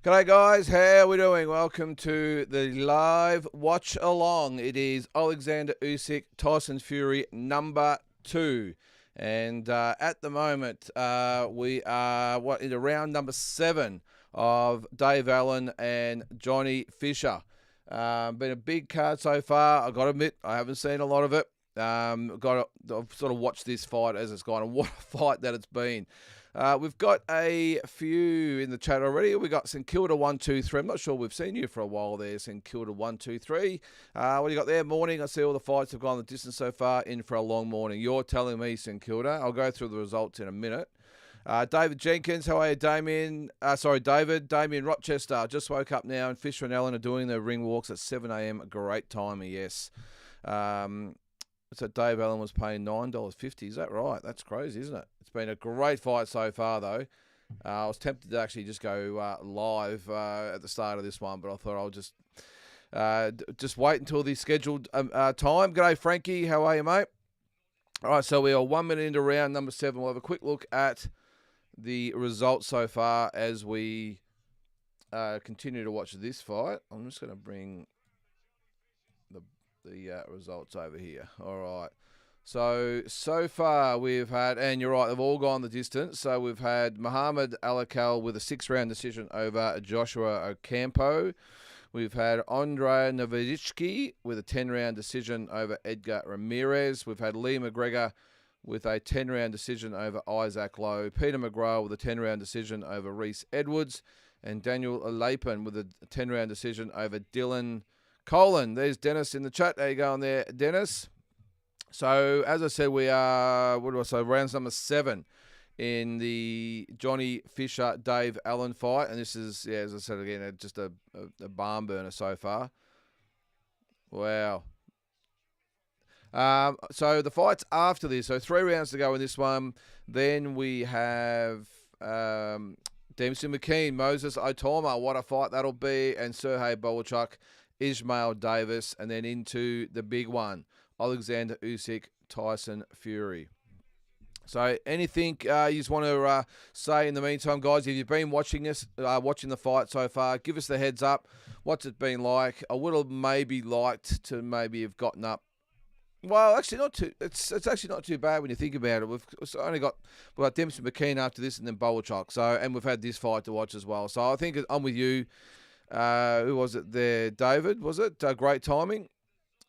G'day guys, how are we doing? Welcome to the live watch along. It is Alexander Usyk, Tyson Fury number 2. And at the moment, we are into round number 7 of Dave Allen and Johnny Fisher. Been a big card so far. I've got to admit, I haven't seen a lot of it. I've sort of watched this fight as it's gone, and what a fight that it's been. We've got a few in the chat already. We've got St Kilda 123. I'm not sure we've seen you for a while there, St Kilda 123. What do you got there? Morning. I see all the fights have gone the distance so far. In for a long morning. You're telling me, St Kilda. I'll go through the results in a minute. David Jenkins, how are you, Damien? David. Damien Rochester. Just woke up now, and Fisher and Allen are doing their ring walks at 7 a.m. Great timing, yes. So Dave Allen was paying $9.50. Is that right? That's crazy, isn't it? It's been a great fight so far, though. I was tempted to actually just go live at the start of this one, but I thought I'll just wait until the scheduled time. G'day, Frankie. How are you, mate? All right, so we are 1 minute into round number 7. We'll have a quick look at the results so far as we continue to watch this fight. I'm just going to bring the results over here. All right. So far we've had, and you're right, they've all gone the distance. So we've had Muhammad Alakal with a 6-round decision over Joshua Ocampo. We've had Andrei Novichky with a 10-round decision over Edgar Ramirez. We've had Lee McGregor with a 10-round decision over Isaac Lowe. Peter McGraw with a 10-round decision over Reese Edwards. And Daniel Lapin with a 10-round decision over Dylan Colin. There's Dennis in the chat. How you going there, Dennis? So, as I said, we are, rounds number 7 in the Johnny Fisher, Dave Allen fight. And this is, as I said again, just a barn burner so far. Wow. So, the fights after this, so 3 rounds to go in this one. Then we have Dempsey McKean, Moses Otama. What a fight that'll be. And Sergey Bouchuk, Ismail Davis, and then into the big one, Alexander Usyk, Tyson Fury. So anything you just want to say in the meantime, guys? If you've been watching this, watching the fight so far, give us the heads up. What's it been like? I would have maybe liked to maybe have gotten up. Well, actually not too. It's actually not too bad when you think about it. We've got Dempsey McKean after this, and then Bouchuk. So, and we've had this fight to watch as well. So I think I'm with you. Who was it there? David, was it? Great timing.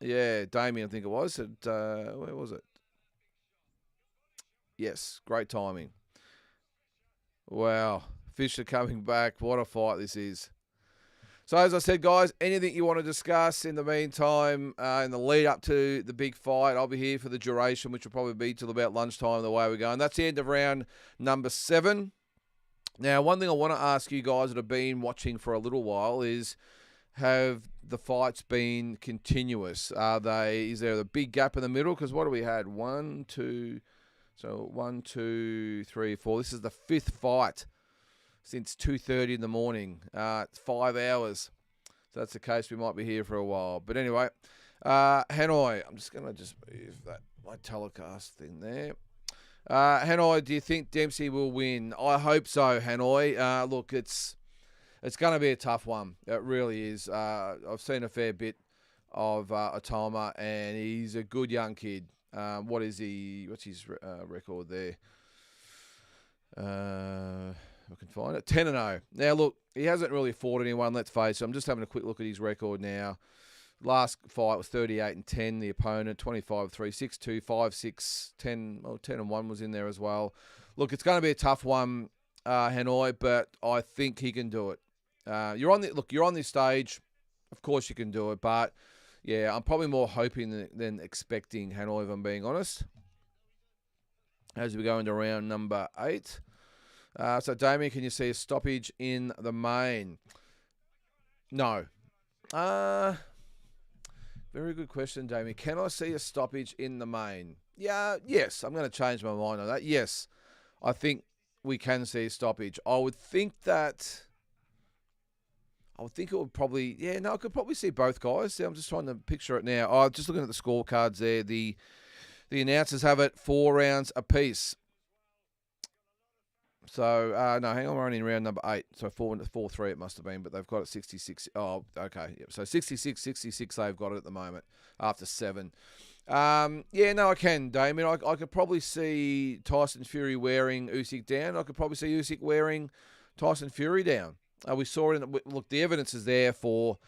Yeah, Damien, I think it was. Where was it? Yes, great timing. Wow. Fisher coming back. What a fight this is. So, as I said, guys, anything you want to discuss in the meantime, in the lead up to the big fight, I'll be here for the duration, which will probably be till about lunchtime the way we're going. That's the end of round number 7. Now, one thing I want to ask you guys that have been watching for a little while is, have the fights been continuous? Is there a big gap in the middle? Because what do we had? 1, 2, 3, 4. This is the 5th fight since 2:30 in the morning. It's 5 hours. So that's the case. We might be here for a while. But anyway, Hanoi. I'm just going to move my telecast thing there. Hanoi, do you think Dempsey will win? I hope so, Hanoi. Look, it's going to be a tough one. It really is. I've seen a fair bit of Otama, and he's a good young kid. What's his record there? I can find it. 10-0. Now, look, he hasn't really fought anyone, let's face it. I'm just having a quick look at his record now. Last fight was 38-10. The opponent 25-3, 6-2, 5-6, 10. Well, 10-1 was in there as well. Look, it's going to be a tough one, Hanoi, but I think he can do it. You're on this stage. Of course, you can do it, but yeah, I'm probably more hoping than expecting Hanoi, if I'm being honest. As we go into round number 8. So, Damien, can you see a stoppage in the main? No. Very good question, Damien. Can I see a stoppage in the main? Yeah, yes. I'm going to change my mind on that. Yes, I think we can see a stoppage. I would think it would probably... Yeah, no, I could probably see both guys. I'm just trying to picture it now. Oh, just looking at the scorecards there. The announcers have it 4 rounds apiece. So, no, hang on, we're only in round number 8. So 4-3 it must have been, but they've got it 66. Oh, okay. Yep. So 66 they've got it at the moment after 7. Yeah, no, I can, Damien. I could probably see Tyson Fury wearing Usyk down. I could probably see Usyk wearing Tyson Fury down. We saw it. Look, the evidence is there for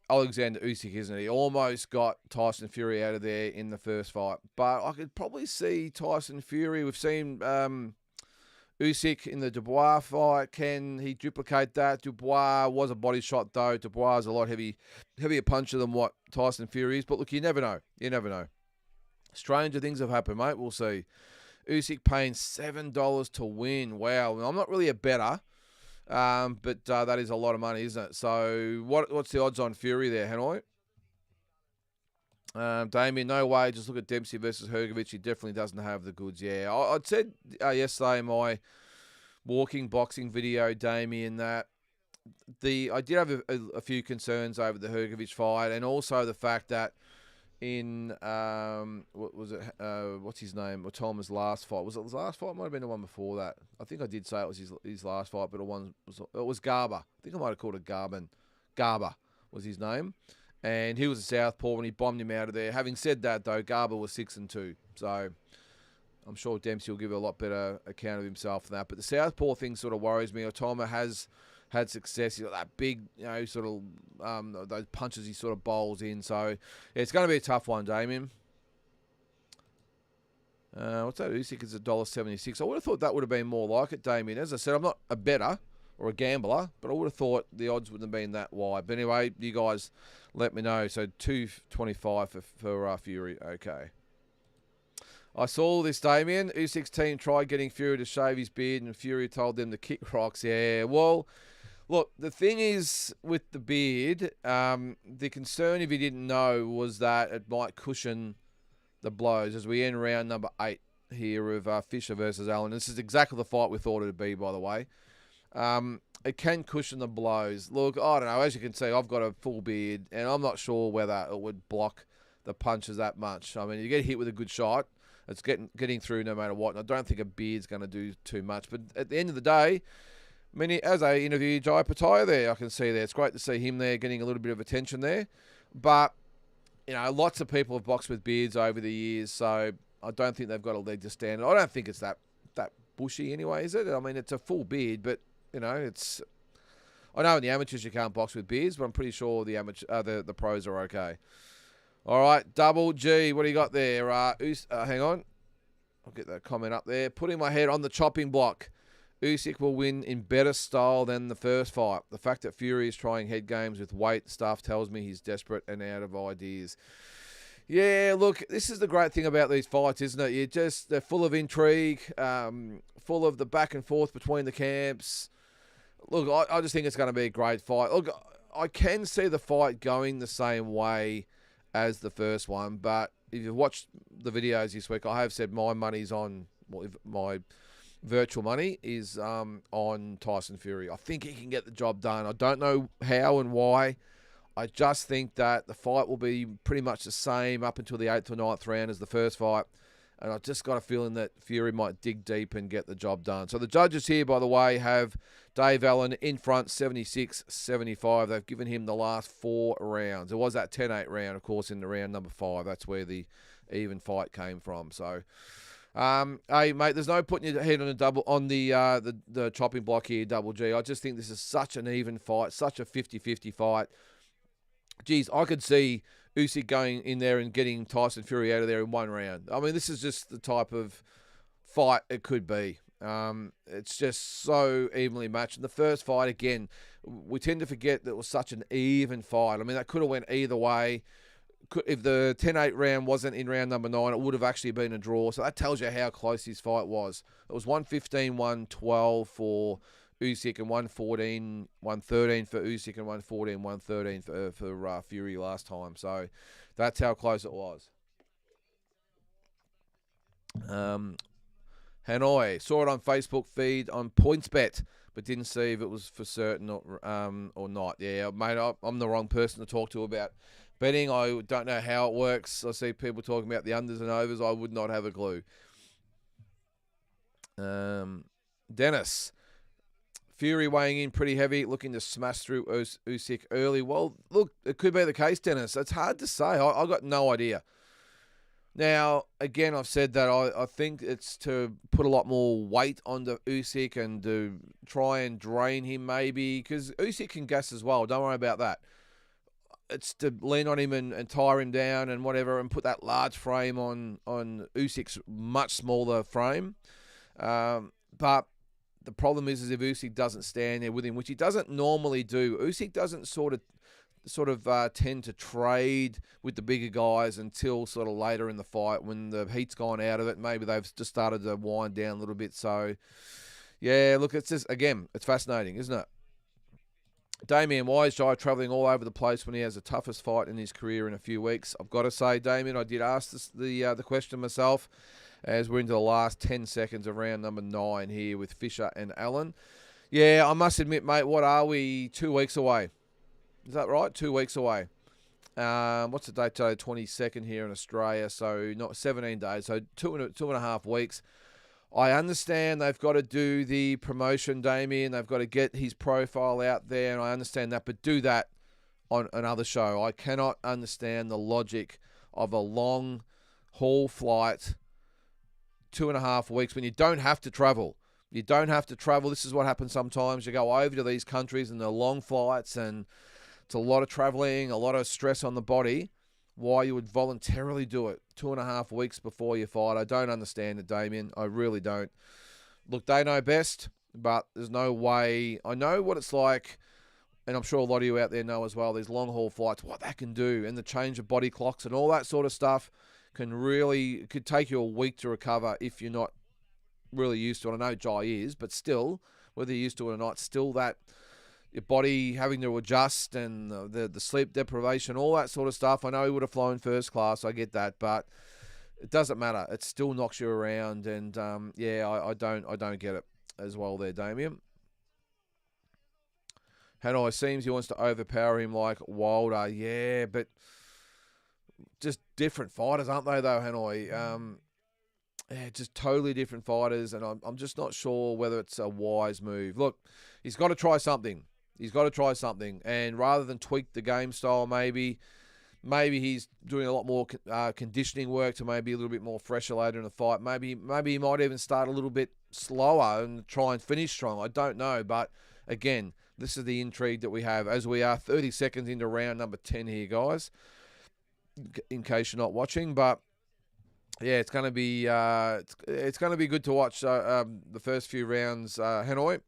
Alexander Usyk, isn't it? He almost got Tyson Fury out of there in the first fight. But I could probably see Tyson Fury. We've seen Usyk in the Dubois fight. Can he duplicate that? Dubois was a body shot, though. Dubois is a lot heavier puncher than what Tyson Fury is. But look, you never know. You never know. Stranger things have happened, mate. We'll see. Usyk paying $7 to win. Wow. I'm not really a bettor. But that is a lot of money, isn't it? So what's the odds on Fury there, Hanoi? Damien, no way. Just look at Dempsey versus Hrgovic. He definitely doesn't have the goods. Yeah, I'd said yesterday in my walking boxing video, Damien, that I did have a few concerns over the Hrgovic fight, and also the fact that in what was it? What's his name? Otoma's last fight. Was it his last fight? It might have been the one before that. I think I did say it was his last fight, but it was Garber. I think I might have called it Garben. Garber was his name, and he was a southpaw and he bombed him out of there. Having said that, though, Garber was 6-2, so I'm sure Dempsey will give a lot better account of himself than that. But the southpaw thing sort of worries me. Otoma has had success. He's got that big, sort of those punches he sort of bowls in. So yeah, it's going to be a tough one, Damien. What's that? Usyk is $1.76. I would have thought that would have been more like it, Damien. As I said, I'm not a bettor or a gambler, but I would have thought the odds wouldn't have been that wide. But anyway, you guys let me know. So 225 for Fury. Okay. I saw this, Damien. Usyk's team tried getting Fury to shave his beard, and Fury told them to kick rocks. Yeah, well, look, the thing is with the beard, the concern, if you didn't know, was that it might cushion the blows as we end round number 8 here of Fisher versus Allen. This is exactly the fight we thought it would be, by the way. It can cushion the blows. Look, I don't know. As you can see, I've got a full beard, and I'm not sure whether it would block the punches that much. I mean, you get hit with a good shot, it's getting through no matter what. And I don't think a beard's going to do too much. But at the end of the day, as I interviewed Jai Pataya there, I can see there. It's great to see him there getting a little bit of attention there. But, lots of people have boxed with beards over the years, so I don't think they've got a leg to stand on. I don't think it's that bushy anyway, is it? I mean, it's a full beard, but, it's... I know in the amateurs you can't box with beards, but I'm pretty sure the pros are okay. All right, Double G, what do you got there? Hang on. I'll get that comment up there. Putting my head on the chopping block. Usyk will win in better style than the first fight. The fact that Fury is trying head games with weight stuff tells me he's desperate and out of ideas. Yeah, look, this is the great thing about these fights, isn't it? They're full of intrigue, full of the back and forth between the camps. Look, I just think it's going to be a great fight. Look, I can see the fight going the same way as the first one, but if you've watched the videos this week, I have said my money's on, my virtual money is on Tyson Fury. I think he can get the job done. I don't know how and why. I just think that the fight will be pretty much the same up until the 8th or 9th round as the first fight. And I just got a feeling that Fury might dig deep and get the job done. So the judges here, by the way, have Dave Allen in front, 76-75. They've given him the last 4 rounds. It was that 10-8 round, of course, in the round number 5. That's where the even fight came from. So, hey, mate, there's no putting your head on the chopping block here, Double G. I just think this is such an even fight, such a 50-50 fight. Geez, I could see Usyk going in there and getting Tyson Fury out of there in 1 round. I mean, this is just the type of fight it could be. It's just so evenly matched. And the first fight, again, we tend to forget that it was such an even fight. I mean, that could have went either way. If the 10-8 round wasn't in round number 9, it would have actually been a draw. So that tells you how close this fight was. It was 115-112 for Usyk and 114-113 for Usyk and 114-113 for Fury last time. So that's how close it was. Hanoi, saw it on Facebook feed on PointsBet, but didn't see if it was for certain or not. Yeah, mate, I'm the wrong person to talk to about betting. I don't know how it works. I see people talking about the unders and overs. I would not have a clue. Dennis. Fury weighing in pretty heavy, looking to smash through Usyk early. Well, look, it could be the case, Dennis. It's hard to say. I got no idea. Now, again, I've said that I think it's to put a lot more weight onto Usyk and to try and drain him maybe, because Usyk can gas as well. Don't worry about that. It's to lean on him and tire him down and whatever and put that large frame on Usyk's much smaller frame. But the problem is if Usyk doesn't stand there with him, which he doesn't normally do. Usyk doesn't sort of tend to trade with the bigger guys until sort of later in the fight when the heat's gone out of it. Maybe they've just started to wind down a little bit. So, yeah, look, it's just, again, it's fascinating, isn't it? Damien, why is Jai travelling all over the place when he has the toughest fight in his career in a few weeks? I've got to say, Damien, I did ask the question myself as we're into the last 10 seconds of round number 9 here with Fisher and Allen. Yeah, I must admit, mate, what are we, 2 weeks away? Is that right? 2 weeks away. What's the date today? 22nd here in Australia, so not 17 days, so two and a half weeks. I understand they've got to do the promotion, Damien. They've got to get his profile out there, and I understand that, but do that on another show. I cannot understand the logic of a long-haul flight, 2.5 weeks, when you don't have to travel. You don't have to travel. This is what happens sometimes. You go over to these countries and they're long flights, and it's a lot of traveling, a lot of stress on the body. Why you would voluntarily do it 2.5 weeks before your fight, I don't understand it, Damien. I really don't. Look, they know best, but there's no way. I know what it's like, and I'm sure a lot of you out there know as well, these long-haul flights, what that can do, and the change of body clocks and all that sort of stuff could take you a week to recover if you're not really used to it. I know Jai is, but still, whether you're used to it or not, still that your body having to adjust and the sleep deprivation, all that sort of stuff. I know he would have flown first class. I get that, but it doesn't matter. It still knocks you around, and I don't get it as well there, Damien. Hanoi seems he wants to overpower him like Wilder. Yeah, but just different fighters, aren't they, though, Hanoi? Just totally different fighters, and I'm just not sure whether it's a wise move. Look, he's got to try something. And rather than tweak the game style, maybe he's doing a lot more conditioning work to maybe a little bit more fresher later in the fight. Maybe he might even start a little bit slower and try and finish strong. I don't know, but again, this is the intrigue that we have as we are 30 seconds into round number 10 here, guys, in case you're not watching. But yeah, it's going to be good to watch the first few rounds, Hanoi,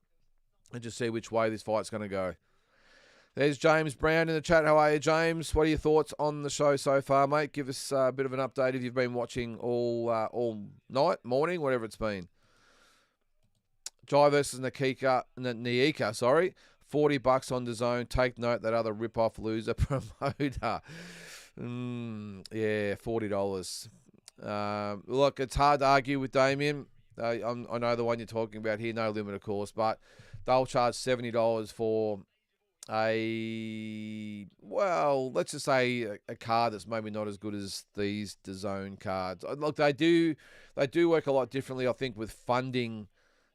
and just see which way this fight's going to go. There's James Brown in the chat. How are you, James? What are your thoughts on the show so far, mate? Give us a bit of an update if you've been watching all night, morning, whatever it's been. Jai versus Niika, $40 on DAZN. Take note, that other rip-off loser promoter. $40. Look, it's hard to argue with Damien. I know the one you're talking about here, No Limit, of course, but they'll charge $70 for let's just say a card that's maybe not as good as these DAZN cards. Look, they do work a lot differently, I think, with funding,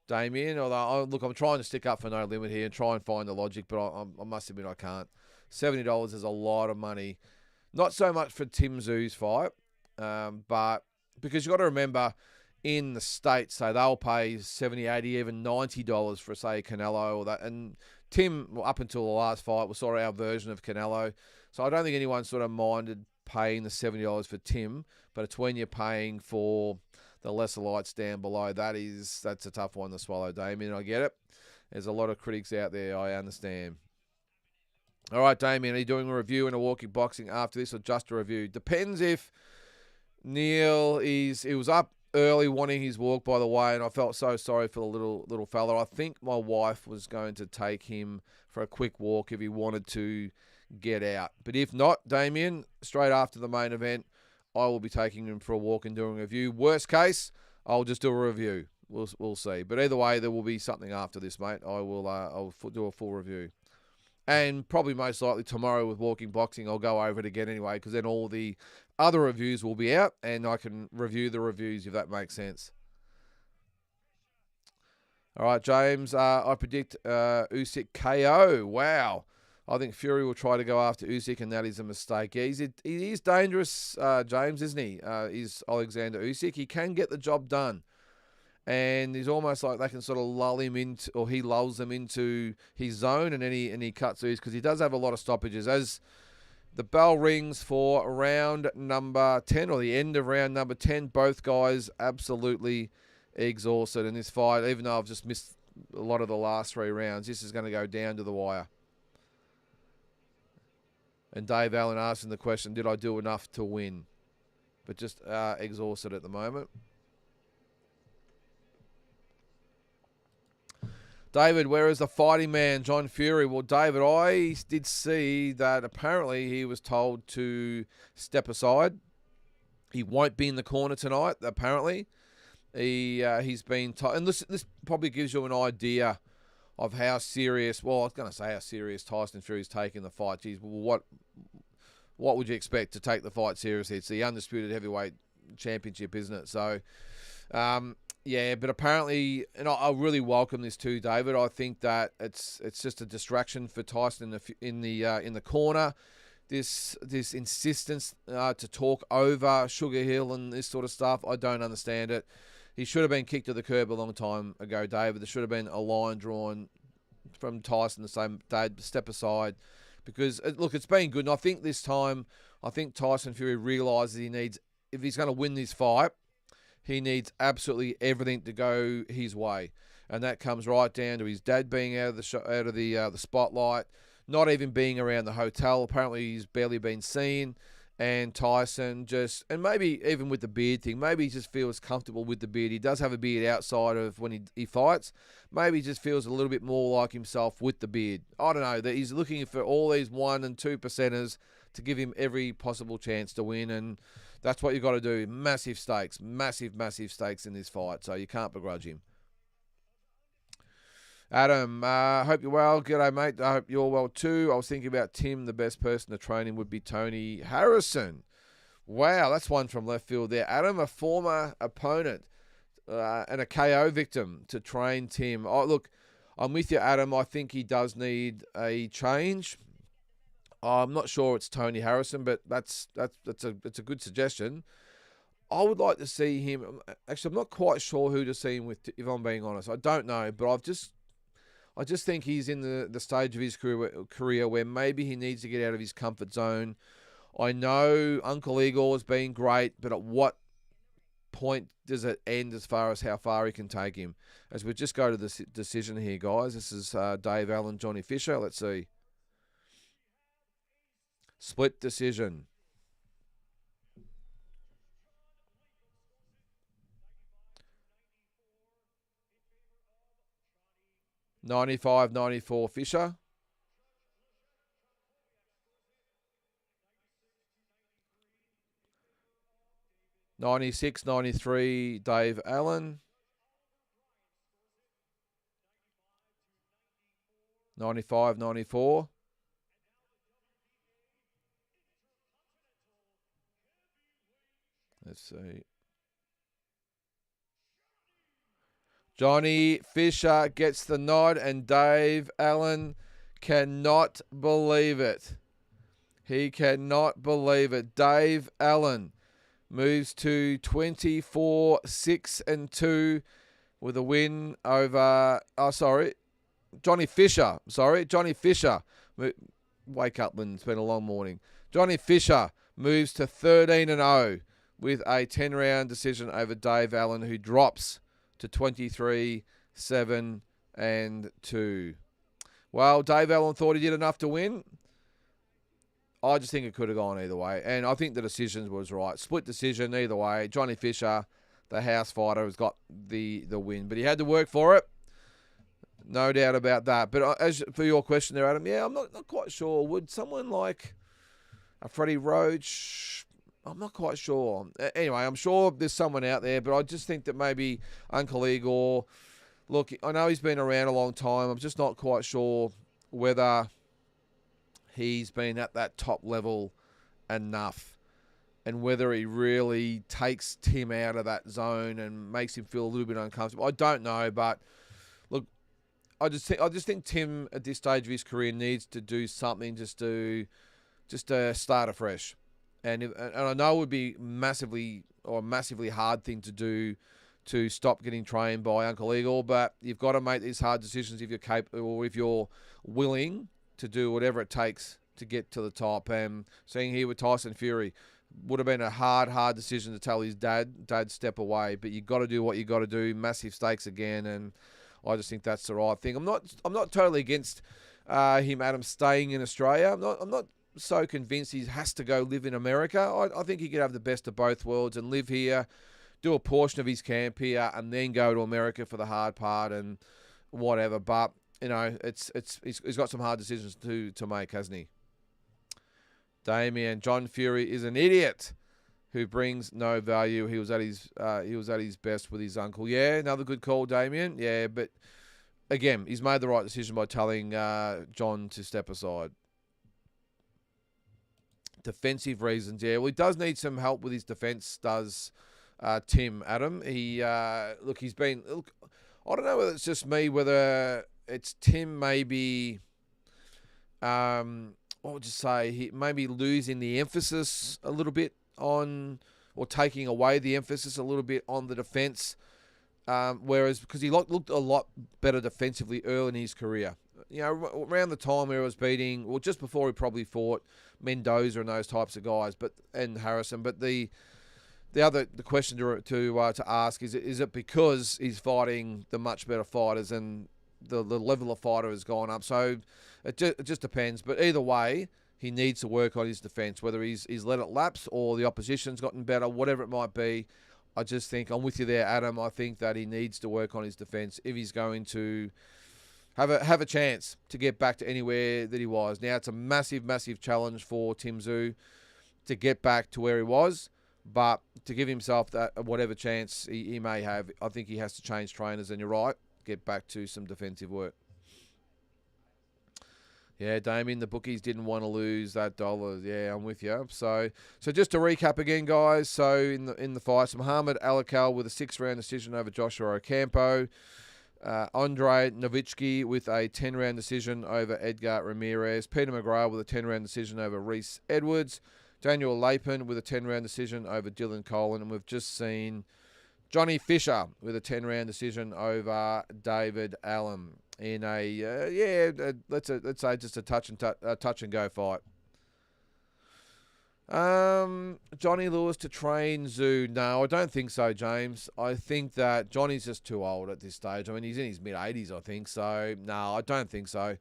Damien. Although, look, I'm trying to stick up for No Limit here and try and find the logic, but I must admit I can't. $70 is a lot of money. Not so much for Tim Tszyu's fight, but because you've got to remember, in the States, so they'll pay $70, $80, even $90 for, say, Canelo or that. And Tim, up until the last fight, was sort of our version of Canelo. So I don't think anyone sort of minded paying the $70 for Tim, but it's when you're paying for the lesser lights down below. That's a tough one to swallow, Damien. I get it. There's a lot of critics out there, I understand. All right, Damien, are you doing a review in a walking boxing after this or just a review? Depends if Neil he was up early wanting his walk, by the way, and I felt so sorry for the little fella. I think my wife was going to take him for a quick walk if he wanted to get out. But if not, Damien, straight after the main event, I will be taking him for a walk and doing a review. Worst case, I'll just do a review. We'll see. But either way, there will be something after this, mate. I'll do a full review. And probably most likely tomorrow with Walking Boxing, I'll go over it again anyway, because then all the other reviews will be out and I can review the reviews, if that makes sense. All right, James, I predict Usyk KO. Wow. I think Fury will try to go after Usyk, and that is a mistake. Yeah, he is dangerous, James, isn't he? He's Alexander Usyk. He can get the job done. And he's almost like they can sort of lull him into, or he lulls them into his zone, and then he cuts loose, because he does have a lot of stoppages. As the bell rings for round number 10, or the end of round number 10, both guys absolutely exhausted in this fight. Even though I've just missed a lot of the last 3 rounds, this is going to go down to the wire. And Dave Allen asking the question, did I do enough to win? But just exhausted at the moment. David, where is the fighting man, John Fury? Well, David, I did see that apparently he was told to step aside. He won't be in the corner tonight, apparently. He's been told, and this probably gives you an idea of how serious, well, I was going to say how serious Tyson Fury's taking the fight. Geez, what would you expect to take the fight seriously? It's the undisputed heavyweight championship, isn't it? So, yeah, but apparently, and I really welcome this too, David. I think that it's just a distraction for Tyson in the corner. This insistence to talk over Sugar Hill and this sort of stuff, I don't understand it. He should have been kicked to the curb a long time ago, David. There should have been a line drawn from Tyson to say, Dave, step aside. Because, look, it's been good. And I think this time, Tyson Fury realises he needs, if he's going to win this fight, he needs absolutely everything to go his way. And that comes right down to his dad being out of the spotlight, not even being around the hotel. Apparently, he's barely been seen. And Tyson just, and maybe even with the beard thing, maybe he just feels comfortable with the beard. He does have a beard outside of when he fights. Maybe he just feels a little bit more like himself with the beard. I don't know. That he's looking for all these 1% and 2%ers to give him every possible chance to win. And that's what you've got to do. Massive stakes. Massive stakes in this fight. So you can't begrudge him. Adam, hope you're well. G'day, mate. I hope you're well too. I was thinking about Tim. The best person to train him would be Tony Harrison. Wow, that's one from left field there. Adam, a former opponent and a KO victim to train Tim. Oh, look, I'm with you, Adam. I think he does need a change. I'm not sure it's Tony Harrison, but that's a good suggestion. I would like to see him. Actually, I'm not quite sure who to see him with, if I'm being honest. I don't know, but I just think he's in the stage of his career where maybe he needs to get out of his comfort zone. I know Uncle Igor has been great, but at what point does it end as far as how far he can take him? As we just go to the decision here, guys. This is Dave Allen, Johnny Fisher. Let's see. Split decision. $95.94 Fisher. $96.93 Dave Allen. $95.94. Let's see. Johnny Fisher gets the nod, and Dave Allen cannot believe it. He cannot believe it. Dave Allen moves to 24-6-2 with a win over. Johnny Fisher. Johnny Fisher. Wake up, Lynn. It's been a long morning. Johnny Fisher moves to 13-0 with a 10-round decision over Dave Allen, who drops to 23-7-2. Well, Dave Allen thought he did enough to win. I just think it could have gone either way. And I think the decision was right. Split decision either way. Johnny Fisher, the house fighter, has got the win. But he had to work for it. No doubt about that. But as for your question there, Adam, yeah, I'm not quite sure. Would someone like a Freddie Roach... I'm not quite sure. Anyway, I'm sure there's someone out there, but I just think that maybe Uncle Igor, look, I know he's been around a long time. I'm just not quite sure whether he's been at that top level enough and whether he really takes Tim out of that zone and makes him feel a little bit uncomfortable. I don't know, but look, I just think Tim at this stage of his career needs to do something just to start afresh. And I know it would be massively hard thing to do to stop getting trained by Uncle Eagle, but you've got to make these hard decisions if you're capable or if you're willing to do whatever it takes to get to the top. And seeing here with Tyson Fury would have been a hard decision to tell his dad step away, but you got to do what you got to do. Massive stakes again, and I just think that's the right thing. I'm not totally against him, Adam, staying in Australia. I'm not so convinced he has to go live in America. I think he could have the best of both worlds and live here, do a portion of his camp here, and then go to America for the hard part and whatever. But you know, he's got some hard decisions to make, hasn't he? Damien, John Fury is an idiot who brings no value. He was at his best with his uncle. Yeah, another good call, Damien. Yeah, but again, he's made the right decision by telling John to step aside. Defensive reasons, yeah. Well, he does need some help with his defence, does Tim, Adam. He's been... Look, I don't know whether it's just me, whether it's Tim maybe... what would you say? He maybe losing the emphasis a little bit on... or taking away the emphasis a little bit on the defence. Whereas, because he looked a lot better defensively early in his career. You know, around the time where he was beating, well, just before he probably fought Mendoza and those types of guys, and Harrison. But the question to ask is it because he's fighting the much better fighters and the level of fighter has gone up? So it just depends. But either way, he needs to work on his defence, whether he's let it lapse or the opposition's gotten better, whatever it might be. I just think I'm with you there, Adam. I think that he needs to work on his defence if he's going to have a chance to get back to anywhere that he was. Now, it's a massive challenge for Tim Tszyu to get back to where he was, but to give himself that whatever chance he may have, I think he has to change trainers, and you're right, get back to some defensive work. Yeah, Damien, the bookies didn't want to lose that dollar. Yeah, I'm with you. So just to recap again, guys. So in the fights, Muhammad Alakal with a 6-round decision over Joshua Ocampo. Andre Nowitzki with a 10-round decision over Edgar Ramirez. Peter McGrath with a 10-round decision over Reese Edwards. Daniel Lapin with a 10-round decision over Dylan Colin. And we've just seen Johnny Fisher with a 10-round decision over David Allen in let's say just a touch and go fight. Johnny Lewis to train Tszyu. No, I don't think so, James. I think that Johnny's just too old at this stage. I mean, he's in his mid-80s, I think. So, no, I don't think so.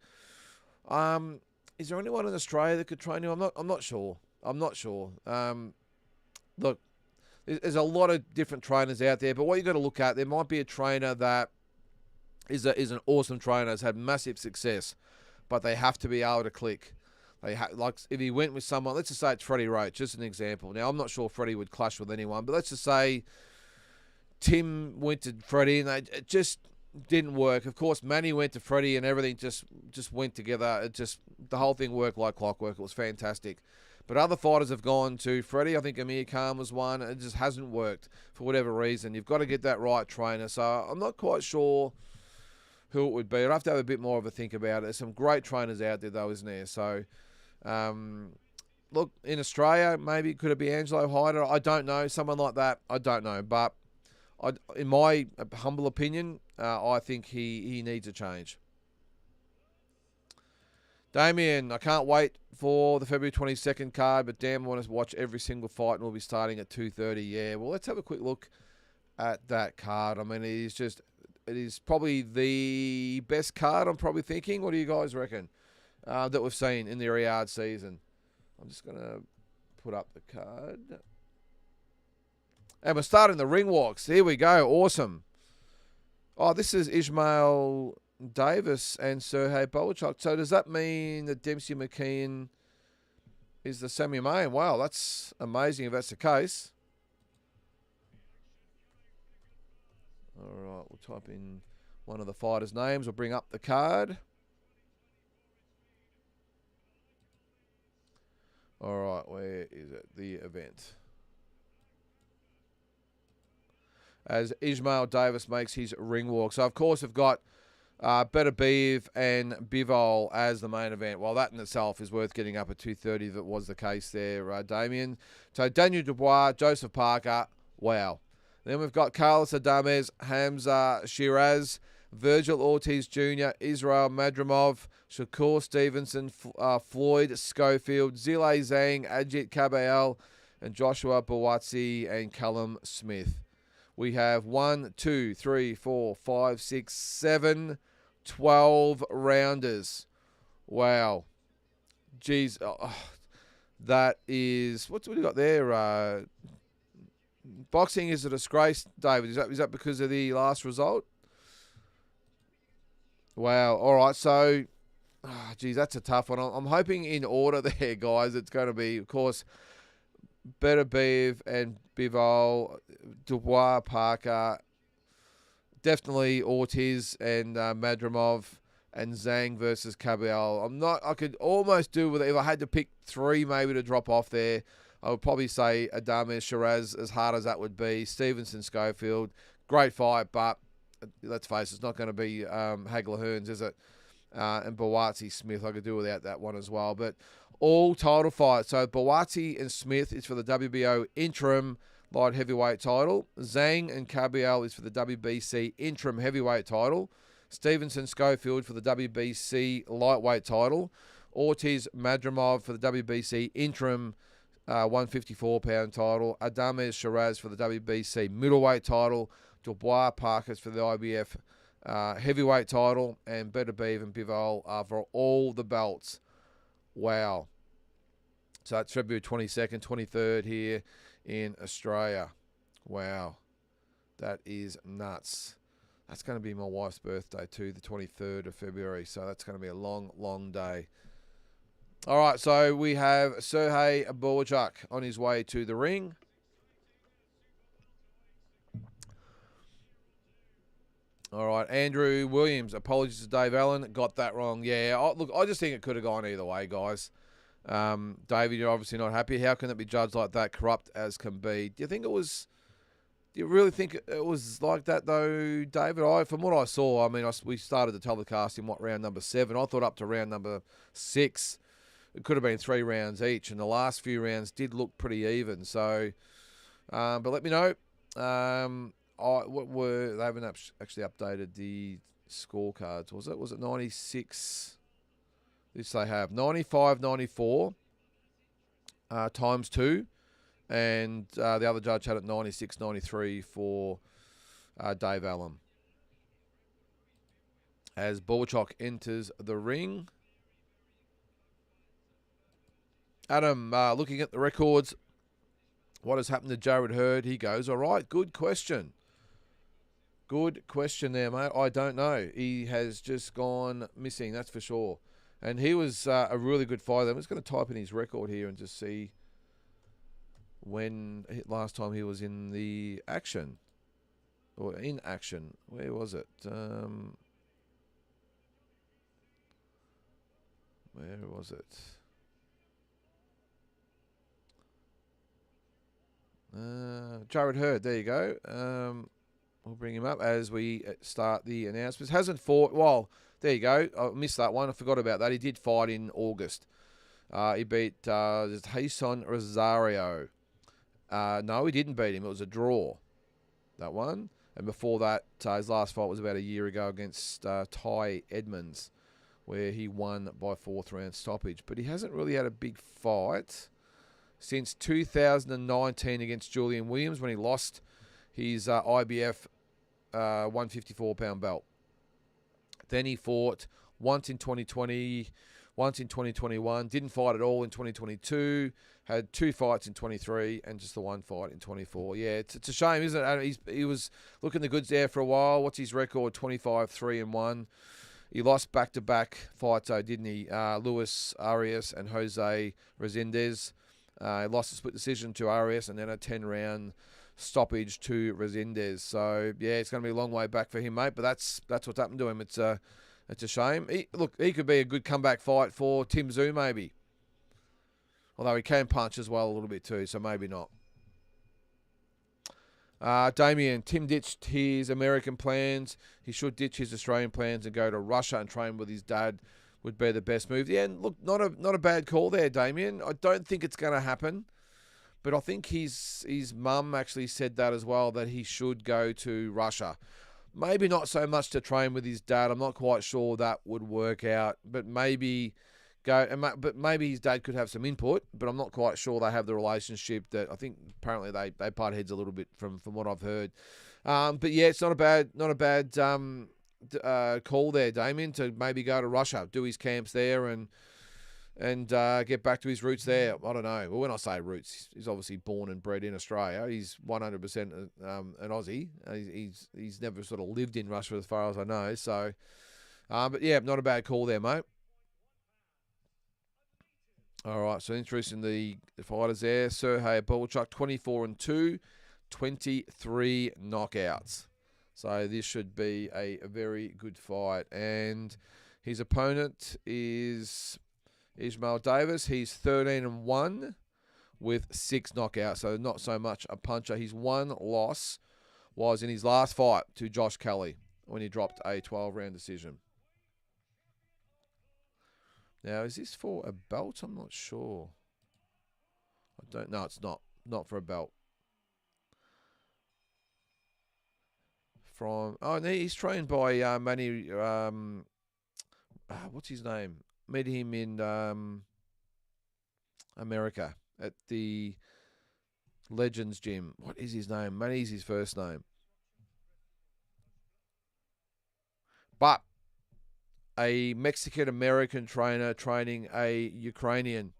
Is there anyone in Australia that could train him? I'm not sure. Look, there's a lot of different trainers out there, but what you got to look at, there might be a trainer that is an awesome trainer, has had massive success, but they have to be able to click. Like if he went with someone, let's just say it's Freddie Roach, just an example. Now, I'm not sure Freddie would clash with anyone, but let's just say Tim went to Freddie and it just didn't work. Of course, Manny went to Freddie and everything just went together. The whole thing worked like clockwork. It was fantastic. But other fighters have gone to Freddie. I think Amir Khan was one. It just hasn't worked for whatever reason. You've got to get that right trainer. So I'm not quite sure who it would be. I'd have to have a bit more of a think about it. There's some great trainers out there, though, isn't there? So... look, in Australia, maybe could it be Angelo Hyder? I don't know. Someone like that, I don't know. But in my humble opinion, I think he needs a change. Damien, I can't wait for the February 22nd card, but damn, I want to watch every single fight, and we'll be starting at 2:30. Yeah, well, let's have a quick look at that card. I mean, it is probably the best card, I'm probably thinking. What do you guys reckon? That we've seen in the Riyadh season. I'm just going to put up the card. And we're starting the ring walks. Here we go. Awesome. Oh, this is Ismail Davis and Sergey Bouchuk. So does that mean that Dempsey McKean is the semi-main? Wow, that's amazing if that's the case. All right, we'll type in one of the fighters' names. We'll bring up the card. All right, where is it? The event. As Ismail Davis makes his ring walk. So, of course, we've got Better Beev and Bivol as the main event. Well, that in itself is worth getting up at 2:30 if it was the case there, Damien. So Daniel Dubois, Joseph Parker, wow. Then we've got Carlos Adames, Hamza Shiraz, Virgil Ortiz Jr., Israel Madrimov, Shakur Stevenson, Floyd Schofield, Zile Zhang, Ajit Kabayel, and Joshua Bawatsi and Callum Smith. We have 1, 2, 3, 4, 5, 6, 7, 12 rounders. Wow. Geez. That is... What's what we got there? Boxing is a disgrace, David. Is that because of the last result? Wow. All right. So, geez, that's a tough one. I'm hoping in order there, guys. It's going to be, of course, Better Beev and Bivol, Dubois, Parker, definitely Ortiz and Madrimov, and Zhang versus Kabayel. I could almost do with it if I had to pick 3 maybe to drop off there. I would probably say Adames, Shiraz, as hard as that would be. Stevenson, Schofield, great fight, but let's face it, it's not going to be Hagler Hearns, is it? And Bawatsi Smith, I could do without that one as well. But all title fights. So Bawatsi and Smith is for the WBO interim light heavyweight title. Zhang and Kabayel is for the WBC interim heavyweight title. Stevenson, Schofield for the WBC lightweight title. Ortiz Madrimov for the WBC interim 154-pound title. Adames Shiraz for the WBC middleweight title. Dubois Parkers for the IBF heavyweight title. And Better Beev and Bivol for all the belts. Wow. So that's February 22nd, 23rd here in Australia. Wow. That is nuts. That's going to be my wife's birthday too, the 23rd of February. So that's going to be a long, long day. All right, so we have Sergey Bouchuk on his way to the ring. All right, Andrew Williams, apologies to Dave Allen, got that wrong. Yeah, look, I just think it could have gone either way, guys. David, you're obviously not happy. How can it be judged like that, corrupt as can be? Do you really think it was like that, though, David? From what I saw, I mean, we started the telecast in, round number 7. I thought up to round number 6. It could have been 3 rounds each, and the last few rounds did look pretty even. So, but let me know. They haven't actually updated the scorecards, was it? Was it 96? This they have 95, 94 times 2, and the other judge had it 96, 93 for Dave Allen. As Bouchuk enters the ring. Adam, looking at the records, what has happened to Jared Hurd? He goes, all right, good question. Good question there, mate. I don't know. He has just gone missing, that's for sure. And he was a really good fighter. I'm just going to type in his record here and just see when last time he was in the action. Or in action. Where was it? Where was it? Jared Hurd, there you go. We'll bring him up as we start the announcements. Hasn't fought, well, there you go. I missed that one. I forgot about that. He did fight in August. He beat TYSON Rosario. No, he didn't beat him. It was a draw, that one. And before that, his last fight was about a year ago against Ty Edmonds, where he won by 4th round stoppage. But he hasn't really had a big fight since 2019 against Julian Williams when he lost his IBF 154-pound belt. Then he fought once in 2020, once in 2021, didn't fight at all in 2022, had 2 fights in 23, and just the 1 fight in 24. Yeah, it's a shame, isn't it? He was looking the goods there for a while. What's his record? 25-3-1. He lost back-to-back fights, though, didn't he? Luis Arias and Jose Resendez. He lost a split decision to Arias and then a 10-round stoppage to Resendez. So, yeah, it's going to be a long way back for him, mate. But that's what's happened to him. It's a shame. He could be a good comeback fight for Tim Tszyu, maybe. Although he can punch as well a little bit too, so maybe not. Damien, Tim ditched his American plans. He should ditch his Australian plans and go to Russia and train with his dad. Would be the best move. Yeah, and look, not a bad call there, Damien. I don't think it's going to happen, but I think his mum actually said that as well, that he should go to Russia. Maybe not so much to train with his dad. I'm not quite sure that would work out, but maybe but maybe his dad could have some input, but I'm not quite sure they have the relationship that I think apparently they part heads a little bit from what I've heard. But yeah, it's not a bad call there, Damien, to maybe go to Russia, do his camps there, and get back to his roots there. I don't know. Well, when I say roots, he's obviously born and bred in Australia. He's 100% an Aussie. He's never sort of lived in Russia as far as I know. So, but yeah, not a bad call there, mate. All right, so introducing the fighters there. Sergey Bouchuk, 24-2, 23 knockouts. So this should be a very good fight. And his opponent is Ismail Davis. He's 13-1 with 6 knockouts. So not so much a puncher. His one loss was in his last fight to Josh Kelly when he dropped a 12-round decision. Now, is this for a belt? I'm not sure. I don't know. It's not. Not for a belt. He's trained by Manny. What's his name? Met him in America at the Legends Gym. What is his name? Manny's his first name. But a Mexican-American trainer training a Ukrainian.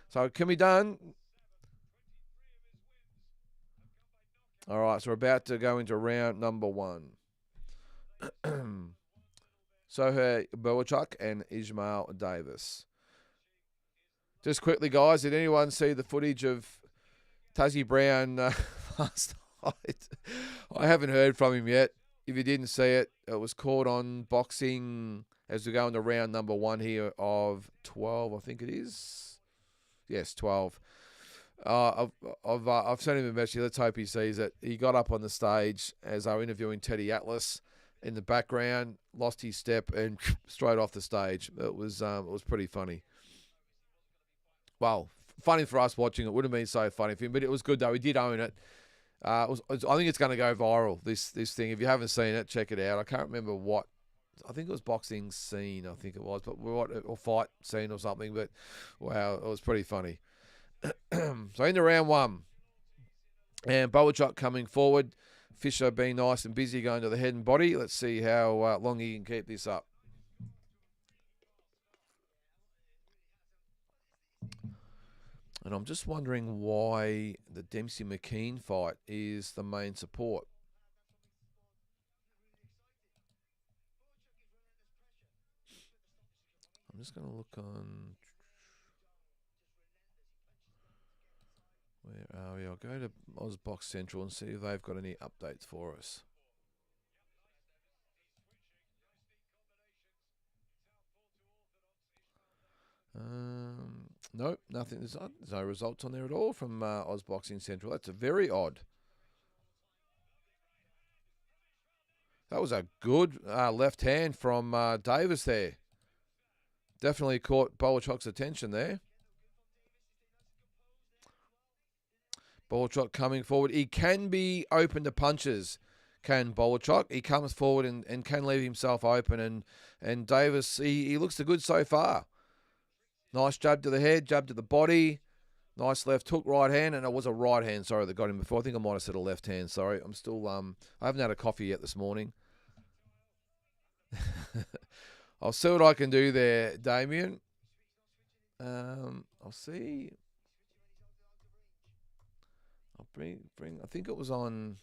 So it can be done. All right, so we're about to go into round number 1. Sergey Bouchuk and Ismail Davis. Just quickly, guys, did anyone see the footage of Tazzy Brown last night? I haven't heard from him yet. If you didn't see it, it was caught on boxing as we go into round number 1 here of 12, I think it is. Yes, 12. I've sent him a message. Let's hope he sees it. He got up on the stage as they were interviewing Teddy Atlas in the background, lost his step, and straight off the stage. It was pretty funny. Well, funny for us watching it. Would have been so funny for him, but it was good though. He did own it. I think it's going to go viral. This thing. If you haven't seen it, check it out. I can't remember what. I think it was boxing scene. I think it was, but or fight scene or something. But wow, it was pretty funny. So into round 1, and Bouchuk coming forward. Fisher being nice and busy going to the head and body. Let's see how long he can keep this up. And I'm just wondering why the Dempsey McKean fight is the main support. I'm just going to look on. Where are we? I'll go to Ozbox Central and see if they've got any updates for us. Nope, nothing. There's no results on there at all from Ozboxing Central. That's very odd. That was a good left hand from Davis there. Definitely caught Bouchuk's attention there. Bouchuk coming forward. He can be open to punches, can Bouchuk. He comes forward and can leave himself open. And Davis, he looks good so far. Nice jab to the head, jab to the body. Nice left hook, right hand. And it was a right hand, sorry, that got him before. I think I might have said a left hand, sorry. I'm still, I haven't had a coffee yet this morning. I'll see what I can do there, Damien. I'll see. I'll bring. I think it was on.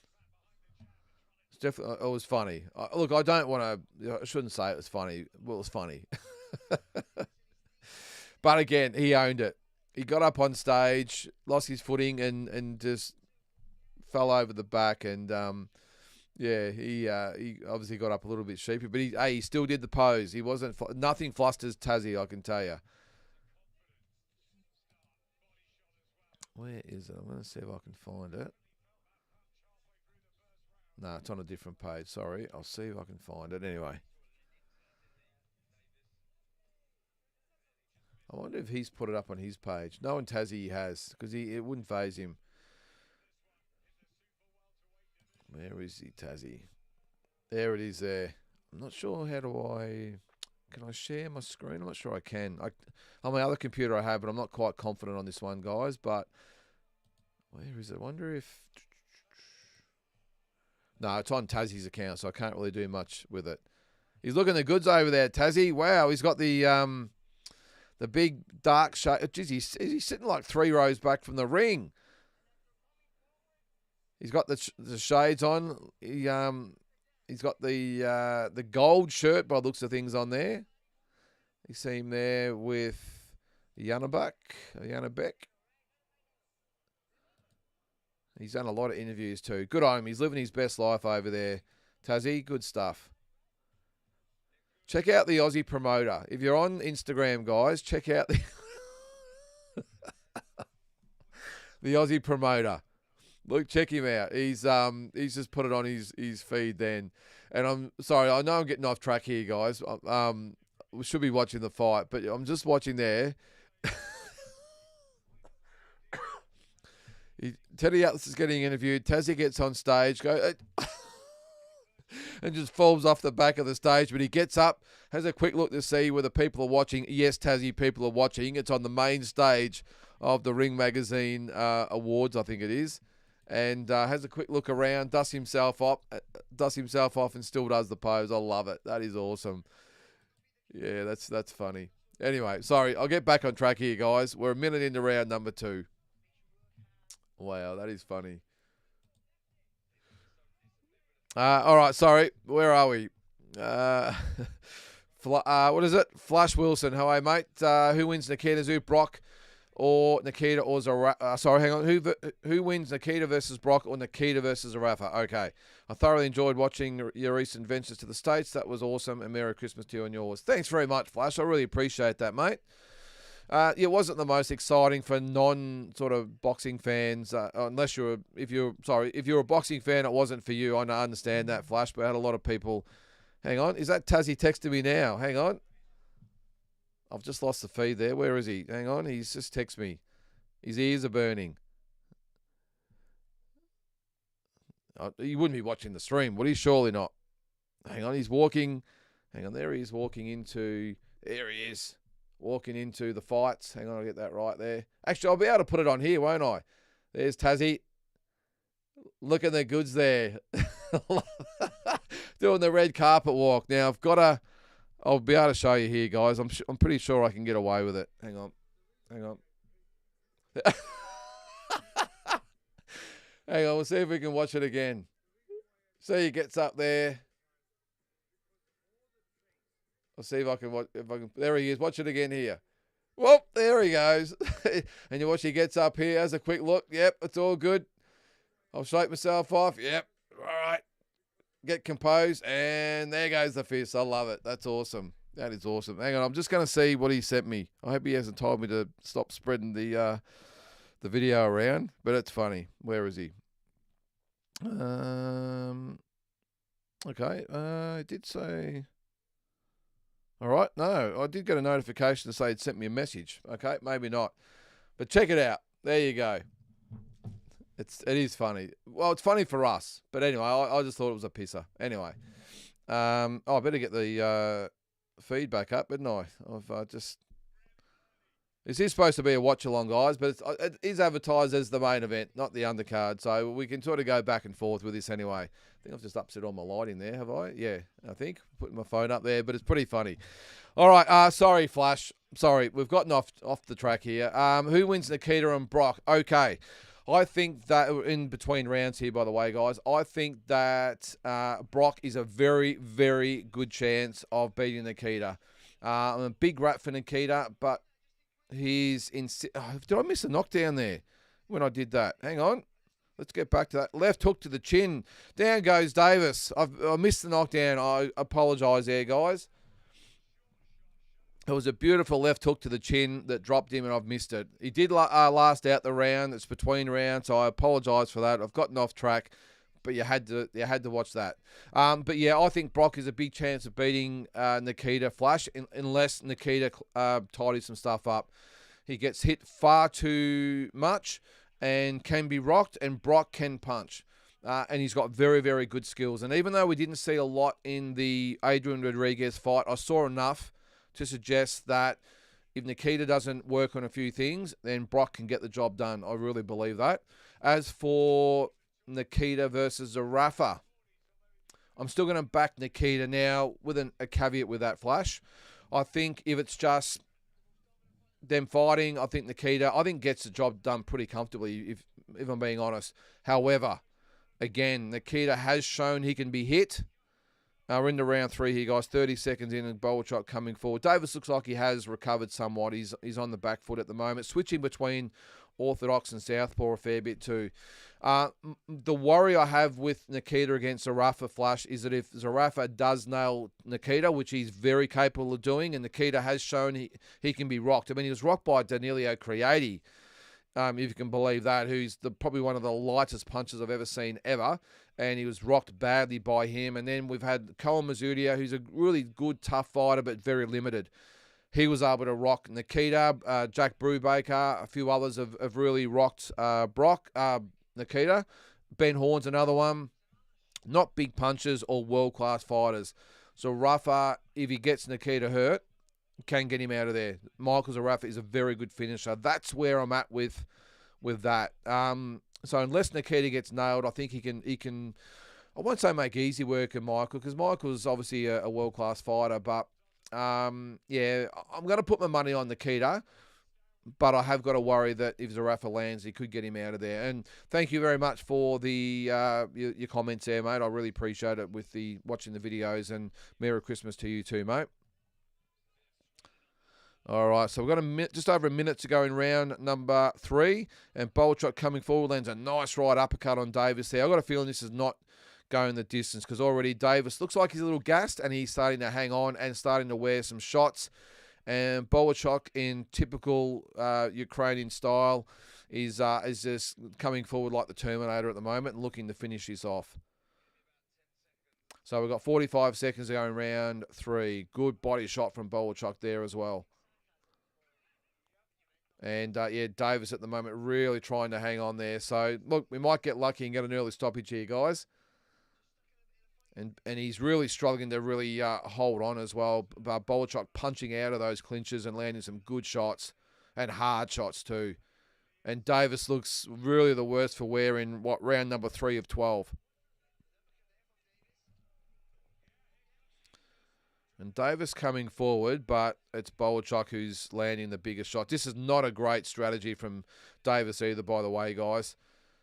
It's definitely. It was funny. Look, I don't want to. I shouldn't say it was funny. Well, it was funny. But again, he owned it. He got up on stage, lost his footing, and just fell over the back. And yeah, he obviously got up a little bit sheepy, but he still did the pose. He wasn't. Nothing flusters Tazzy, I can tell you. Where is it? I'm going to see if I can find it. No, it's on a different page. Sorry. I'll see if I can find it anyway. I wonder if he's put it up on his page. No, in Tassie he has, because it wouldn't phase him. Where is he, Tassie? There it is there. I'm not sure how do I... Can I share my screen? I'm not sure I can. On my other computer I have, but I'm not quite confident on this one, guys. But where is it? I wonder if... No, it's on Tassie's account, so I can't really do much with it. He's looking the goods over there, Tassie. Wow, he's got the big dark shade. Geez, he's sitting like 3 rows back from the ring. He's got the shades on. He's got the gold shirt by the looks of things on there. You see him there with Janabek. He's done a lot of interviews too. Good on him. He's living his best life over there. Tassie, good stuff. Check out the Aussie promoter. If you're on Instagram, guys, check out the the Aussie promoter. Look, check him out. He's just put it on his feed then. And I'm sorry, I know I'm getting off track here, guys. We should be watching the fight, but I'm just watching there. Teddy Atlas is getting interviewed. Tassie gets on stage, and just falls off the back of the stage. But he gets up, has a quick look to see where the people are watching. Yes, Tassie, people are watching. It's on the main stage of the Ring Magazine Awards, I think it is. And has a quick look around, dusts himself off, and still does the pose. I love it. That is awesome. Yeah, that's funny. Anyway, sorry, I'll get back on track here, guys. We're a minute into round number 2. Wow, that is funny. All right, sorry. Where are we? What is it? Flash Wilson. How are you, mate? Who wins Nikita Zoo, Brock, or Nikita or Zarafa? Sorry, hang on. Who wins Nikita versus Brock or Nikita versus Zarafa? Okay. I thoroughly enjoyed watching your recent ventures to the States. That was awesome. And Merry Christmas to you and yours. Thanks very much, Flash. I really appreciate that, mate. It wasn't the most exciting for non sort of boxing fans, unless if you're a boxing fan, it wasn't for you. I understand that, Flash, but I had a lot of people. Hang on, is that Tassie texting me now? Hang on, I've just lost the feed there. Where is he? Hang on, he's just texted me. His ears are burning. He wouldn't be watching the stream, would he? Surely not. Hang on, he's walking. Hang on, there he is walking into. There he is. Walking into the fights. Hang on, I'll get that right there. Actually, I'll be able to put it on here, won't I? There's Tassie. Look at the goods there. Doing the red carpet walk. Now, I'll be able to show you here, guys. I'm pretty sure I can get away with it. Hang on. Hang on, we'll see if we can watch it again. See, he gets up there. I'll see if I can watch. There he is. Watch it again here. Whoop! There he goes. And you watch. He gets up here. Has a quick look. Yep, it's all good. I'll shake myself off. Yep. All right. Get composed, and there goes the fist. I love it. That's awesome. That is awesome. Hang on. I'm just going to see what he sent me. I hope he hasn't told me to stop spreading the video around. But it's funny. Where is he? Okay. I did say. All right. No, I did get a notification to say it sent me a message. Okay, maybe not. But check it out. There you go. It is funny. Well, it's funny for us. But anyway, I just thought it was a pisser. Anyway. I better get the feedback up, didn't I? This is supposed to be a watch-along, guys, but it is advertised as the main event, not the undercard. So we can sort of go back and forth with this anyway. I think I've just upset all my lighting there, have I? Yeah, I think. Putting my phone up there, but it's pretty funny. All right, sorry, Flash. Sorry, we've gotten off the track here. Who wins Nikita and Brock? Okay. I think that in between rounds here, by the way, guys, I think that Brock is a very, very good chance of beating Nikita. I'm a big rat for Nikita, but he's in. Did I miss a knockdown there when I did that? Hang on. Let's get back to that. Left hook to the chin. Down goes Davis. I missed the knockdown. I apologise there, guys. It was a beautiful left hook to the chin that dropped him, and I've missed it. He did last out the round. It's between rounds, so I apologise for that. I've gotten off track. but you had to watch that. But yeah, I think Brock is a big chance of beating Nikita Flash unless Nikita tidies some stuff up. He gets hit far too much and can be rocked, and Brock can punch. And he's got very, very good skills. And even though we didn't see a lot in the Adrian Rodriguez fight, I saw enough to suggest that if Nikita doesn't work on a few things, then Brock can get the job done. I really believe that. As for Nikita versus Zerafa, I'm still going to back Nikita now with a caveat with that, Flash. I think if it's just them fighting, I think Nikita gets the job done pretty comfortably, if I'm being honest. However, again, Nikita has shown he can be hit. We're into round 3 here, guys. 30 seconds in and Bouchuk coming forward. Davis looks like he has recovered somewhat. He's on the back foot at the moment. Switching between orthodox and southpaw a fair bit too. The worry I have with Nikita against Zerafa, Flash, is that if Zerafa does nail Nikita, which he's very capable of doing, and Nikita has shown he can be rocked. I mean, he was rocked by Danilo Creati, if you can believe that, who's probably one of the lightest punches I've ever seen ever, and he was rocked badly by him. And then we've had Koa Mazudia, who's a really good, tough fighter, but very limited. He was able to rock Nikita. Jack Brubaker, a few others have really rocked Nikita. Ben Horn's another one. Not big punchers or world-class fighters. So Rafa, if he gets Nikita hurt, can get him out of there. Michael Zerafa is a very good finisher. That's where I'm at with that. So unless Nikita gets nailed, I think he can. I won't say make easy work of Michael, because Michael's obviously a world-class fighter. But yeah, I'm going to put my money on Nikita. But I have got to worry that if Zerafa lands, he could get him out of there. And thank you very much for the your comments there, mate. I really appreciate it with watching the videos, and Merry Christmas to you too, mate. All right, so we've got just over a minute to go in round number 3, and Bouchuk coming forward lands a nice right uppercut on Davis there. I've got a feeling this is not going the distance, because already Davis looks like he's a little gassed, and he's starting to hang on and starting to wear some shots. And Bouchuk, in typical Ukrainian style, is just coming forward like the Terminator at the moment and looking to finish this off. So we've got 45 seconds to go in round 3. Good body shot from Bouchuk there as well. And, yeah, Davis at the moment really trying to hang on there. So, look, we might get lucky and get an early stoppage here, guys. And he's really struggling to really hold on as well. Bouchuk punching out of those clinches and landing some good shots and hard shots too. And Davis looks really the worst for wear in, round number 3 of 12. And Davis coming forward, but it's Bouchuk who's landing the biggest shot. This is not a great strategy from Davis either, by the way, guys.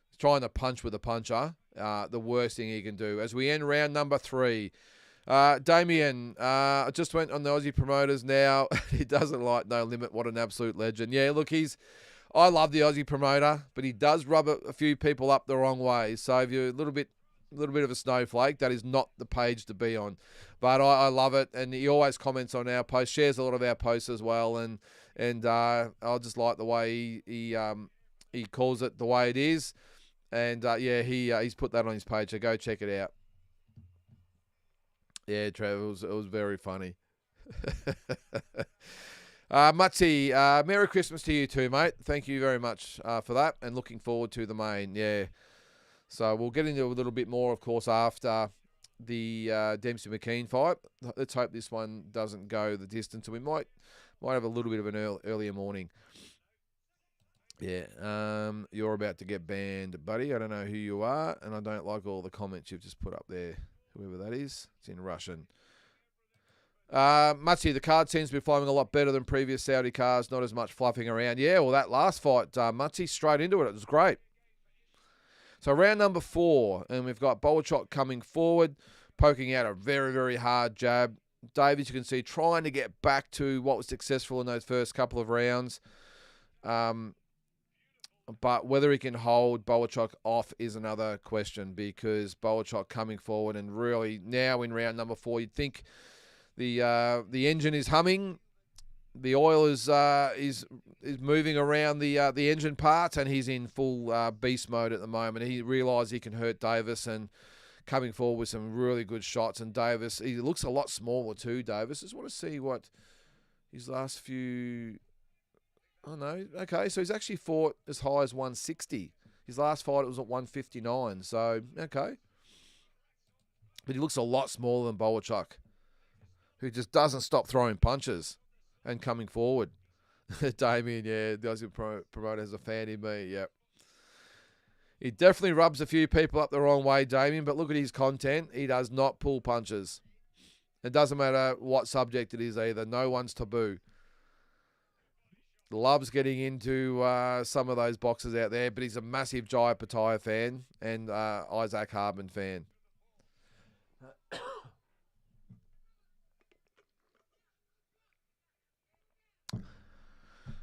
He's trying to punch with a puncher. The worst thing he can do. As we end round number 3. Damien, I just went on the Aussie promoters now. He doesn't like No Limit. What an absolute legend. Yeah, look, I love the Aussie promoter, but he does rub a few people up the wrong way. So if you're a little bit of a snowflake, that is not the page to be on. But I love it, and he always comments on our posts, shares a lot of our posts as well, and I just like the way he calls it the way it is. And, yeah, he's put that on his page, so go check it out. Yeah, Trevor, it was very funny. Mutzi, Merry Christmas to you too, mate. Thank you very much for that, and looking forward to the main, yeah. So we'll get into a little bit more, of course, after the Dempsey-McKean fight. Let's hope this one doesn't go the distance, and we might have a little bit of an earlier morning. Yeah, you're about to get banned, buddy. I don't know who you are, and I don't like all the comments you've just put up there, whoever that is. It's in Russian. Mutzi, the card seems to be flowing a lot better than previous Saudi cards, not as much fluffing around. Yeah, well, that last fight, Mutzi, straight into it. It was great. So round number 4, and we've got Bouchuk coming forward, poking out a very, very hard jab. Davies, you can see, trying to get back to what was successful in those first couple of rounds. But whether he can hold Bouchuk off is another question, because Bouchuk coming forward and really now in round number 4, you'd think the engine is humming. the oil is moving around the engine parts, and he's in full beast mode at the moment. He realised he can hurt Davis, and coming forward with some really good shots. And Davis, he looks a lot smaller too, Davis. Just want to see what his last few... Oh, no. Okay, so he's actually fought as high as 160. His last fight, it was at 159. So, okay. But he looks a lot smaller than Bouchuk, who just doesn't stop throwing punches and coming forward. Damien, yeah, does get promoted as a fan in me, yep. He definitely rubs a few people up the wrong way, Damien, but look at his content. He does not pull punches. It doesn't matter what subject it is either. No one's taboo. Loves getting into some of those boxes out there, but he's a massive Jai Pataya fan and Isaac Harbin fan.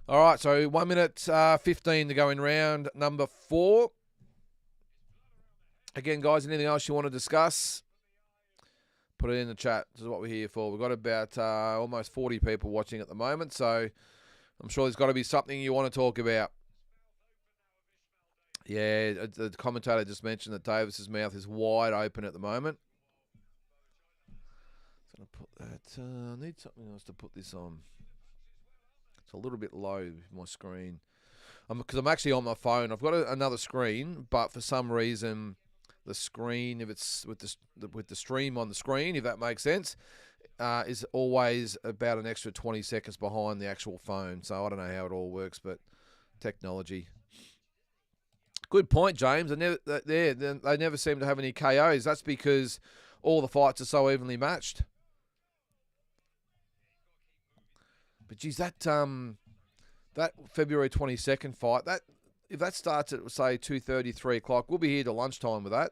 All right, so 1 minute 15 to go in round number 4. Again, guys, anything else you want to discuss, put it in the chat. This is what we're here for. We've got about almost 40 people watching at the moment, so I'm sure there's got to be something you want to talk about. Yeah, the commentator just mentioned that Davis's mouth is wide open at the moment. I'm going to put that... I need something else to put this on. It's a little bit low, my screen. Because I'm actually on my phone. I've got another screen, but for some reason... The screen, if it's with the stream on the screen, if that makes sense, is always about an extra 20 seconds behind the actual phone. So I don't know how it all works, but technology. Good point, James. They never seem to have any KOs. That's because all the fights are so evenly matched. But geez, that February 22nd fight, if that starts at, say, 2:30, 3 o'clock, we'll be here till lunchtime with that.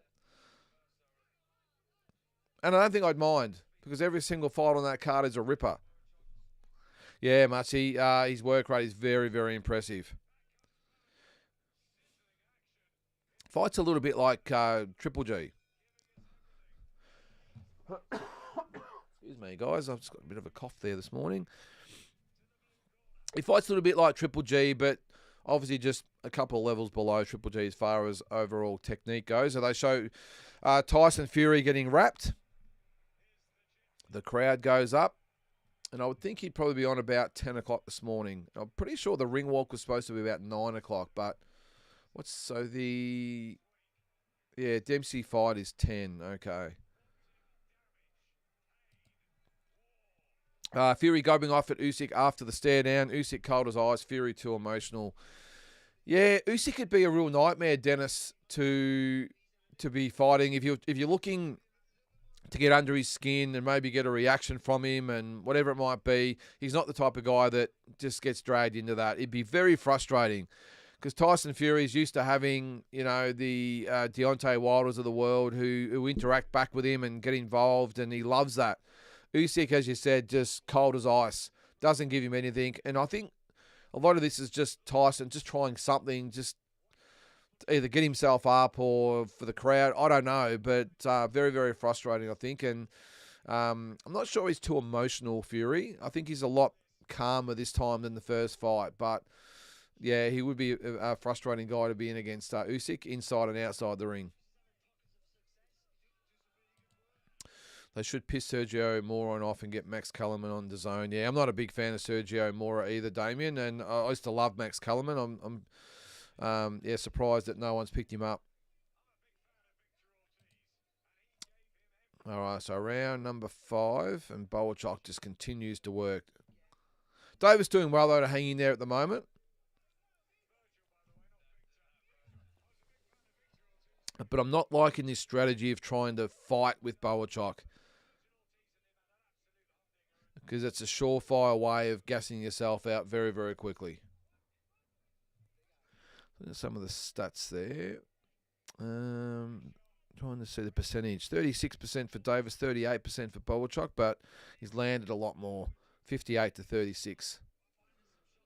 And I don't think I'd mind, because every single fight on that card is a ripper. Yeah, Muchie, his work rate is very, very impressive. Fight's a little bit like Triple G. Excuse me, guys. I've just got a bit of a cough there this morning. He fights a little bit like Triple G, but... obviously, just a couple of levels below Triple G as far as overall technique goes. So they show Tyson Fury getting wrapped. The crowd goes up. And I would think he'd probably be on about 10 o'clock this morning. I'm pretty sure the ring walk was supposed to be about 9 o'clock. But Dempsey fight is 10. Okay. Fury going off at Usyk after the stare down. Usyk cold as ice. Fury too emotional. Yeah, Usyk could be a real nightmare, Dennis, to be fighting. If you're looking to get under his skin and maybe get a reaction from him and whatever it might be, he's not the type of guy that just gets dragged into that. It'd be very frustrating because Tyson Fury is used to having, the Deontay Wilders of the world who interact back with him and get involved, and he loves that. Usyk, as you said, just cold as ice. Doesn't give him anything. And I think a lot of this is just Tyson just trying something, just to either get himself up or for the crowd. I don't know, but very, very frustrating, I think. And I'm not sure he's too emotional, Fury. I think he's a lot calmer this time than the first fight. But, yeah, he would be a frustrating guy to be in against Usyk inside and outside the ring. They should piss Sergio Mora off and get Max Kellerman on DAZN. Yeah, I'm not a big fan of Sergio Mora either, Damien, and I used to love Max Kellerman. I'm surprised that no one's picked him up. All right, so round number 5, and Bouchuk just continues to work. Davis doing well, though, to hang in there at the moment. But I'm not liking this strategy of trying to fight with Bouchuk, because it's a surefire way of gassing yourself out very, very quickly. Some of the stats there. Trying to see the percentage. 36% for Davis, 38% for Bouchuk, but he's landed a lot more. 58 to 36.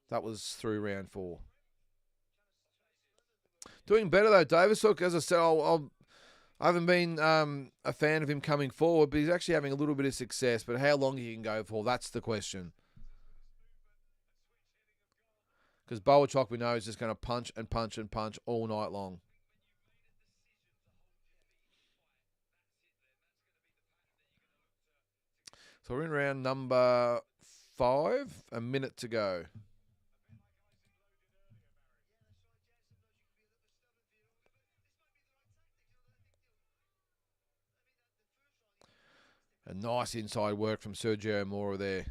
That was through round 4. Doing better, though, Davis. Look, as I said, I haven't been a fan of him coming forward, but he's actually having a little bit of success. But how long he can go for, that's the question. Because Bouchuk, we know, is just going to punch and punch and punch all night long. So we're in round number 5, a minute to go. A nice inside work from Sergio Mora there.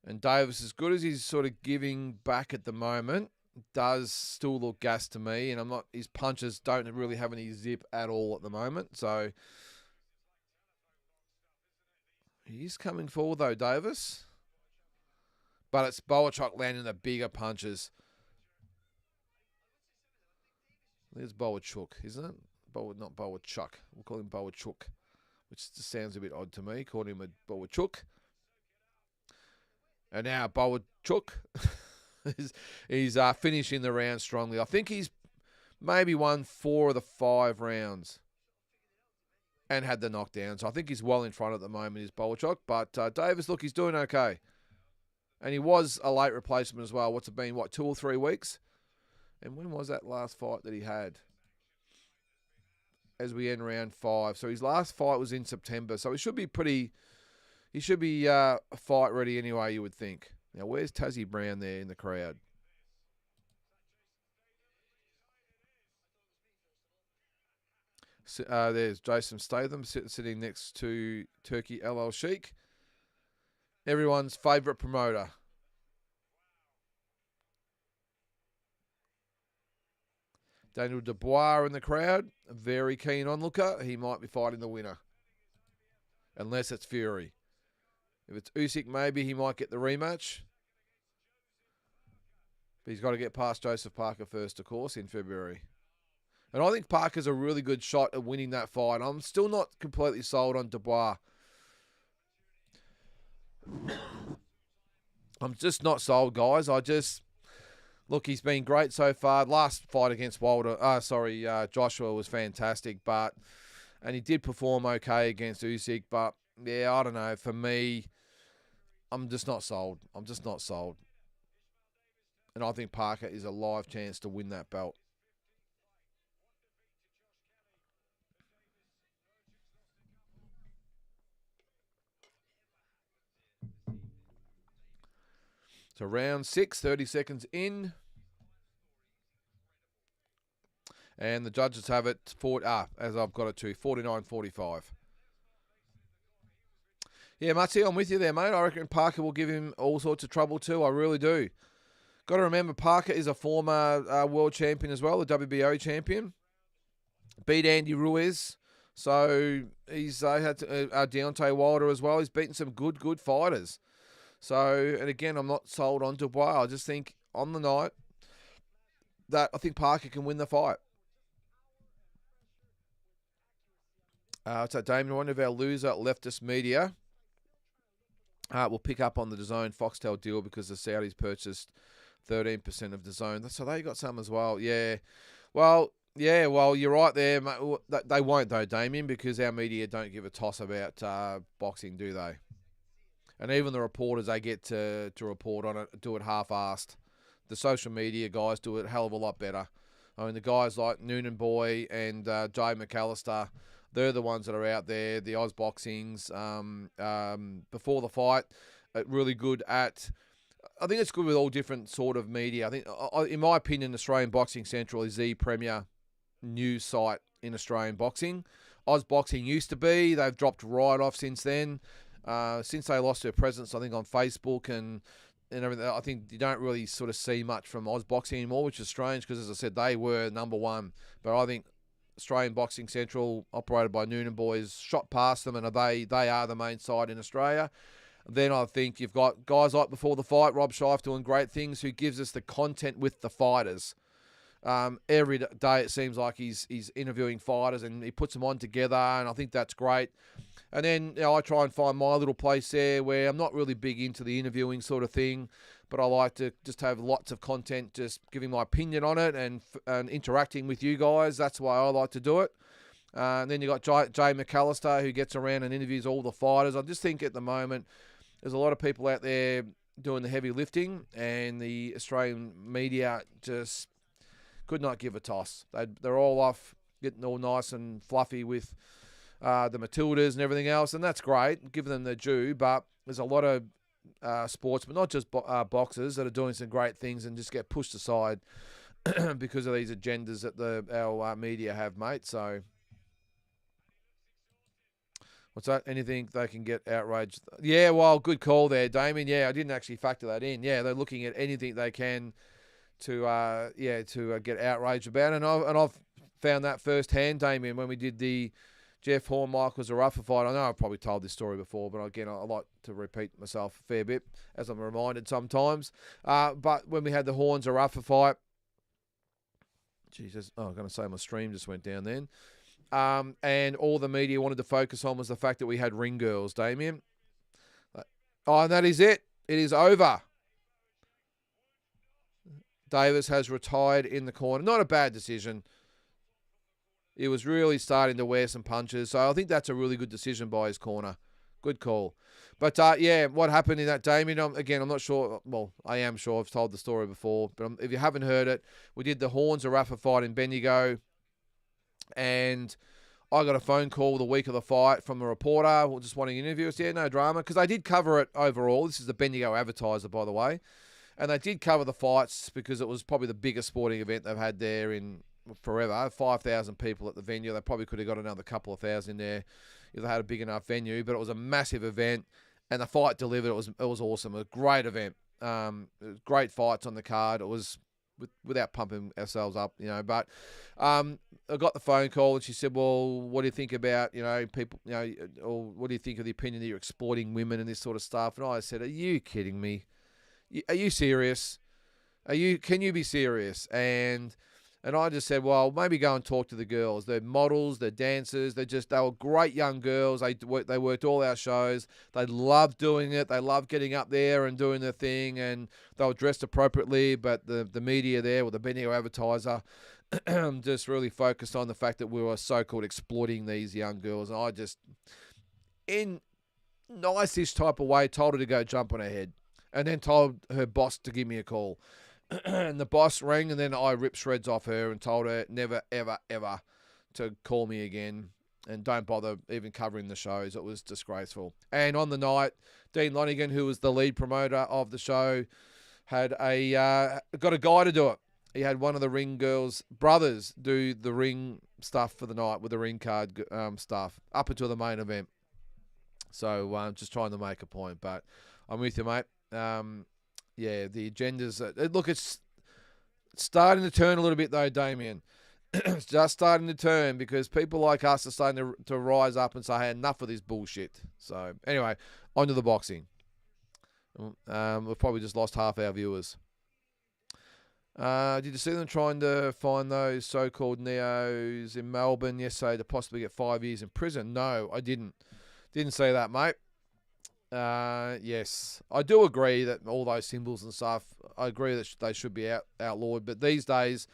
And Davis, as good as he's sort of giving back at the moment, does still look gas to me. And his punches don't really have any zip at all at the moment. So he's coming forward though, Davis. But it's Bouchuk landing the bigger punches. There's Bouchuk, isn't it? Not Bouchuk. We'll call him Bouchuk, which just sounds a bit odd to me, calling him a Bouchuk. And now Bouchuk he's finishing the round strongly. I think he's maybe won 4 of the 5 rounds and had the knockdown. So I think he's well in front at the moment, is Bouchuk. But Davis, look, he's doing okay. And he was a late replacement as well. What's it been, 2 or 3 weeks? And when was that last fight that he had? As we end round 5. So his last fight was in September. So he should be fight ready anyway, you would think. Now, where's Tassie Brown there in the crowd? There's Jason Statham sitting next to Turkey LL Sheik. Everyone's favourite promoter. Daniel Dubois in the crowd, a very keen onlooker. He might be fighting the winner. Unless it's Fury. If it's Usyk, maybe he might get the rematch. But he's got to get past Joseph Parker first, of course, in February. And I think Parker's a really good shot at winning that fight. I'm still not completely sold on Dubois. I'm just not sold, guys. Look, he's been great so far. Last fight against Joshua was fantastic, and he did perform okay against Usyk. But yeah, I don't know. For me, I'm just not sold. And I think Parker is a live chance to win that belt. So round 6, 30 seconds in. And the judges have it, as I've got it to, 49-45. Yeah, Mutsy, I'm with you there, mate. I reckon Parker will give him all sorts of trouble too. I really do. Got to remember, Parker is a former world champion as well, a WBO champion. Beat Andy Ruiz. So he's had Deontay Wilder as well. He's beaten some good fighters. So, and again, I'm not sold on Dubois. I just think on the night that I think Parker can win the fight. So Damien, one of our loser leftist media will pick up on the DAZN Foxtel deal because the Saudis purchased 13% of DAZN. So they got some as well. Yeah. Well, you're right there. They won't though, Damien, because our media don't give a toss about boxing, do they? And even the reporters they get to report on it do it half-assed. The social media guys do it a hell of a lot better. I mean, the guys like Noonan Boy and Jay McAllister, they're the ones that are out there. The Oz Boxings, before the fight, really good at. I think it's good with all different sort of media. I think, in my opinion, Australian Boxing Central is the premier news site in Australian boxing. Oz Boxing used to be. They've dropped right off since then. Since they lost their presence, I think, on Facebook and everything, I think you don't really sort of see much from Oz Boxing anymore, which is strange because, as I said, they were number one. But I think Australian Boxing Central, operated by Noonan Boys, shot past them, and they are the main side in Australia. Then I think you've got guys like Before the Fight, Rob Shife doing great things, who gives us the content with the fighters. Every day it seems like he's interviewing fighters and he puts them on together, and I think that's great. And then I try and find my little place there where I'm not really big into the interviewing sort of thing, but I like to just have lots of content, just giving my opinion on it and interacting with you guys. That's why I like to do it. And then you got Jay McAllister, who gets around and interviews all the fighters. I just think at the moment there's a lot of people out there doing the heavy lifting, and the Australian media just could not give a toss. They're all off, getting all nice and fluffy with the Matildas and everything else, and that's great, giving them their due, but there's a lot of sportsmen, not just boxers, that are doing some great things and just get pushed aside because of these agendas that our media have, mate. So, what's that? Anything they can get outraged? Yeah, well, good call there, Damien. Yeah, I didn't actually factor that in. Yeah, they're looking at anything they can to get outraged about, and I've found that firsthand, Damien, when we did the Jeff Horn Michael Zarafa fight. I know I've probably told this story before, but again, I like to repeat myself a fair bit, as I'm reminded sometimes. But when we had the Horn Zarafa fight, Jesus, I'm going to say my stream just went down then. And all the media wanted to focus on was the fact that we had ring girls, Damien. Oh, and that is it. It is over. Davis has retired in the corner. Not a bad decision. He was really starting to wear some punches. So I think that's a really good decision by his corner. Good call. But, what happened in that, Damien, I'm not sure. Well, I am sure I've told the story before. But if you haven't heard it, we did the Horns Zarafa fight in Bendigo. And I got a phone call the week of the fight from a reporter just wanting to interview us. Yeah, no drama. Because they did cover it overall. This is the Bendigo Advertiser, by the way. And they did cover the fights because it was probably the biggest sporting event they've had there in forever. 5,000 people at the venue. They probably could have got another couple of thousand in there if they had a big enough venue. But it was a massive event, and the fight delivered. It was awesome. It was a great event. It was great fights on the card. It was without pumping ourselves up, But I got the phone call, and she said, "Well, what do you think about people? Or what do you think of the opinion that you're exploiting women and this sort of stuff?" And I said, "Are you kidding me? Are you serious? Can you be serious?" And I just said, well, maybe go and talk to the girls. They're models, they're dancers, they were great young girls. They worked all our shows. They loved doing it. They loved getting up there and doing their thing, and they were dressed appropriately. But the media there, with the Bendigo Advertiser, just really focused on the fact that we were so-called exploiting these young girls. And I just, in nice-ish type of way, told her to go jump on her head, and then told her boss to give me a call. And the boss rang, and then I ripped shreds off her and told her never, ever, ever to call me again, and don't bother even covering the shows. It was disgraceful. And on the night, Dean Lonigan, who was the lead promoter of the show, had got a guy to do it. He had one of the ring girls' brothers do the ring stuff for the night with the ring card stuff up until the main event. So just trying to make a point, but I'm with you, mate. The agendas. Look, it's starting to turn a little bit, though, Damien. It's just starting to turn because people like us are starting to rise up and say, hey, enough of this bullshit. So, anyway, on to the boxing. We've probably just lost half our viewers. Did you see them trying to find those so-called neos in Melbourne yesterday to possibly get 5 years in prison? No, I didn't. Didn't see that, mate. Yes, I do agree that all those symbols and stuff, I agree that they should be outlawed. But these days,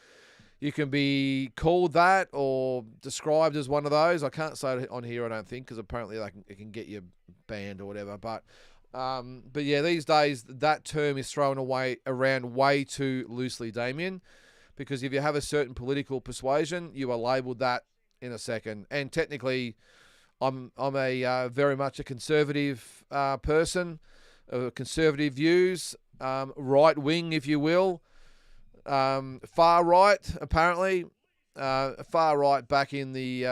you can be called that or described as one of those. I can't say it on here, I don't think, because apparently it can get you banned or whatever. But yeah, these days that term is thrown around way too loosely, Damien, because if you have a certain political persuasion, you are labelled that in a second. And technically, I'm a very much a conservative person, conservative views, right wing, if you will, far right apparently, far right back in the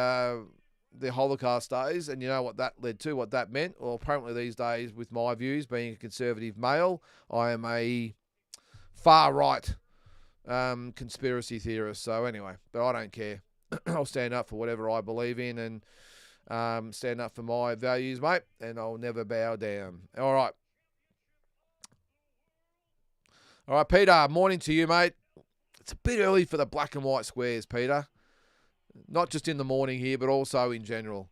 Holocaust days, and you know what that led to, what that meant. Well, apparently these days, with my views, being a conservative male, I am a far right conspiracy theorist. So anyway, but I don't care. I'll stand up for whatever I believe in and stand up for my values, mate, and I'll never bow down. All right, Peter, morning to you, mate. It's a bit early for the black and white squares, Peter. Not just in the morning here, but also in general.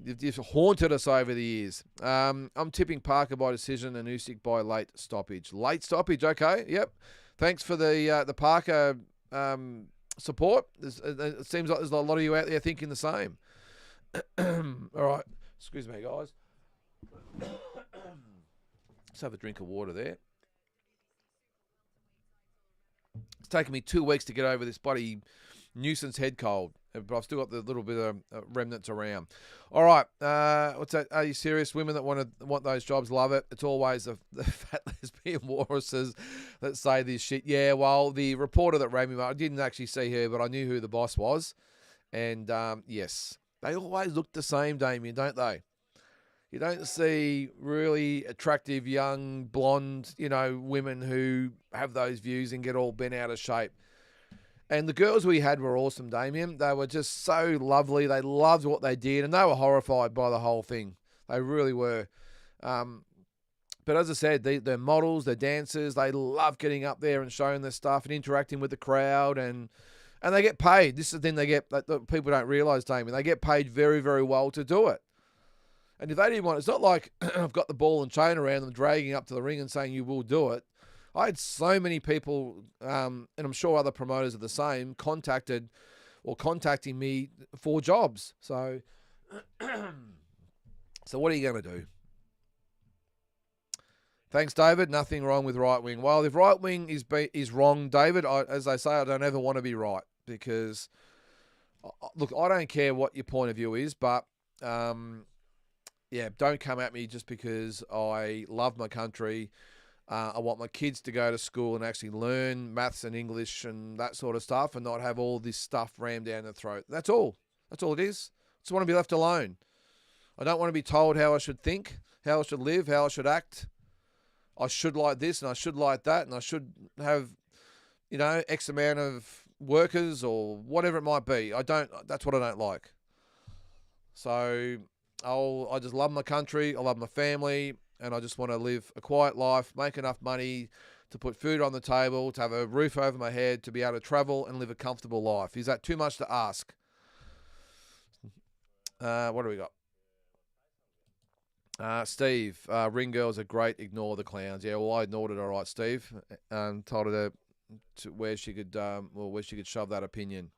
You've haunted us over the years. I'm tipping Parker by decision and Usyk by late stoppage. Late stoppage, okay, yep. Thanks for the Parker support. It seems like there's a lot of you out there thinking the same. All right. Excuse me, guys. Let's have a drink of water there. It's taken me 2 weeks to get over this bloody nuisance head cold, but I've still got the little bit of remnants around. All right, what's that? Are you serious? Women that want those jobs love it. It's always the fat lesbian walruses that say this shit. Yeah, well, the reporter that rang me, I didn't actually see her, but I knew who the boss was. And yes, they always look the same, Damien, don't they? You don't see really attractive, young, blonde, women who have those views and get all bent out of shape. And the girls we had were awesome, Damien. They were just so lovely. They loved what they did, and they were horrified by the whole thing. They really were. But as I said, they're models, they're dancers. They love getting up there and showing their stuff and interacting with the crowd, and they get paid. This is the thing that people don't realise, Damien. They get paid very, very well to do it. And if they didn't want it, it's not like I've got the ball and chain around them, dragging up to the ring and saying you will do it. I had so many people, and I'm sure other promoters are the same, contacting me for jobs. So, what are you going to do? Thanks, David. Nothing wrong with right wing. Well, if right wing is wrong, David, as they say, I don't ever want to be right because, look, I don't care what your point of view is, but yeah, don't come at me just because I love my country. I want my kids to go to school and actually learn maths and English and that sort of stuff and not have all this stuff rammed down their throat. That's all. That's all it is. I just want to be left alone. I don't want to be told how I should think, how I should live, how I should act. I should like this and I should like that and I should have, X amount of workers or whatever it might be. That's what I don't like. So I just love my country. I love my family. And I just want to live a quiet life, make enough money to put food on the table, to have a roof over my head, to be able to travel and live a comfortable life. Is that too much to ask? What do we got? Steve, ring girls are great. Ignore the clowns. Yeah, well, I ignored it all right, Steve, and told her to where she could shove that opinion.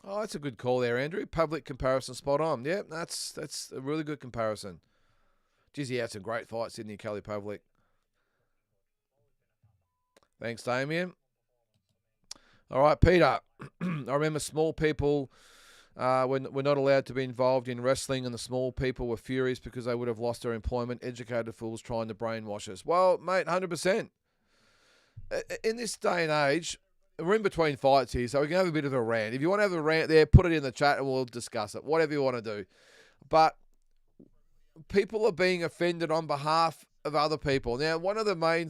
Oh, that's a good call there, Andrew. Public comparison spot on. Yeah, that's a really good comparison. Geez, he had some great fights, didn't he, Kelly Public? Thanks, Damien. All right, Peter. I remember small people were not allowed to be involved in wrestling, and the small people were furious because they would have lost their employment. Educated fools trying to brainwash us. Well, mate, 100%. In this day and age, we're in between fights here, so we can have a bit of a rant. If you want to have a rant there, put it in the chat and we'll discuss it. Whatever you want to do. But people are being offended on behalf of other people. Now, one of the main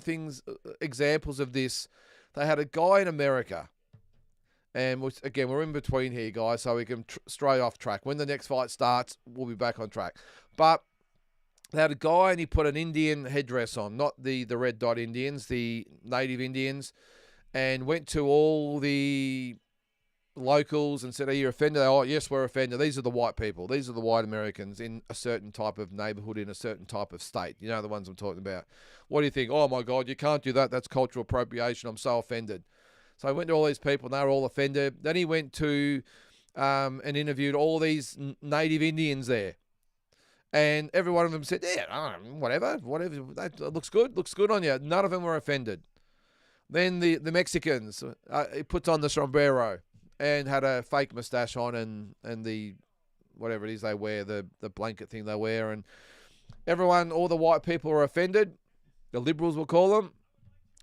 examples of this, they had a guy in America. And again, we're in between here, guys, so we can stray off track. When the next fight starts, we'll be back on track. But they had a guy and he put an Indian headdress on, not the red dot Indians, the native Indians, and went to all the locals and said, are you offended? Oh, yes, we're offended. These are the white people. These are the white Americans in a certain type of neighborhood, in a certain type of state. You know the ones I'm talking about. What do you think? Oh, my God, you can't do that. That's cultural appropriation. I'm so offended. So I went to all these people, and they were all offended. Then he went to and interviewed all these native Indians there. And every one of them said, yeah, whatever, that looks good on you. None of them were offended. Then the Mexicans, he puts on the sombrero and had a fake mustache on and the, whatever it is they wear, the blanket thing they wear. And all the white people were offended. The liberals will call them.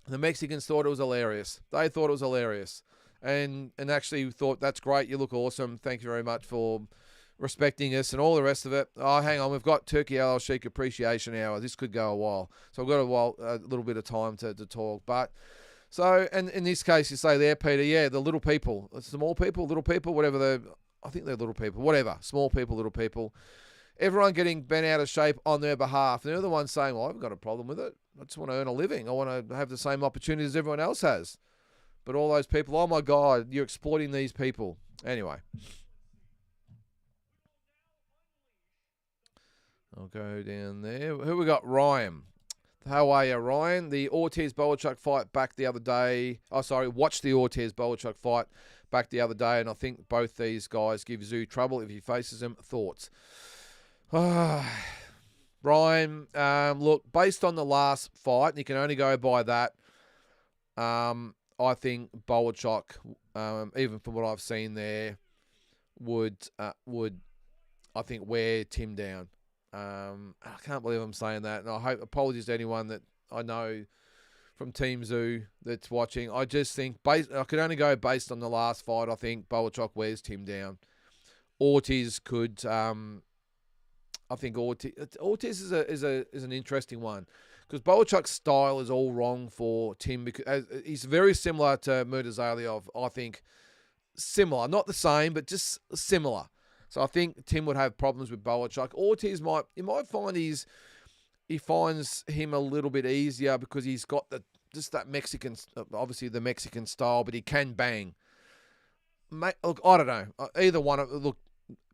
The Mexicans thought it was hilarious. They thought it was hilarious. And actually thought, that's great. You look awesome. Thank you very much for respecting us and all the rest of it. Oh, hang on. We've got Turkey Al Sheikh Appreciation Hour. This could go a while. So I've got a little bit of time to talk. But so, and in this case, you say there, Peter, yeah, the little people, small people, little people, whatever I think they're little people, whatever, small people, little people. Everyone getting bent out of shape on their behalf. They're the ones saying, well, I haven't got a problem with it. I just want to earn a living. I want to have the same opportunities as everyone else has. But all those people, oh my God, you're exploiting these people. Anyway. I'll go down there. Who we got? Ryan. How are you, Ryan? The Ortiz-Bouchuk fight back the other day. Watched the Ortiz-Bouchuk fight back the other day, and I think both these guys give Zoo trouble if he faces them. Thoughts? Brian, look, based on the last fight, and you can only go by that, I think Bouchuk, even from what I've seen there, would I think wear Tim down. I can't believe I'm saying that, and I hope apologies to anyone that I know from Team Zoo that's watching. I just think I could only go based on the last fight. I think Bouchuk wears Tim down. Ortiz could. I think Ortiz is an interesting one because Bouchuk's style is all wrong for Tim because he's very similar to Murtazaliev. I think similar, not the same, but just similar. So I think Tim would have problems with Bouchuk. Ortiz might find he finds him a little bit easier because he's got that Mexican, obviously the Mexican style, but he can bang. Look, I don't know. Either one. Look,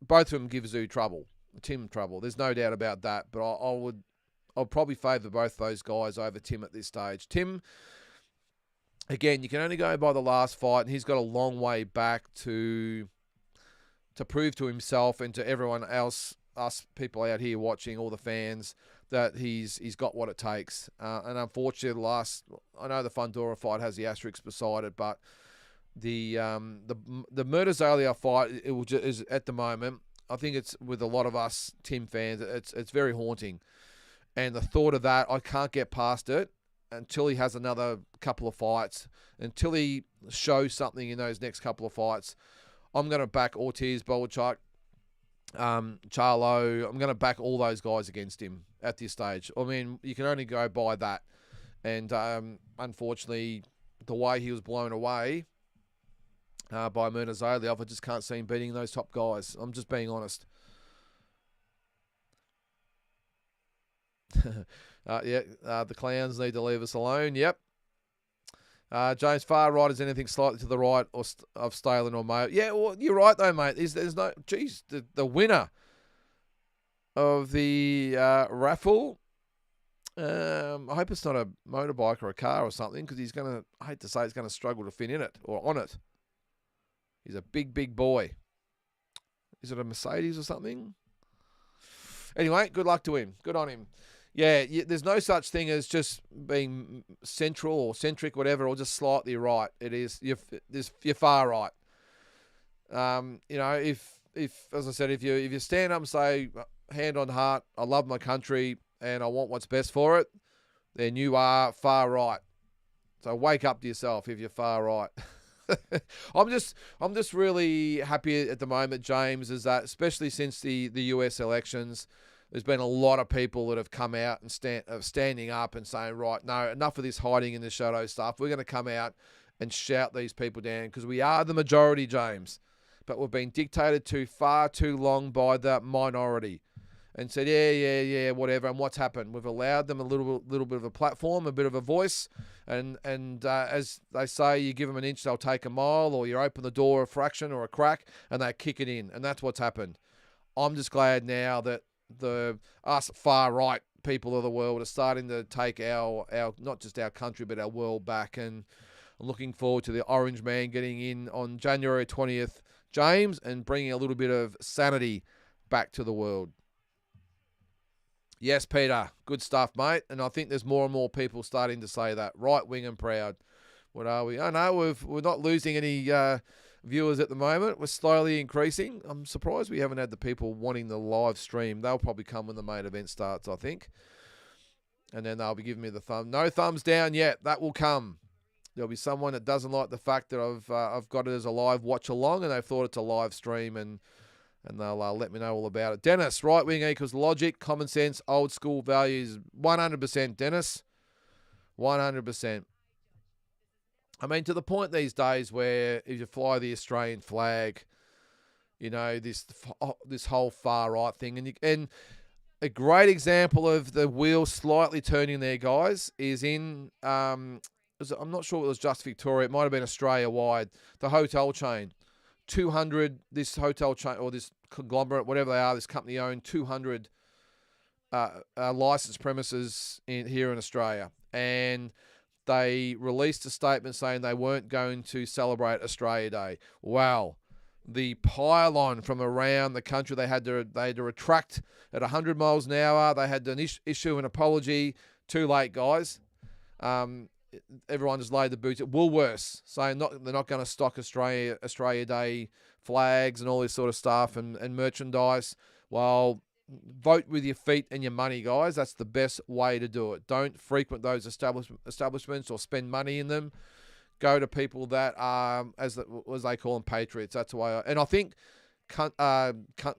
both of them give Zoo trouble. Tim trouble. There's no doubt about that. But I'll probably favour both those guys over Tim at this stage. Tim, again, you can only go by the last fight, and he's got a long way back to prove to himself and to everyone else, us people out here watching, all the fans, that he's got what it takes. And unfortunately, I know the Fundora fight has the asterisks beside it, but the Murtazaliev fight is at the moment. I think it's with a lot of us Tim fans. It's very haunting, and the thought of that, I can't get past it until he has another couple of fights, until he shows something in those next couple of fights. I'm going to back Ortiz, Bouchuk, Charlo. I'm going to back all those guys against him at this stage. I mean, you can only go by that, and unfortunately, the way he was blown away by Murtazaliev, I just can't see him beating those top guys. I'm just being honest. The clowns need to leave us alone. Yep. James, far right is anything slightly to the right of Stalin or Mayo. Yeah, well, you're right though, mate. There's no... Geez, the winner of the raffle... I hope it's not a motorbike or a car or something, because he's going to... I hate to say he's going to struggle to fit in it or on it. He's a big boy. Is it a Mercedes or something? Anyway, good luck to him. Good on him. Yeah, there's no such thing as just being central or centric, whatever, or just slightly right. It is you're far right. If as I said, if you stand up and say, hand on heart, I love my country and I want what's best for it, then you are far right. So wake up to yourself if you're far right. I'm just really happy at the moment, James, is that especially since the US elections, there's been a lot of people that have come out and standing up and saying, right, no, enough of this hiding in the shadow stuff. We're going to come out and shout these people down because we are the majority, James. But we've been dictated to far too long by the minority and said, yeah, whatever. And what's happened? We've allowed them a little bit of a platform, a bit of a voice. And as they say, you give them an inch, they'll take a mile, or you open the door a fraction or a crack and they kick it in. And that's what's happened. I'm just glad now that us far right people of the world are starting to take our not just our country but our world back, and I'm looking forward to the Orange Man getting in on January 20th, James, and bringing a little bit of sanity back to the world. Yes, Peter, good stuff, mate, and I think there's more and more people starting to say that. Right wing and proud. What are we? Oh no, we're not losing any viewers at the moment. We're slowly increasing. I'm surprised we haven't had the people wanting the live stream. They'll probably come when the main event starts, I think. And then they'll be giving me the thumb. No thumbs down yet. That will come. There'll be someone that doesn't like the fact that I've got it as a live watch along, and they've thought it's a live stream, and they'll let me know all about it. Dennis, right wing equals logic, common sense, old school values. 100%, Dennis. 100%. I mean, to the point these days where if you fly the Australian flag, you know, this whole far right thing, and a great example of the wheel slightly turning there, guys, is in I'm not sure it was just Victoria, it might have been Australia wide, the hotel chain, 200. This hotel chain or this conglomerate, whatever they are, this company owned 200 licensed premises here in Australia, and they released a statement saying they weren't going to celebrate Australia Day. Wow. the pylon from around the country. They had to retract at 100 miles an hour. They had to issue an apology. Too late, guys. Everyone just laid the boots at Woolworths, saying they're not going to stock Australia Day flags and all this sort of stuff and merchandise. Well, vote with your feet and your money, guys. That's the best way to do it. Don't frequent those establishments or spend money in them. Go to people that are, as they call them, patriots. That's the way. And I think, I better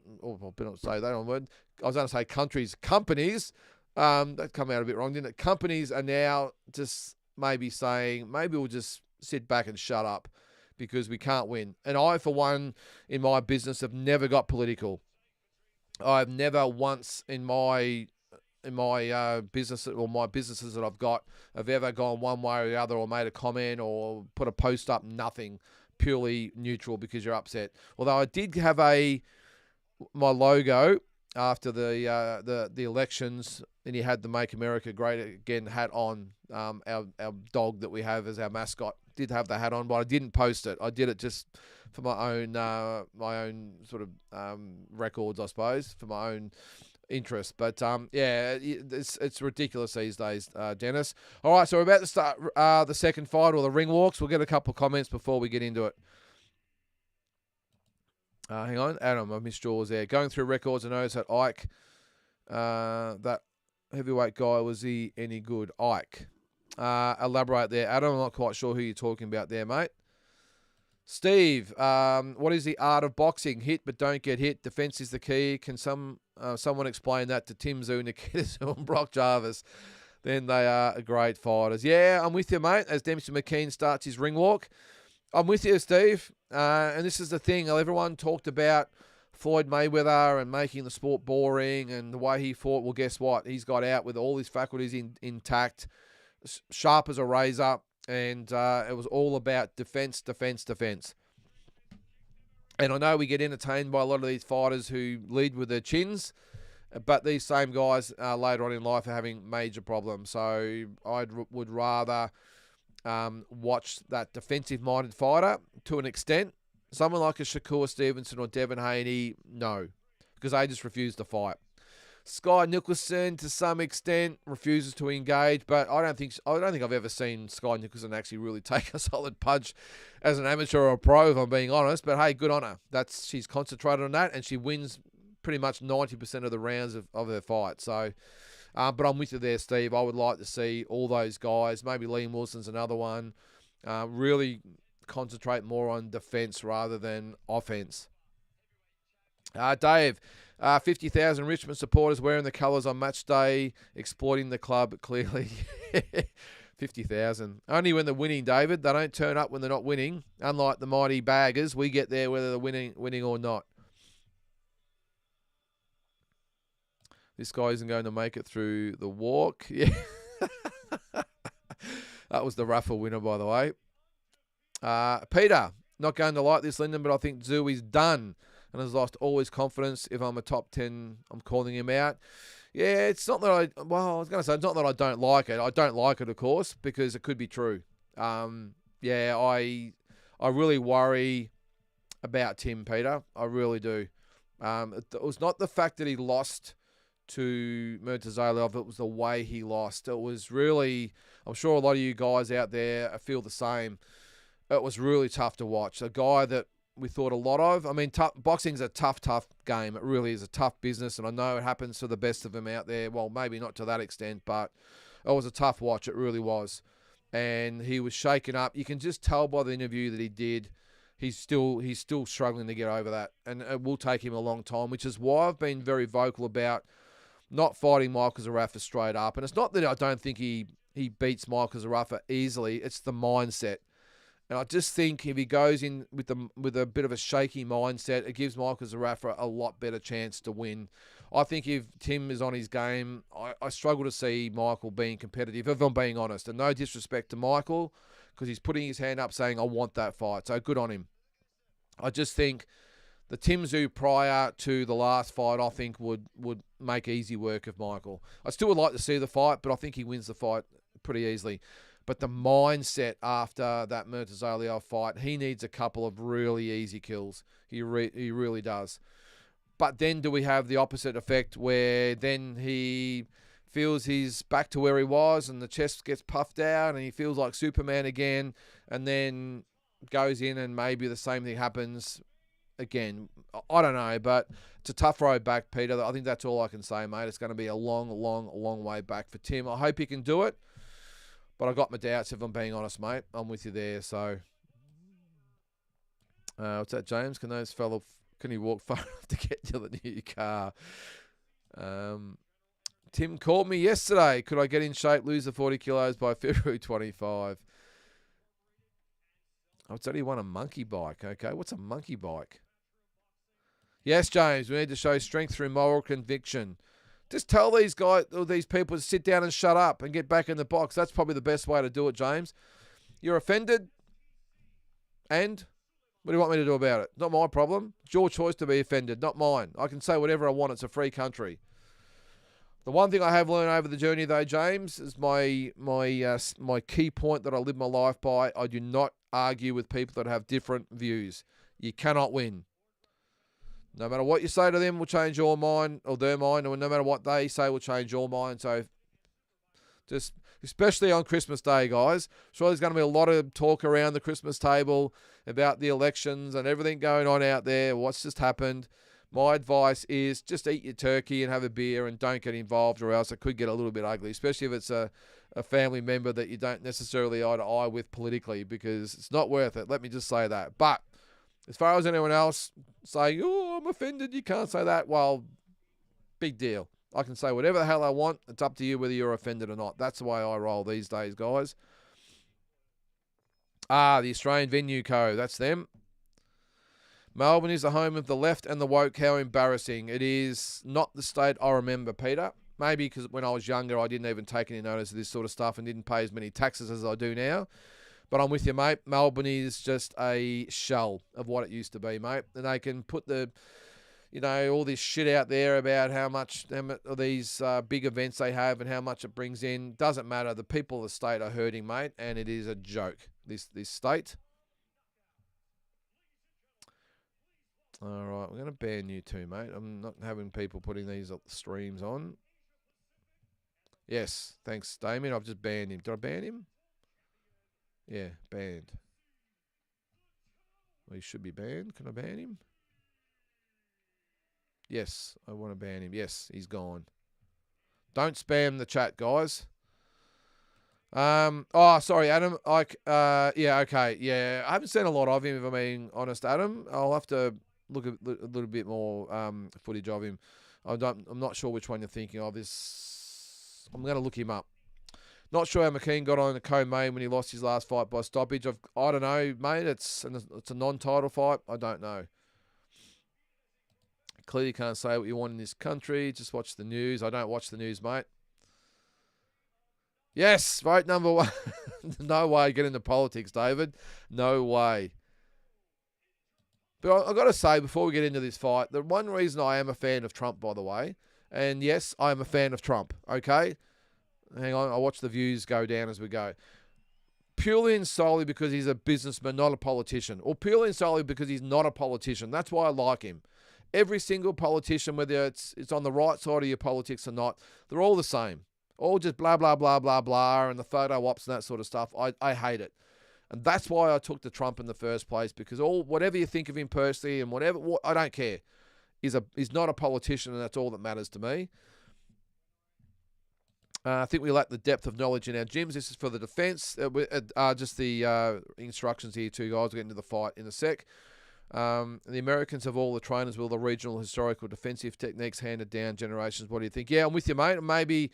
not say that on word. I was going to say companies. That come out a bit wrong, didn't it? Companies are now just maybe saying, maybe we'll just sit back and shut up because we can't win. And I, for one, in my business, have never got political. I've never once in my business or my businesses that I've got have ever gone one way or the other or made a comment or put a post up. Nothing. Purely neutral because you're upset. Although I did have my logo after the elections, and he had the "Make America Great Again" hat on. Our dog that we have as our mascot did have the hat on, but I didn't post it. I did it just for my own sort of records, I suppose, for my own interest. But yeah, it's ridiculous these days, Dennis. All right, so we're about to start the second fight, or the ring walks. We'll get a couple of comments before we get into it. Hang on, Adam, I missed yours there. Going through records, I noticed that Ike, that heavyweight guy, was he any good? Ike. Elaborate there, Adam. I'm not quite sure who you're talking about there, mate. Steve, what is the art of boxing? Hit but don't get hit. Defense is the key. Can someone explain that to Tim Tszyu, Nikita Tszyu, and Brock Jarvis? Then they are great fighters. Yeah, I'm with you, mate. As Dempsey McKean starts his ring walk, I'm with you, Steve. And this is the thing. Everyone talked about Floyd Mayweather and making the sport boring and the way he fought. Well, guess what? He's got out with all his faculties intact, sharp as a razor, and it was all about defense. And I know we get entertained by a lot of these fighters who lead with their chins, but these same guys later on in life are having major problems. So I would rather watch that defensive-minded fighter to an extent. Someone like a Shakur Stevenson or Devin Haney, no, because they just refuse to fight. Sky Nicholson, to some extent, refuses to engage, but I don't think I've ever seen Sky Nicholson actually really take a solid punch as an amateur or a pro, if I'm being honest. But hey, good on her. She's concentrated on that, and she wins pretty much 90% of the rounds of her fight. So, but I'm with you there, Steve. I would like to see all those guys. Maybe Liam Wilson's another one. Really concentrate more on defense rather than offense. Dave, 50,000 Richmond supporters wearing the colours on match day, exploiting the club clearly. 50,000. Only when they're winning, David. They don't turn up when they're not winning. Unlike the mighty baggers, we get there whether they're winning or not. This guy isn't going to make it through the walk. Yeah. That was the raffle winner, by the way. Peter, not going to like this, Lyndon, but I think Tszyu is done and has lost all his confidence. If I'm a top 10, I'm calling him out. Yeah, it's not that I was going to say, it's not that I don't like it. I don't like it, of course, because it could be true. Yeah, I really worry about Tim, Peter. I really do. It was not the fact that he lost to Murtazalov, it was the way he lost. It was really, I'm sure a lot of you guys out there feel the same. It was really tough to watch. A guy that we thought a lot of. I mean, boxing's a tough game. It really is a tough business, and I know it happens to the best of them out there. Well, maybe not to that extent, but it was a tough watch. It really was. And he was shaken up. You can just tell by the interview that he did. He's still struggling to get over that, and it will take him a long time, which is why I've been very vocal about not fighting Michael Zarafa straight up. And it's not that I don't think he beats Michael Zarafa easily. It's the mindset. And I just think if he goes in with a bit of a shaky mindset, it gives Michael Zarafa a lot better chance to win. I think if Tim is on his game, I struggle to see Michael being competitive, if I'm being honest. And no disrespect to Michael, because he's putting his hand up saying, I want that fight. So good on him. I just think the Tim Tszyu prior to the last fight, I think, would make easy work of Michael. I still would like to see the fight, but I think he wins the fight pretty easily. But the mindset after that Murtazaliev fight, he needs a couple of really easy kills. He really does. But then do we have the opposite effect where then he feels he's back to where he was and the chest gets puffed out and he feels like Superman again and then goes in and maybe the same thing happens again? I don't know, but it's a tough road back, Peter. I think that's all I can say, mate. It's going to be a long way back for Tim. I hope he can do it, but I got my doubts if I'm being honest, mate. I'm with you there. So, what's that, James? Can he walk far enough to get to the new car? Tim called me yesterday. Could I get in shape, lose the 40 kilos by February 25? Oh, it's only won a monkey bike. Okay, what's a monkey bike? Yes, James, we need to show strength through moral conviction. Just tell these guys or these people to sit down and shut up and get back in the box. That's probably the best way to do it, James. You're offended, and what do you want me to do about it? Not my problem. It's your choice to be offended, not mine. I can say whatever I want. It's a free country. The one thing I have learned over the journey, though, James, is my key point that I live my life by. I do not argue with people that have different views. You cannot win. No matter what you say to them will change your mind or their mind, or no matter what they say will change your mind. So just, especially on Christmas Day, guys, sure there's going to be a lot of talk around the Christmas table about the elections and everything going on out there, what's just happened. My advice is just eat your turkey and have a beer and don't get involved, or else it could get a little bit ugly, especially if it's a family member that you don't necessarily eye to eye with politically, because it's not worth it. Let me just say that. But as far as anyone else saying, oh, I'm offended, you can't say that, well, big deal. I can say whatever the hell I want. It's up to you whether you're offended or not. That's the way I roll these days, guys. The Australian Venue Co. That's them. Melbourne is the home of the left and the woke. How embarrassing. It is not the state I remember, Peter. Maybe because when I was younger, I didn't even take any notice of this sort of stuff and didn't pay as many taxes as I do now. But I'm with you, mate. Melbourne is just a shell of what it used to be, mate. And they can put all this shit out there about how much of these big events they have and how much it brings in. Doesn't matter. The people of the state are hurting, mate, and it is a joke, this state. All right, we're going to ban you too, mate. I'm not having people putting these streams on. Yes, thanks, Damien. I've just banned him. Did I ban him? Yeah, banned. Well, he should be banned. Can I ban him? Yes, I want to ban him. Yes, he's gone. Don't spam the chat, guys. Sorry, Adam. Yeah, okay. Yeah, I haven't seen a lot of him, if I'm being honest, Adam. I'll have to look at a little bit more footage of him. I'm not sure which one you're thinking of. I'm going to look him up. Not sure how McKean got on the co-main when he lost his last fight by stoppage. I don't know, mate. It's a non-title fight. I don't know. Clearly can't say what you want in this country. Just watch the news. I don't watch the news, mate. Yes, vote number one. No way get into politics, David. No way. But I've got to say, before we get into this fight, the one reason I am a fan of Trump, by the way, and yes, I am a fan of Trump, okay? Hang on, I'll watch the views go down as we go. Purely and solely because he's a businessman, not a politician. Or purely and solely because he's not a politician. That's why I like him. Every single politician, whether it's on the right side of your politics or not, they're all the same. All just blah, blah, blah, blah, blah, and the photo ops and that sort of stuff. I hate it. And that's why I took to Trump in the first place, because whatever you think of him personally and I don't care. He's not a politician, and that's all that matters to me. I think we lack the depth of knowledge in our gyms. This is for the defence. Just the instructions here too, guys. We'll get into the fight in a sec. The Americans have all the trainers with the regional historical defensive techniques handed down generations. What do you think? Yeah, I'm with you, mate. Maybe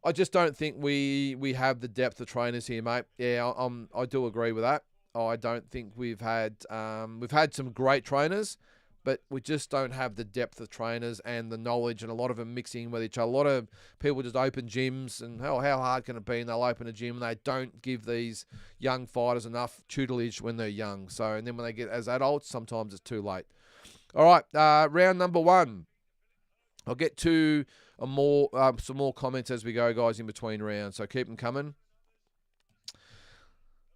I just don't think we have the depth of trainers here, mate. Yeah, I do agree with that. I don't think we've had some great trainers, but we just don't have the depth of trainers and the knowledge, and a lot of them mixing with each other. A lot of people just open gyms, and how hard can it be? And they'll open a gym, and they don't give these young fighters enough tutelage when they're young. So, and then when they get as adults, sometimes it's too late. All right, round number one. I'll get to some more comments as we go, guys, in between rounds. So keep them coming.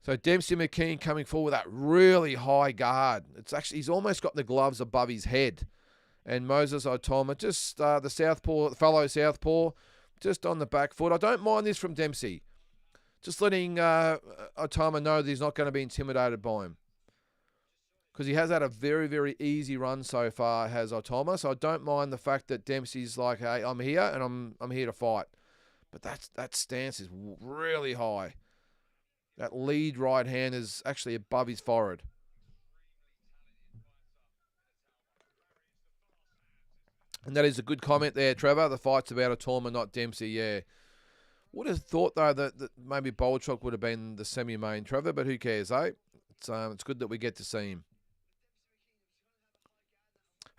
So Dempsey McKean coming forward with that really high guard. It's actually, he's almost got the gloves above his head. And Moses Otama, just the southpaw, the fellow southpaw, just on the back foot. I don't mind this from Dempsey. Just letting Otama know that he's not going to be intimidated by him. Because he has had a very, very easy run so far, has Otama. So I don't mind the fact that Dempsey's like, hey, I'm here and I'm here to fight. But that stance is really high. That lead right hand is actually above his forehead. And that is a good comment there, Trevor. The fight's about Otama, not Dempsey, yeah. Would have thought, though, that maybe Bouchuk would have been the semi-main, Trevor, but who cares, eh? It's good that we get to see him.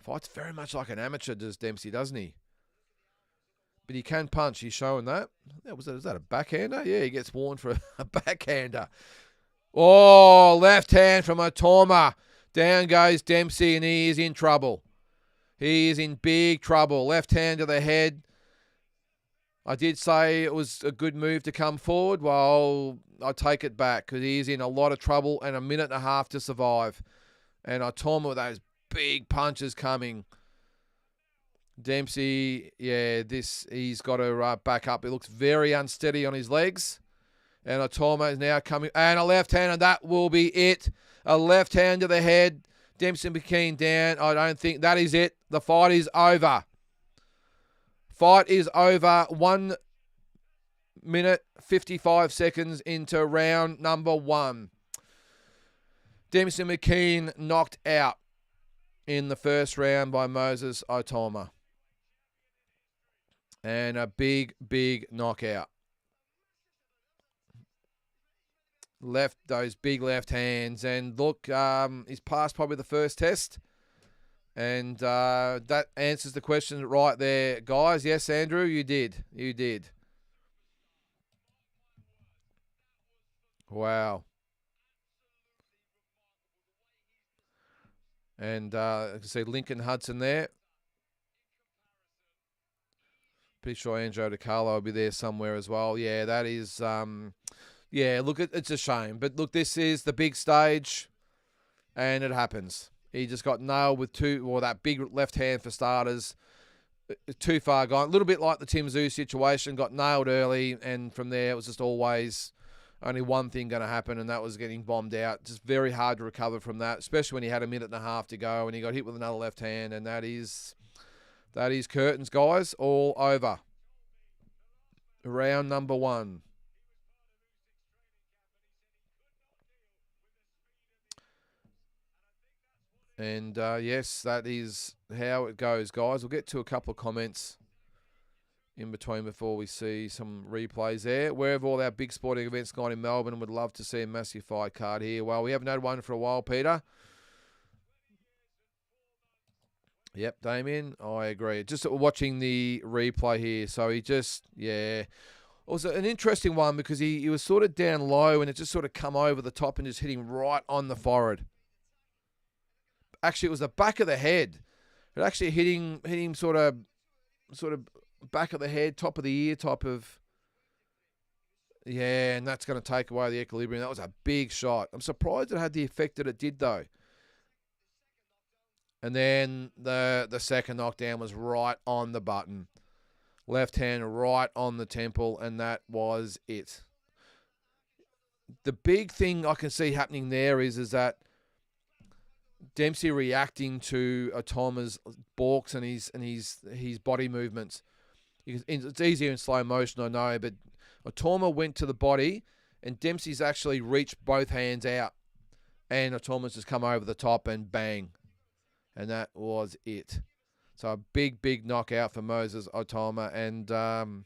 Fights very much like an amateur, does Dempsey, doesn't he? But he can punch. He's showing that. Was that a backhander? Yeah, he gets warned for a backhander. Oh, left hand from Otama. Down goes Dempsey, and he is in trouble. He is in big trouble. Left hand to the head. I did say it was a good move to come forward. Well, I take it back because he is in a lot of trouble and a minute and a half to survive. And Otama with those big punches coming. Dempsey, yeah, he's got to back up. He looks very unsteady on his legs. And Otama is now coming. And a left hand, and that will be it. A left hand to the head. Dempsey McKean down. I don't think that is it. The fight is over. Fight is over. 1 minute, 55 seconds into round number 1. Dempsey McKean knocked out in the first round by Moses Otama. And a big, big knockout. Left those big left hands. And look, he's passed probably the first test. And that answers the question right there, guys. Yes, Andrew, you did. You did. Wow. And I can see Lincoln Hudson there. Pretty sure Andrew DiCarlo will be there somewhere as well. Yeah, that is... yeah, look, it's a shame. But look, this is the big stage, and it happens. He just got nailed with that big left hand for starters. Too far gone. A little bit like the Tim Tszyu situation. Got nailed early, and from there it was just always only one thing going to happen, and that was getting bombed out. Just very hard to recover from that, especially when he had a minute and a half to go, and he got hit with another left hand, and that is curtains, guys. All over. Round number 1. And yes, that is how it goes, guys. We'll get to a couple of comments in between before we see some replays there. Where have all our big sporting events gone in Melbourne, and would love to see a massive fight card here? Well, we haven't had one for a while, Peter. Yep, Damien, I agree. Just watching the replay here. So he just, yeah. It was an interesting one because he was sort of down low, and it just sort of come over the top and just hit him right on the forehead. Actually, it was the back of the head. It actually hit him sort of back of the head, top of the ear type of. Yeah, and that's going to take away the equilibrium. That was a big shot. I'm surprised it had the effect that it did, though. And then the second knockdown was right on the button. Left hand right on the temple, and that was it. The big thing I can see happening there is that Dempsey reacting to Otama's balks and his body movements. It's easier in slow motion, I know, but Otama went to the body, and Dempsey's actually reached both hands out, and Otama's just come over the top and bang, and that was it. So a big, big knockout for Moses Otama, and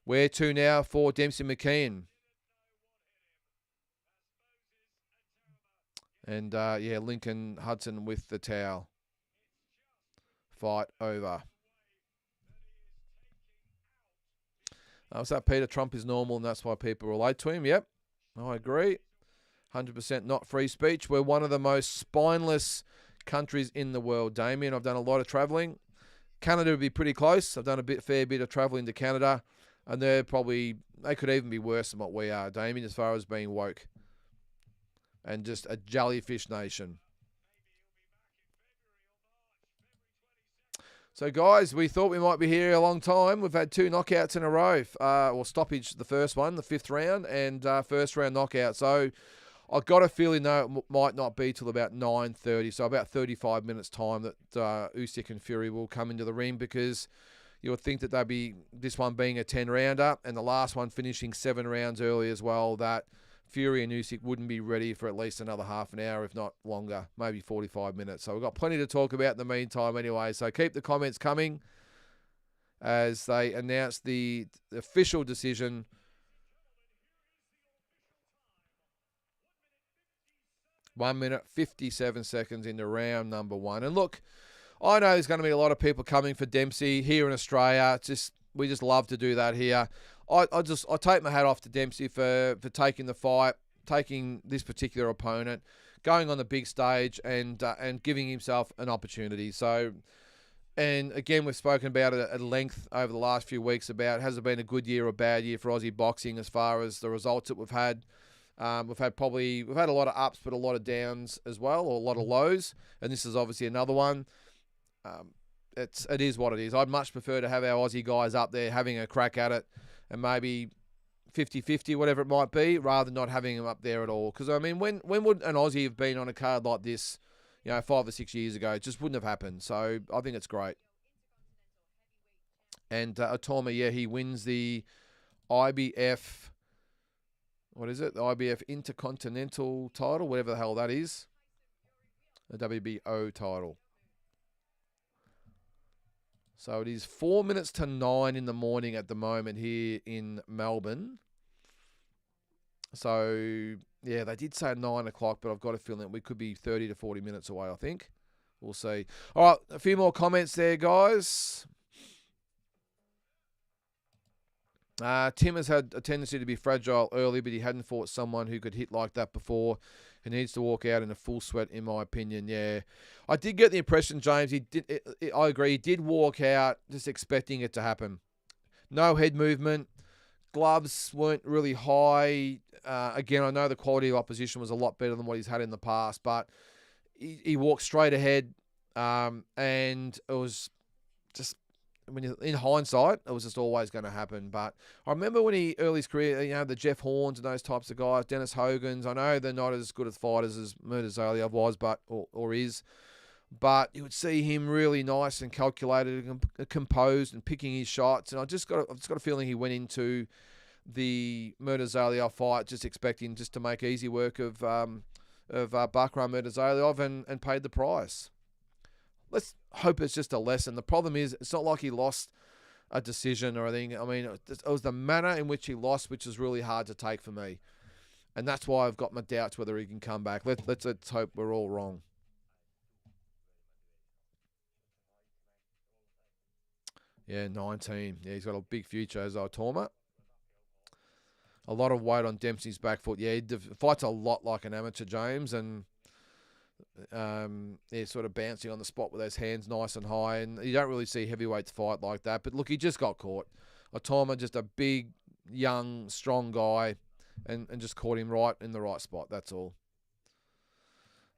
where to now for Dempsey McKean? And, yeah, Lincoln Hudson with the towel. Fight over. What's that, Peter? Trump is normal, and that's why people relate to him. Yep, I agree. 100% not free speech. We're one of the most spineless countries in the world, Damien. I've done a lot of travelling. Canada would be pretty close. I've done fair bit of travelling to Canada, and they could even be worse than what we are, Damien, as far as being woke. and just a jellyfish nation. So, guys, we thought we might be here a long time. We've had 2 knockouts in a row. Or stoppage, the first one, the 5th round, and first round knockout. So, I got a feeling, though, it might not be till about 9:30. So, about 35 minutes' time that Usyk and Fury will come into the ring, because you would think that they'd be, this one being a 10-rounder and the last one finishing 7 rounds early as well, that Fury and Usyk wouldn't be ready for at least another half an hour, if not longer, maybe 45 minutes. So we've got plenty to talk about in the meantime anyway. So keep the comments coming as they announce the official decision. One minute, 57 seconds into round number 1. And look, I know there's going to be a lot of people coming for Dempsey here in Australia. We just love to do that here. I take my hat off to Dempsey for taking the fight, taking this particular opponent, going on the big stage, and giving himself an opportunity. So, and again, we've spoken about it at length over the last few weeks about, has it been a good year or a bad year for Aussie boxing as far as the results that we've had. We've had a lot of ups, but a lot of downs as well, or a lot of lows, and this is obviously another one. It is what it is. I'd much prefer to have our Aussie guys up there having a crack at it, and maybe 50-50, whatever it might be, rather than not having them up there at all. Because, I mean, when would an Aussie have been on a card like this, 5 or 6 years ago? It just wouldn't have happened. So I think it's great. And Otama, yeah, he wins the IBF, what is it? The IBF Intercontinental title, whatever the hell that is. The WBO title. So it is 4 minutes to 9 in the morning at the moment here in Melbourne. So, yeah, they did say 9 o'clock, but I've got a feeling we could be 30 to 40 minutes away, I think. We'll see. All right, a few more comments there, guys. Tim has had a tendency to be fragile early, but he hadn't fought someone who could hit like that before. He needs to walk out in a full sweat, in my opinion. Yeah, I did get the impression, James. I agree. He did walk out just expecting it to happen. No head movement. Gloves weren't really high. Again, I know the quality of opposition was a lot better than what he's had in the past, but he walked straight ahead, and it was just, when you're in hindsight, it was just always going to happen. But I remember when he early his career, the Jeff Horns and those types of guys, Dennis Hogans. I know they're not as good as fighters as Murtazaliev was, or is. But you would see him really nice and calculated and composed and picking his shots. And I've just got a feeling he went into the Murtazaliev fight just expecting just to make easy work of Bakram Murtazaliev and paid the price. Let's hope it's just a lesson. The problem is, it's not like he lost a decision or anything. I mean, it was the manner in which he lost, which is really hard to take for me. And that's why I've got my doubts whether he can come back. Let's hope we're all wrong. Yeah, 19. Yeah, he's got a big future as Otama. A lot of weight on Dempsey's back foot. Yeah, he fights a lot like an amateur, James, and sort of bouncing on the spot with those hands nice and high, and you don't really see heavyweights fight like that. But look, he just got caught. Otama, just a big, young, strong guy, and just caught him right in the right spot. That's all.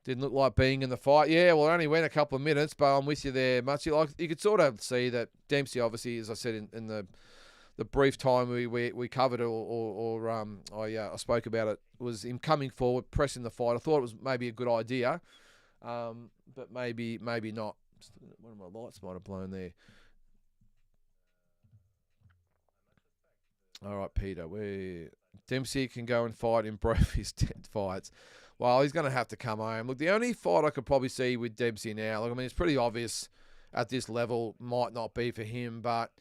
Didn't look like being in the fight. Yeah, well, it only went a couple of minutes, but I'm with you there, Mutsy. Like, you could sort of see that Dempsey, obviously, as I said in the brief time we covered it, I spoke about it, was him coming forward, pressing the fight. I thought it was maybe a good idea, but maybe not. One of my lights might have blown there. All right, Peter, Dempsey can go and fight in both his 10 fights. Well, he's going to have to come home. Look, the only fight I could probably see with Dempsey now, like, I mean, it's pretty obvious at this level, might not be for him, but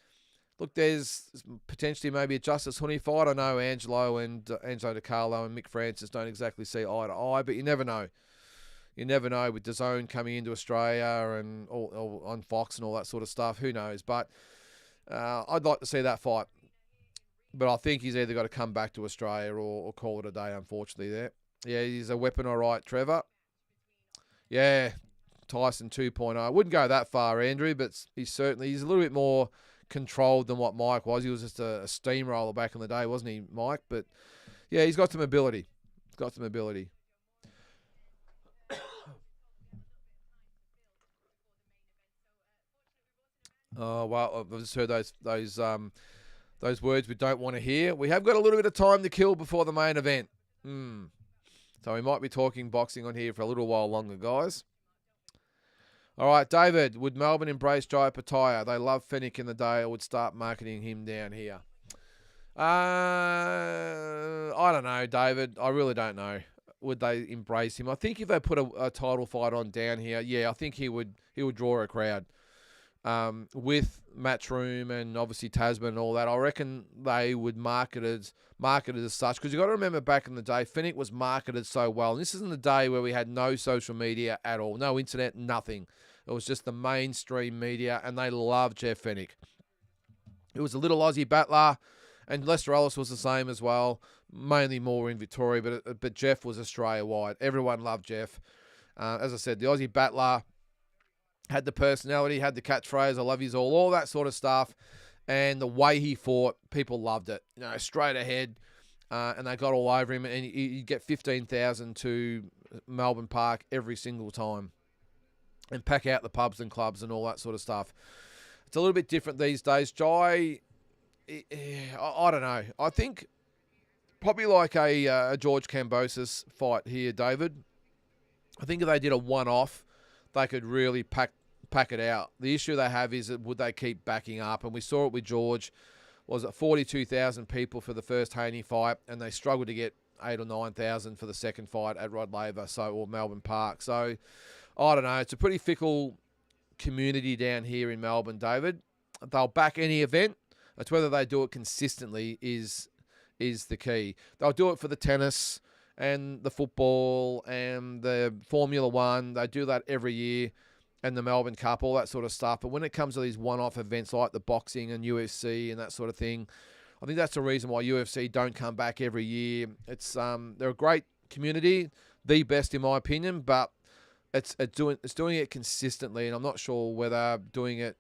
look, there's potentially maybe a Justice Honey fight. I know Angelo DiCarlo and Mick Francis don't exactly see eye to eye, but you never know. You never know with DAZN coming into Australia and all on Fox and all that sort of stuff. Who knows? But I'd like to see that fight. But I think he's either got to come back to Australia or call it a day, unfortunately, there. Yeah, he's a weapon, all right, Trevor. Yeah, Tyson 2.0. I wouldn't go that far, Andrew, but he's a little bit more controlled than what Mike was. He was just a steamroller back in the day, wasn't he, Mike? But, yeah, he's got some ability. Oh well, I've just heard those words we don't want to hear. We have got a little bit of time to kill before the main event. So we might be talking boxing on here for a little while longer, guys. All right, David, would Melbourne embrace Jai Pataya? They love Fennick in the day. I would start marketing him down here. I don't know, David. I really don't know. Would they embrace him? I think if they put a title fight on down here, yeah, I think he would draw a crowd. With Matchroom and obviously Tasman and all that, I reckon they would market it as such. Because you've got to remember back in the day, Fennick was marketed so well. And this isn't the day where we had no social media at all, no internet, nothing. It was just the mainstream media, and they loved Jeff Fennick. It was a little Aussie battler, and Lester Ellis was the same as well, mainly more in Victoria, but Jeff was Australia-wide. Everyone loved Jeff. As I said, the Aussie battler, had the personality, had the catchphrase, I love yous all that sort of stuff. And the way he fought, people loved it. You know, straight ahead. And they got all over him. And you get 15,000 to Melbourne Park every single time. And pack out the pubs and clubs and all that sort of stuff. It's a little bit different these days. Jai, I don't know. I think probably like a George Kambosos fight here, David. I think if they did a one-off, they could really pack it out. The issue they have is would they keep backing up? And we saw it with George. Was it 42,000 people for the first Haney fight, and they struggled to get 8,000 or 9,000 for the second fight at Rod Laver, or Melbourne Park. So I don't know. It's a pretty fickle community down here in Melbourne, David. They'll back any event. It's whether they do it consistently is the key. They'll do it for the tennis and the football and the Formula One. They do that every year, and the Melbourne Cup, all that sort of stuff. But when it comes to these one-off events like the boxing and UFC and that sort of thing, I think that's the reason why UFC don't come back every year. It's they're a great community, the best in my opinion, but it's doing it consistently, and I'm not sure whether doing it,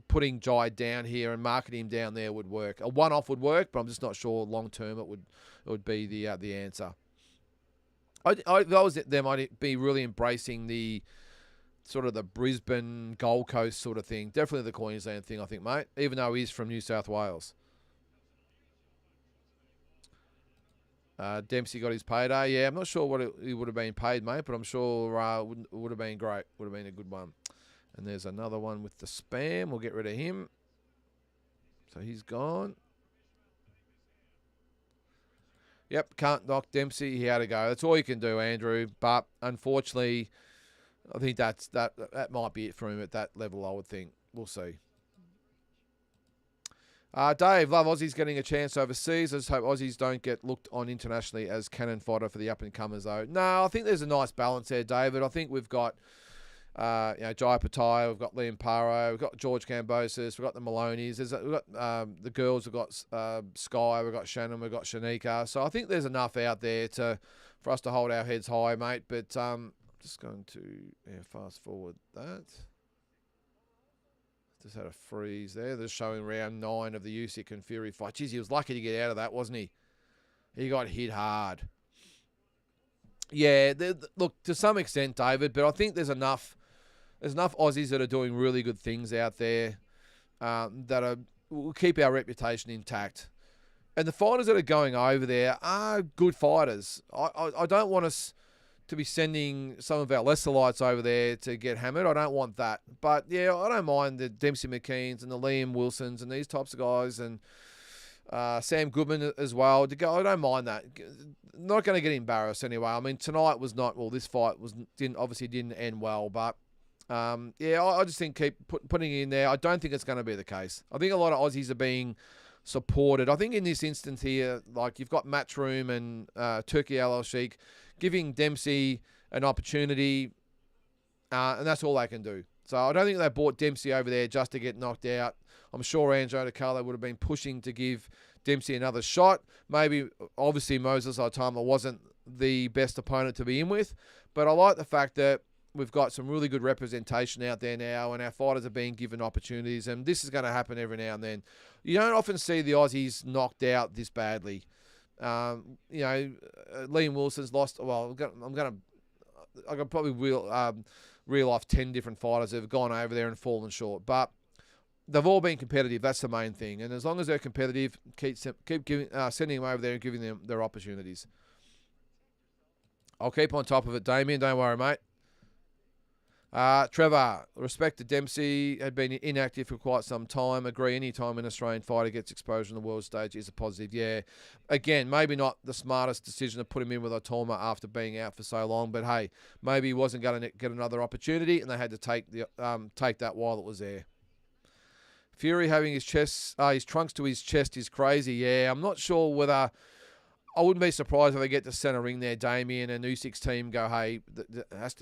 putting Jai down here and marketing him down there would work. A one-off would work, but I'm just not sure long term it would be the answer. If I was them, I'd be really embracing the sort of the Brisbane, Gold Coast sort of thing. Definitely the Queensland thing, I think, mate, even though he's from New South Wales. Dempsey got his payday. Yeah, I'm not sure what he would have been paid, mate, but I'm sure it would have been great. Would have been a good one. And there's another one with the spam. We'll get rid of him. So he's gone. Yep, can't knock Dempsey. He had to go. That's all you can do, Andrew. But unfortunately, I think that might be it for him at that level, I would think. We'll see. Dave, love Aussies getting a chance overseas. I just hope Aussies don't get looked on internationally as cannon fodder for the up-and-comers, though. No, I think there's a nice balance there, David. I think we've got Jai Pataya, we've got Liam Paro, we've got George Kambosos, we've got the Maloneys, we've got the girls, we've got Sky, we've got Shannon, we've got Shanika. So I think there's enough out there for us to hold our heads high, mate. But just going to fast forward that. Just had a freeze there. They're showing round 9 of the Usyk and Fury fight. Jeez, he was lucky to get out of that, wasn't he? He got hit hard. Yeah, look, to some extent, David, but I think there's enough Aussies that are doing really good things out there that will keep our reputation intact. And the fighters that are going over there are good fighters. I don't want us to be sending some of our lesser lights over there to get hammered. I don't want that. But, yeah, I don't mind the Dempsey McKeans and the Liam Wilsons and these types of guys and Sam Goodman as well to go. I don't mind that. Not going to get embarrassed anyway. I mean, tonight was not, well, this fight didn't end well. But, I just think keep putting it in there. I don't think it's going to be the case. I think a lot of Aussies are being supported. I think in this instance here, like you've got Matchroom and Turkey Al-Sheikh giving Dempsey an opportunity, and that's all they can do. So I don't think they brought Dempsey over there just to get knocked out. I'm sure Angelo DiCarlo would have been pushing to give Dempsey another shot. Maybe, obviously, Moses Otama wasn't the best opponent to be in with, but I like the fact that we've got some really good representation out there now, and our fighters are being given opportunities, and this is going to happen every now and then. You don't often see the Aussies knocked out this badly. Liam Wilson's lost. Well, I'm going to I could probably reel off 10 different fighters that have gone over there and fallen short. But they've all been competitive. That's the main thing. And as long as they're competitive, keep sending them over there and giving them their opportunities. I'll keep on top of it, Damien. Don't worry, mate. Trevor, respect to Dempsey, had been inactive for quite some time. Agree, any time an Australian fighter gets exposure on the world stage is a positive. Yeah, again, maybe not the smartest decision to put him in with Otama after being out for so long, but hey, maybe he wasn't going to get another opportunity, and they had to take that while it was there. Fury having his trunks to his chest is crazy. Yeah, I'm not sure whether. I wouldn't be surprised if they get to centre ring there, Damien, and Usyk's team go, hey,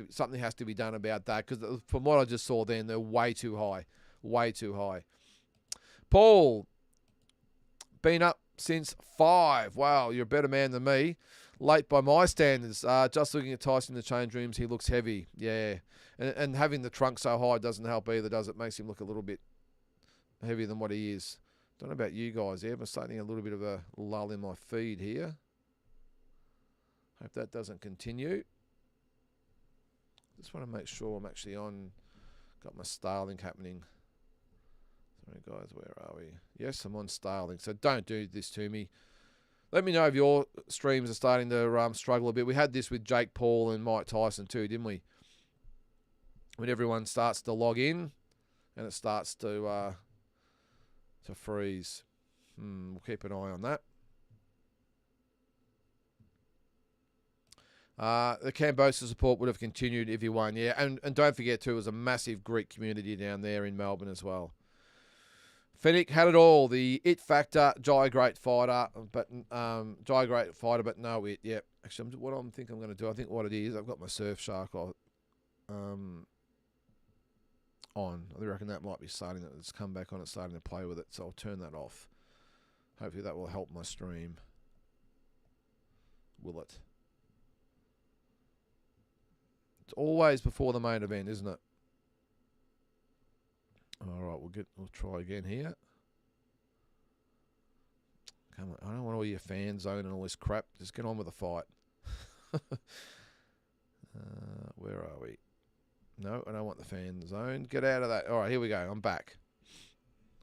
something has to be done about that, because from what I just saw then, they're way too high. Way too high. Paul, been up since 5. Wow, you're a better man than me. Late by my standards. Just looking at Tyson in the change rooms, he looks heavy. Yeah. And having the trunk so high doesn't help either, does it? Makes him look a little bit heavier than what he is. Don't know about you guys here, but starting a little bit of a lull in my feed here. Hope that doesn't continue. Just want to make sure I'm actually on. Got my Starlink happening. Sorry guys, where are we? Yes, I'm on Starlink, so don't do this to me. Let me know if your streams are starting to struggle a bit. We had this with Jake Paul and Mike Tyson too, didn't we? When everyone starts to log in and it starts to freeze. We'll keep an eye on that. The Cambosa support would have continued if he won, yeah. And don't forget too, it was a massive Greek community down there in Melbourne as well. Fennec had it all. The it factor, great fighter, but no it. Yep. Actually, what I'm thinking I'm going to do, I think what it is, I've got my Surfshark on. I reckon that might be starting. It's come back on. It's starting to play with it, so I'll turn that off. Hopefully that will help my stream. Will it? It's always before the main event, isn't it? All right, we'll try again here. Come on, I don't want all your fan zone and all this crap. Just get on with the fight. Where are we? No, I don't want the fan zone. Get out of that. All right, here we go. I'm back.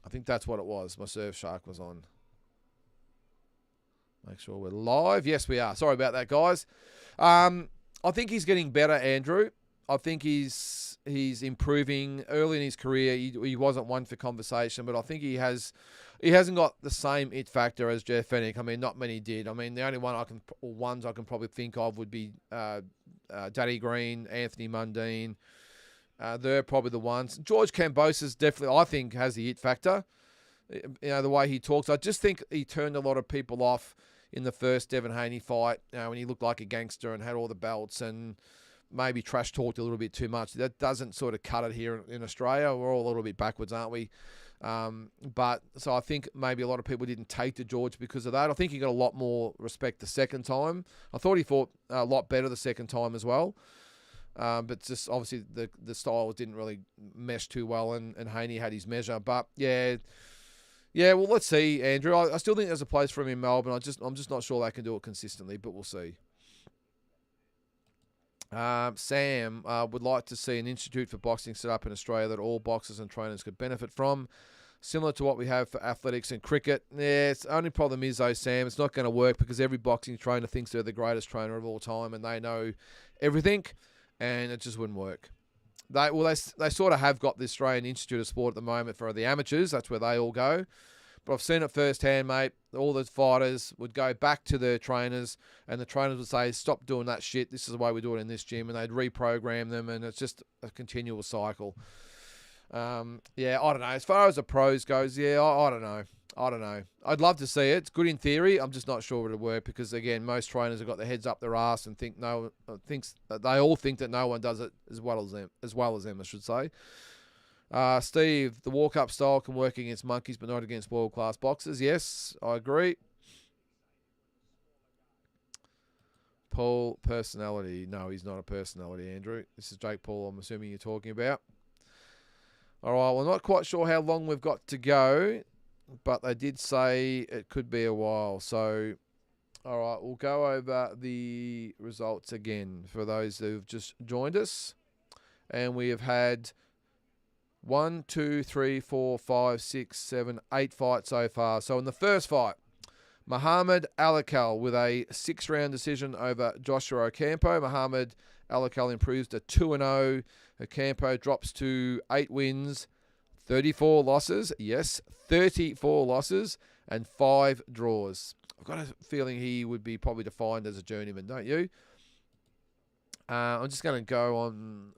I think that's what it was. My Surfshark was on. Make sure we're live. Yes, we are. Sorry about that, guys. I think he's getting better, Andrew. I think he's improving. Early in his career, he wasn't one for conversation, but I think he hasn't got the same it factor as Jeff Fennick. I mean, not many did. I mean, the only ones I can probably think of would be Danny Green, Anthony Mundine. They're probably the ones. George Cambosa's definitely, I think, has the it factor. You know, the way he talks. I just think he turned a lot of people off in the first Devin Haney fight, when he looked like a gangster and had all the belts and maybe trash talked a little bit too much. That doesn't sort of cut it here in Australia. We're all a little bit backwards, aren't we? But so I think maybe a lot of people didn't take to George because of that. I think he got a lot more respect the second time. I thought he fought a lot better the second time as well. But just obviously the styles didn't really mesh too well, and Haney had his measure. But yeah, well, let's see, Andrew. I still think there's a place for him in Melbourne. I'm just not sure they can do it consistently, but we'll see. Sam would like to see an institute for boxing set up in Australia that all boxers and trainers could benefit from, similar to what we have for athletics and cricket. Yeah, the only problem is, though, Sam, it's not going to work because every boxing trainer thinks they're the greatest trainer of all time and they know everything, and it just wouldn't work. They sort of have got the Australian Institute of Sport at the moment for the amateurs. That's where they all go. But I've seen it firsthand, mate. All the fighters would go back to their trainers, and the trainers would say, stop doing that shit. This is the way we do it in this gym. And they'd reprogram them, and it's just a continual cycle. Yeah, I don't know. As far as the pros goes, yeah, I don't know. I don't know. I'd love to see it. It's good in theory. I'm just not sure it'll work because, again, most trainers have got their heads up their ass and they all think that no one does it as well as them, I should say. Steve, the walk-up style can work against monkeys but not against world-class boxers. Yes, I agree. Paul, personality. No, he's not a personality, Andrew. This is Jake Paul, I'm assuming you're talking about. All right, well, not quite sure how long we've got to go, but they did say it could be a while. So All right, we'll go over the results again for those who've just joined us. And we have had 1, 2, 3, 4, 5, 6, 7, 8 fights so far. So in the first fight, Muhammad Alakal with a 6-round decision over Joshua Ocampo. Muhammad Alakal improves to 2-0. Ocampo drops to 8 wins, 34 losses. Yes, 34 losses and 5 draws. I've got a feeling he would be probably defined as a journeyman, don't you? I'm just going to go on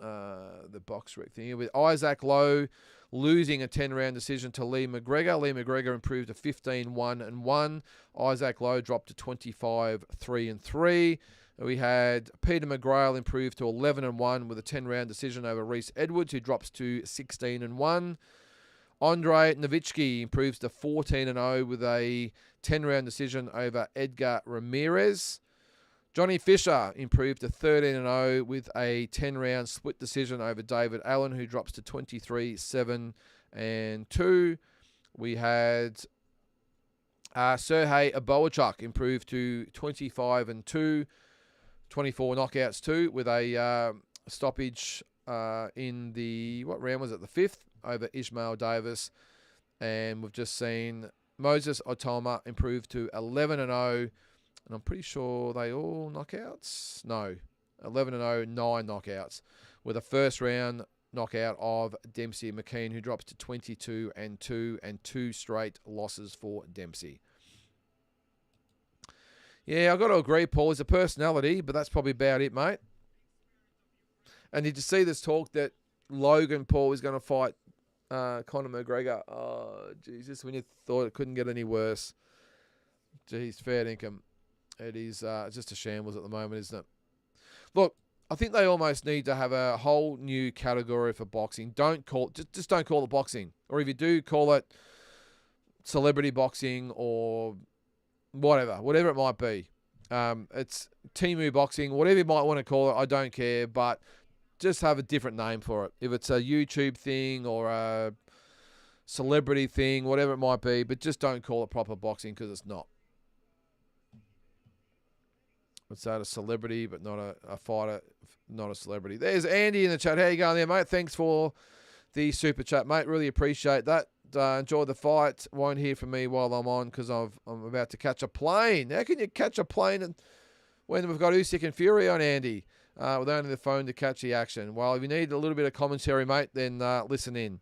the box rec thing here with Isaac Lowe losing a 10-round decision to Lee McGregor. Lee McGregor improved to 15-1-1. Isaac Lowe dropped to 25-3-3. We had Peter McGrail improved to 11-1 with a 10-round decision over Reese Edwards, who drops to 16-1. Andre Nowitzki improves to 14-0 with a 10-round decision over Edgar Ramirez. Johnny Fisher improved to 13-0 with a 10-round split decision over David Allen, who drops to 23-7-2. We had Sergey Bouchuk improved to 25-2, 24 knockouts too, with a stoppage in the, what round was it? The 5th over Ishmael Davis. And we've just seen Moses Otama improved to 11-0. And I'm pretty sure they all knockouts. No, 11-0, 9 knockouts, with a first round knockout of Dempsey McKean, who drops to 22-2 and 2 straight losses for Dempsey. Yeah, I've got to agree, Paul. He's a personality, but that's probably about it, mate. And did you see this talk that Logan Paul is going to fight Conor McGregor? Oh, Jesus, when you thought it couldn't get any worse. Jeez, fair income. It is just a shambles at the moment, isn't it? Look, I think they almost need to have a whole new category for boxing. Don't call just don't call it boxing, or if you do, call it celebrity boxing or whatever it might be. It's Timu boxing, whatever you might want to call it. I don't care, but just have a different name for it. If it's a YouTube thing or a celebrity thing, whatever it might be, but just don't call it proper boxing because it's not. It's that a celebrity, but not a fighter, not a celebrity. There's Andy in the chat. How you going there, mate? Thanks for the super chat, mate. Really appreciate that. Enjoy the fight. Won't hear from me while I'm on because I'm about to catch a plane. How can you catch a plane when we've got Usyk and Fury on, Andy? With only the phone to catch the action. Well, if you need a little bit of commentary, mate, then listen in.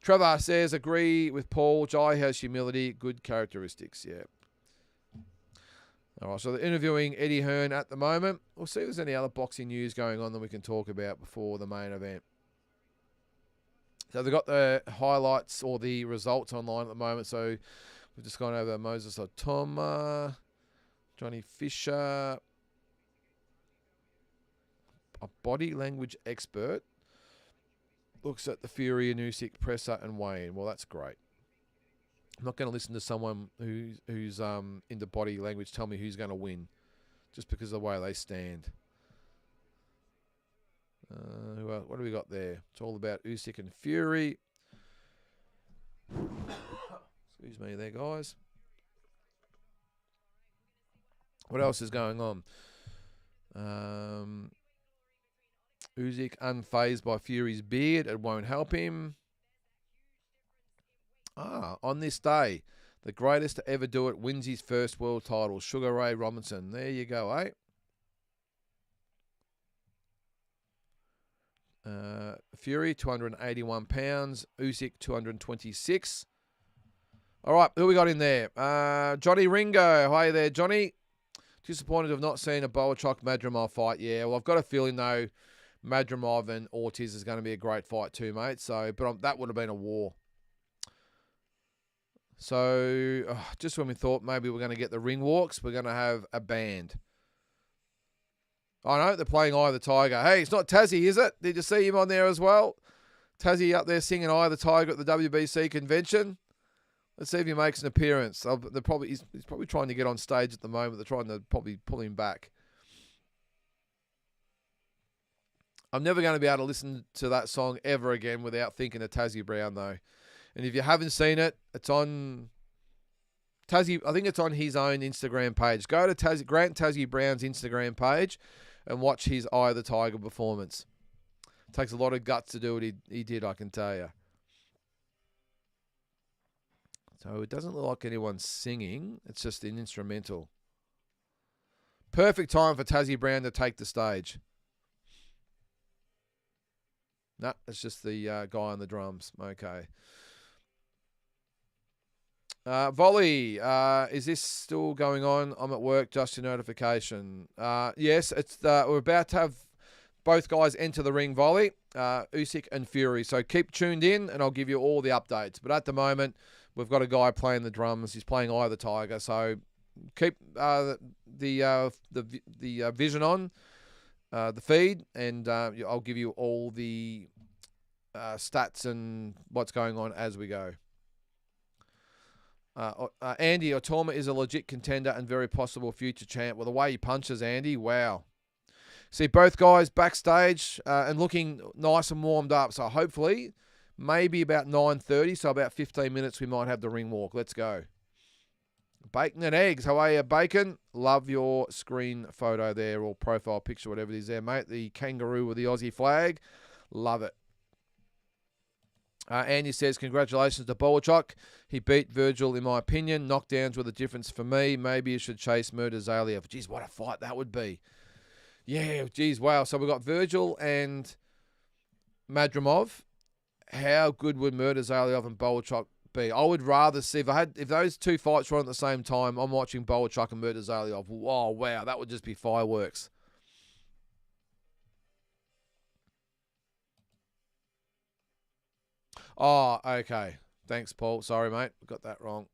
Trevor says, agree with Paul. Jai has humility, good characteristics. Yeah. All right, so they're interviewing Eddie Hearn at the moment. We'll see if there's any other boxing news going on that we can talk about before the main event. So they've got the highlights or the results online at the moment. So we've just gone over Moses Otama, Johnny Fisher, a body language expert, looks at the Fury and Usyk presser and Wayne. Well, that's great. I'm not going to listen to someone who's into body language tell me who's going to win just because of the way they stand. What do we got there? It's all about Usyk and Fury. Excuse me there, guys. What else is going on? Usyk unfazed by Fury's beard. It won't help him. On this day, the greatest to ever do it wins his first world title, Sugar Ray Robinson. There you go, eh? Fury, 281 pounds. Usyk, 226. All right, who we got in there? Johnny Ringo. Hi there, Johnny. Disappointed to have not seen a Bouchuk Madrimov fight. Yeah, well, I've got a feeling, though, Madrimov and Ortiz is going to be a great fight too, mate. So, but that would have been a war. So, just when we thought maybe we're going to get the ring walks, we're going to have a band. I know, they're playing Eye of the Tiger. Hey, it's not Tassie, is it? Did you see him on there as well? Tassie up there singing Eye of the Tiger at the WBC convention. Let's see if he makes an appearance. He's probably trying to get on stage at the moment. They're trying to probably pull him back. I'm never going to be able to listen to that song ever again without thinking of Tassie Brown, though. And if you haven't seen it, it's on Tassie, I think it's on his own Instagram page. Go to Grant Tassie Brown's Instagram page and watch his Eye of the Tiger performance. Takes a lot of guts to do what he did, I can tell you. So it doesn't look like anyone's singing. It's just an instrumental. Perfect time for Tassie Brown to take the stage. No, it's just the guy on the drums. Okay. Volley, is this still going on? I'm at work, just a notification. Yes, it's we're about to have both guys enter the ring, Volley, Usyk and Fury. So keep tuned in and I'll give you all the updates. But at the moment, we've got a guy playing the drums. He's playing Eye of the Tiger. So keep the vision on, the feed, and I'll give you all the stats and what's going on as we go. Andy Otama is a legit contender and very possible future champ. Well, the way he punches, Andy, wow. See both guys backstage and looking nice and warmed up. So hopefully, maybe about 9:30, so about 15 minutes, we might have the ring walk. Let's go. Bacon and eggs. How are you, Bacon? Love your screen photo there, or profile picture, whatever it is there, mate. The kangaroo with the Aussie flag. Love it. Andy says, congratulations to Bouchuk. He beat Virgil, in my opinion. Knockdowns were the difference for me. Maybe you should chase Murtazaliev. Jeez, what a fight that would be. Yeah, geez, wow. So we've got Virgil and Madrimov. How good would Murtazaliev and Bouchuk be? I would rather see, if those two fights were on at the same time, I'm watching Bouchuk and Murtazaliev. Oh, wow, that would just be fireworks. Oh, okay. Thanks, Paul. Sorry, mate. Got that wrong.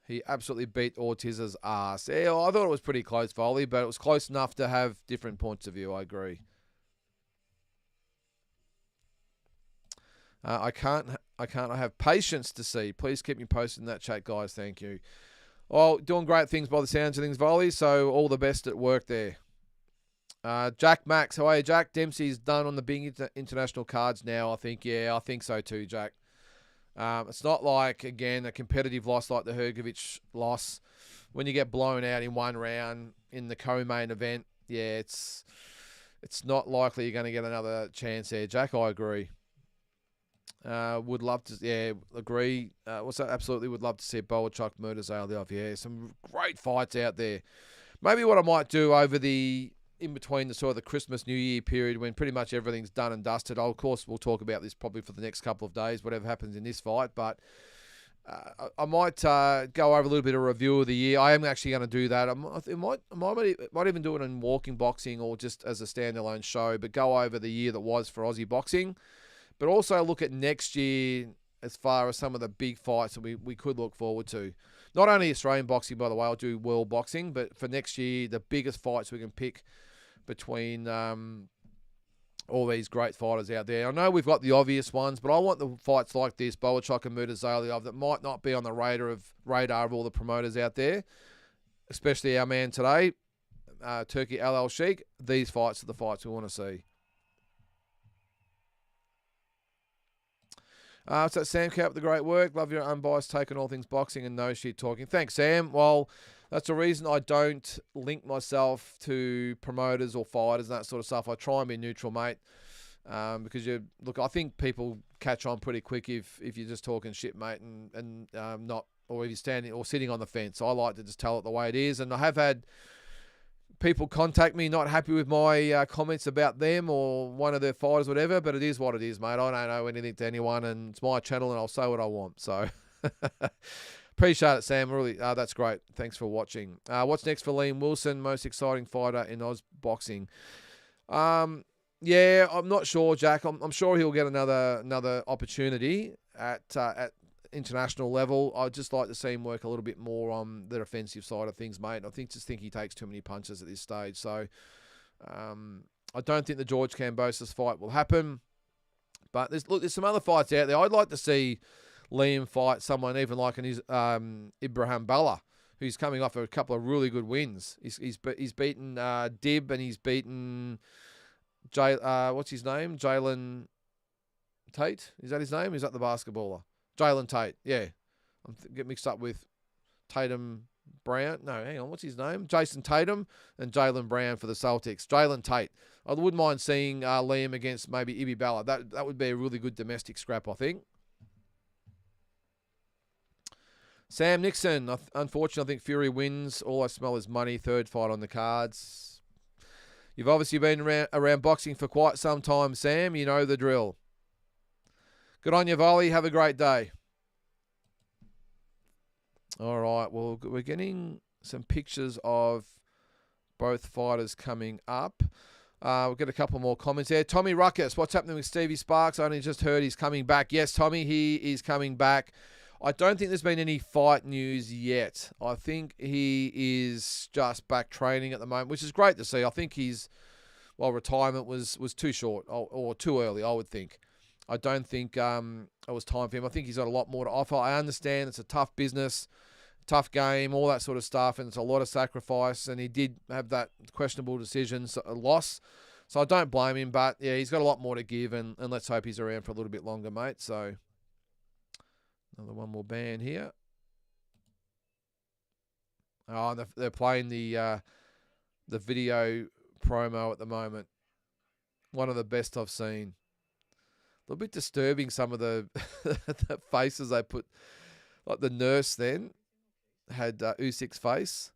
He absolutely beat Ortiz's ass. Yeah, I thought it was pretty close, Volley, but it was close enough to have different points of view. I agree. I can't have patience to see. Please keep me posted in that chat, guys. Thank you. Well, doing great things by the sounds of things, Volley. So all the best at work there. Jack Max, how are you, Jack? Dempsey's done on the big international cards now, I think. Yeah, I think so too, Jack. It's not like, again, a competitive loss like the Hrgovic loss. When you get blown out in one round in the co-main event, yeah, it's not likely you're going to get another chance there, Jack. I agree. Would love to, yeah, agree. Absolutely would love to see Bouchuk, Murtazaliev. Yeah, some great fights out there. Maybe what I might do over in between the sort of the Christmas, New Year period when pretty much everything's done and dusted. Of course, we'll talk about this probably for the next couple of days, whatever happens in this fight. But I might go over a little bit of review of the year. I am actually going to do that. I might even do it in Walking Boxing or just as a standalone show, but go over the year that was for Aussie boxing. But also look at next year as far as some of the big fights that we could look forward to. Not only Australian boxing, by the way, I'll do world boxing, but for next year, the biggest fights we can pick between all these great fighters out there. I know we've got the obvious ones, but I want the fights like this, Bouchuk and Murtazaliev, that might not be on the radar of all the promoters out there, especially our man today, Turkey Al Sheikh. These fights are the fights we want to see. So Sam, keep up the great work. Love your unbiased take on all things boxing and no shit talking. Thanks, Sam. Well, that's the reason I don't link myself to promoters or fighters and that sort of stuff. I try and be neutral, mate, because I think people catch on pretty quick if you're just talking shit, mate, and not, or if you're standing or sitting on the fence. I like to just tell it the way it is, and I have had people contact me not happy with my comments about them or one of their fighters, whatever, but it is what it is, mate. I don't owe anything to anyone, and it's my channel, and I'll say what I want. So appreciate it, Sam. Really, that's great. Thanks for watching. What's next for Liam Wilson? Most exciting fighter in Oz boxing. Yeah, I'm not sure, Jack. I'm sure he'll get another opportunity at international level. I'd just like to see him work a little bit more on the defensive side of things, mate. I think he takes too many punches at this stage. So I don't think the George Kambosos fight will happen. But there's some other fights out there. I'd like to see Liam fight someone even like Ibrahim Bella, who's coming off a couple of really good wins. He's beaten Dib, and he's beaten what's his name? Jalen Tate? Is that his name? Is that the basketballer? Jalen Tate, yeah. I'm getting mixed up with Tatum Brown. No, hang on. What's his name? Jason Tatum and Jaylen Brown for the Celtics. Jalen Tate. I wouldn't mind seeing Liam against maybe Ibby Balla. That would be a really good domestic scrap, I think. Sam Nixon. Unfortunately, I think Fury wins. All I smell is money. Third fight on the cards. You've obviously been around boxing for quite some time, Sam. You know the drill. Good on you, Volley. Have a great day. All right. Well, we're getting some pictures of both fighters coming up. We'll get a couple more comments there. Tommy Ruckus, what's happening with Stevie Sparks? I only just heard he's coming back. Yes, Tommy, he is coming back. I don't think there's been any fight news yet. I think he is just back training at the moment, which is great to see. I think retirement was too short or too early, I would think. I don't think it was time for him. I think he's got a lot more to offer. I understand it's a tough business, tough game, all that sort of stuff, and it's a lot of sacrifice, and he did have that questionable decision, a loss. So I don't blame him, but yeah, he's got a lot more to give, and let's hope he's around for a little bit longer, mate. So another one more band here. Oh, they're playing the video promo at the moment. One of the best I've seen. A little bit disturbing, some of the, the faces they put. Like the nurse then had Usyk's face.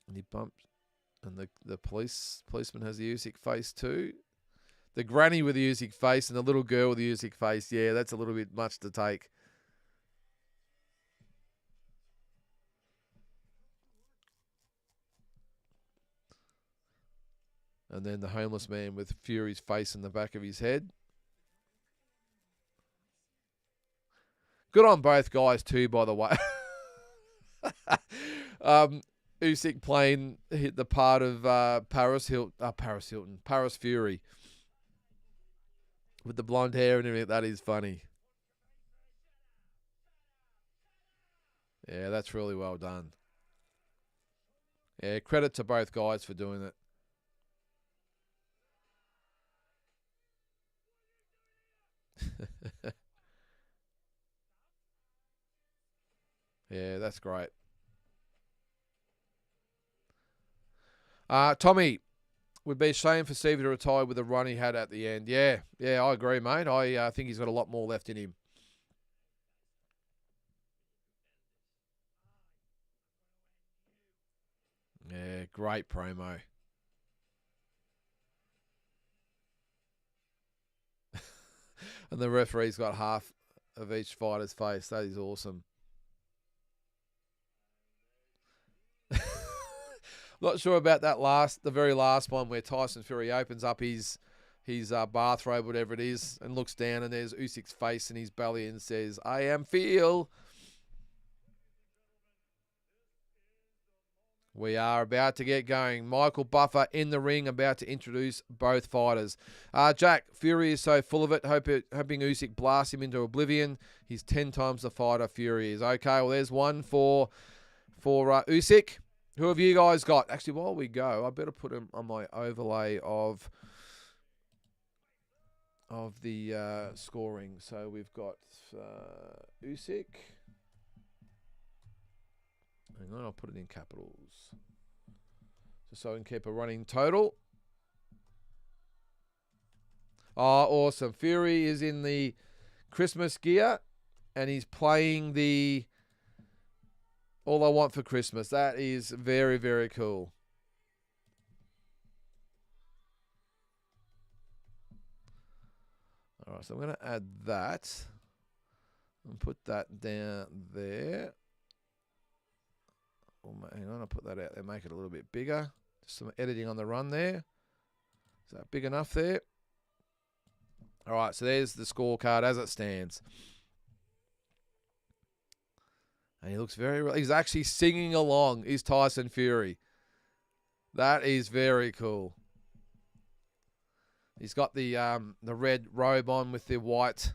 And he bumped. And the policeman has the Usyk face too. The granny with the Usyk face and the little girl with the Usyk face. Yeah, that's a little bit much to take. And then the homeless man with Fury's face in the back of his head. Good on both guys too, by the way. Usyk playing hit the part of Paris Fury. With the blonde hair and everything. That is funny. Yeah, that's really well done. Yeah, credit to both guys for doing it. Yeah, that's great. Tommy, would be a shame for Stevie to retire with the run he had at the end. Yeah, I agree, mate. I think he's got a lot more left in him. Yeah, great promo. And the referee's got half of each fighter's face. That is awesome. Not sure about the very last one where Tyson Fury opens up his bathrobe, whatever it is, and looks down, and there's Usyk's face in his belly and says, "I am Phil." We are about to get going. Michael Buffer in the ring, about to introduce both fighters. Jack, Fury is so full of it, hoping Usyk blasts him into oblivion. He's 10 times the fighter Fury is. Okay, well, there's one for Usyk. Who have you guys got? Actually, while we go, I better put him on my overlay of the scoring. So we've got Usyk. Hang on, I'll put it in capitals. Just so I can keep a running total. Oh, awesome. Fury is in the Christmas gear, and he's playing the All I Want for Christmas. That is very, very cool. All right, so I'm going to add that and put that down there. Hang on, I'll put that out there, make it a little bit bigger. Just some editing on the run there. Is that big enough there? All right, so there's the scorecard as it stands. And he looks he's actually singing along, is Tyson Fury. That is very cool. He's got the red robe on with the white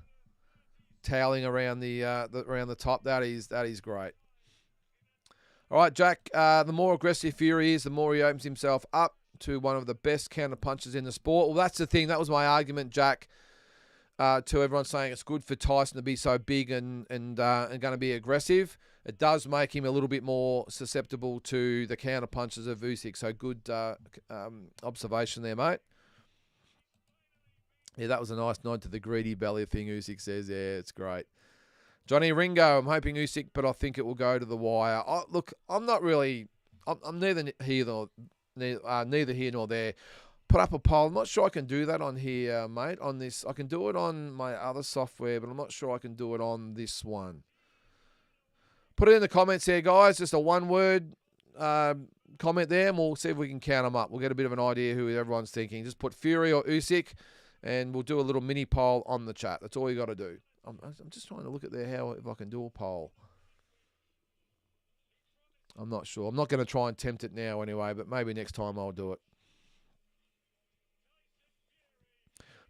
toweling around around the top. That is great. All right, Jack, the more aggressive Fury is, the more he opens himself up to one of the best counter punches in the sport. Well, that's the thing. That was my argument, Jack, to everyone saying it's good for Tyson to be so big and going to be aggressive. It does make him a little bit more susceptible to the counter punches of Usyk. So good observation there, mate. Yeah, that was a nice nod to the greedy belly thing, Usyk says. Yeah, it's great. Johnny Ringo, I'm hoping Usyk, but I think it will go to the wire. Look, I'm not really... I'm neither here nor there. Put up a poll. I'm not sure I can do that on here, mate, on this. I can do it on my other software, but I'm not sure I can do it on this one. Put it in the comments there, guys. Just a one-word comment there, and we'll see if we can count them up. We'll get a bit of an idea who everyone's thinking. Just put Fury or Usyk, and we'll do a little mini poll on the chat. That's all you got to do. I'm just trying to look at there if I can do a poll. I'm not sure. I'm not going to try and tempt it now anyway, but maybe next time I'll do it.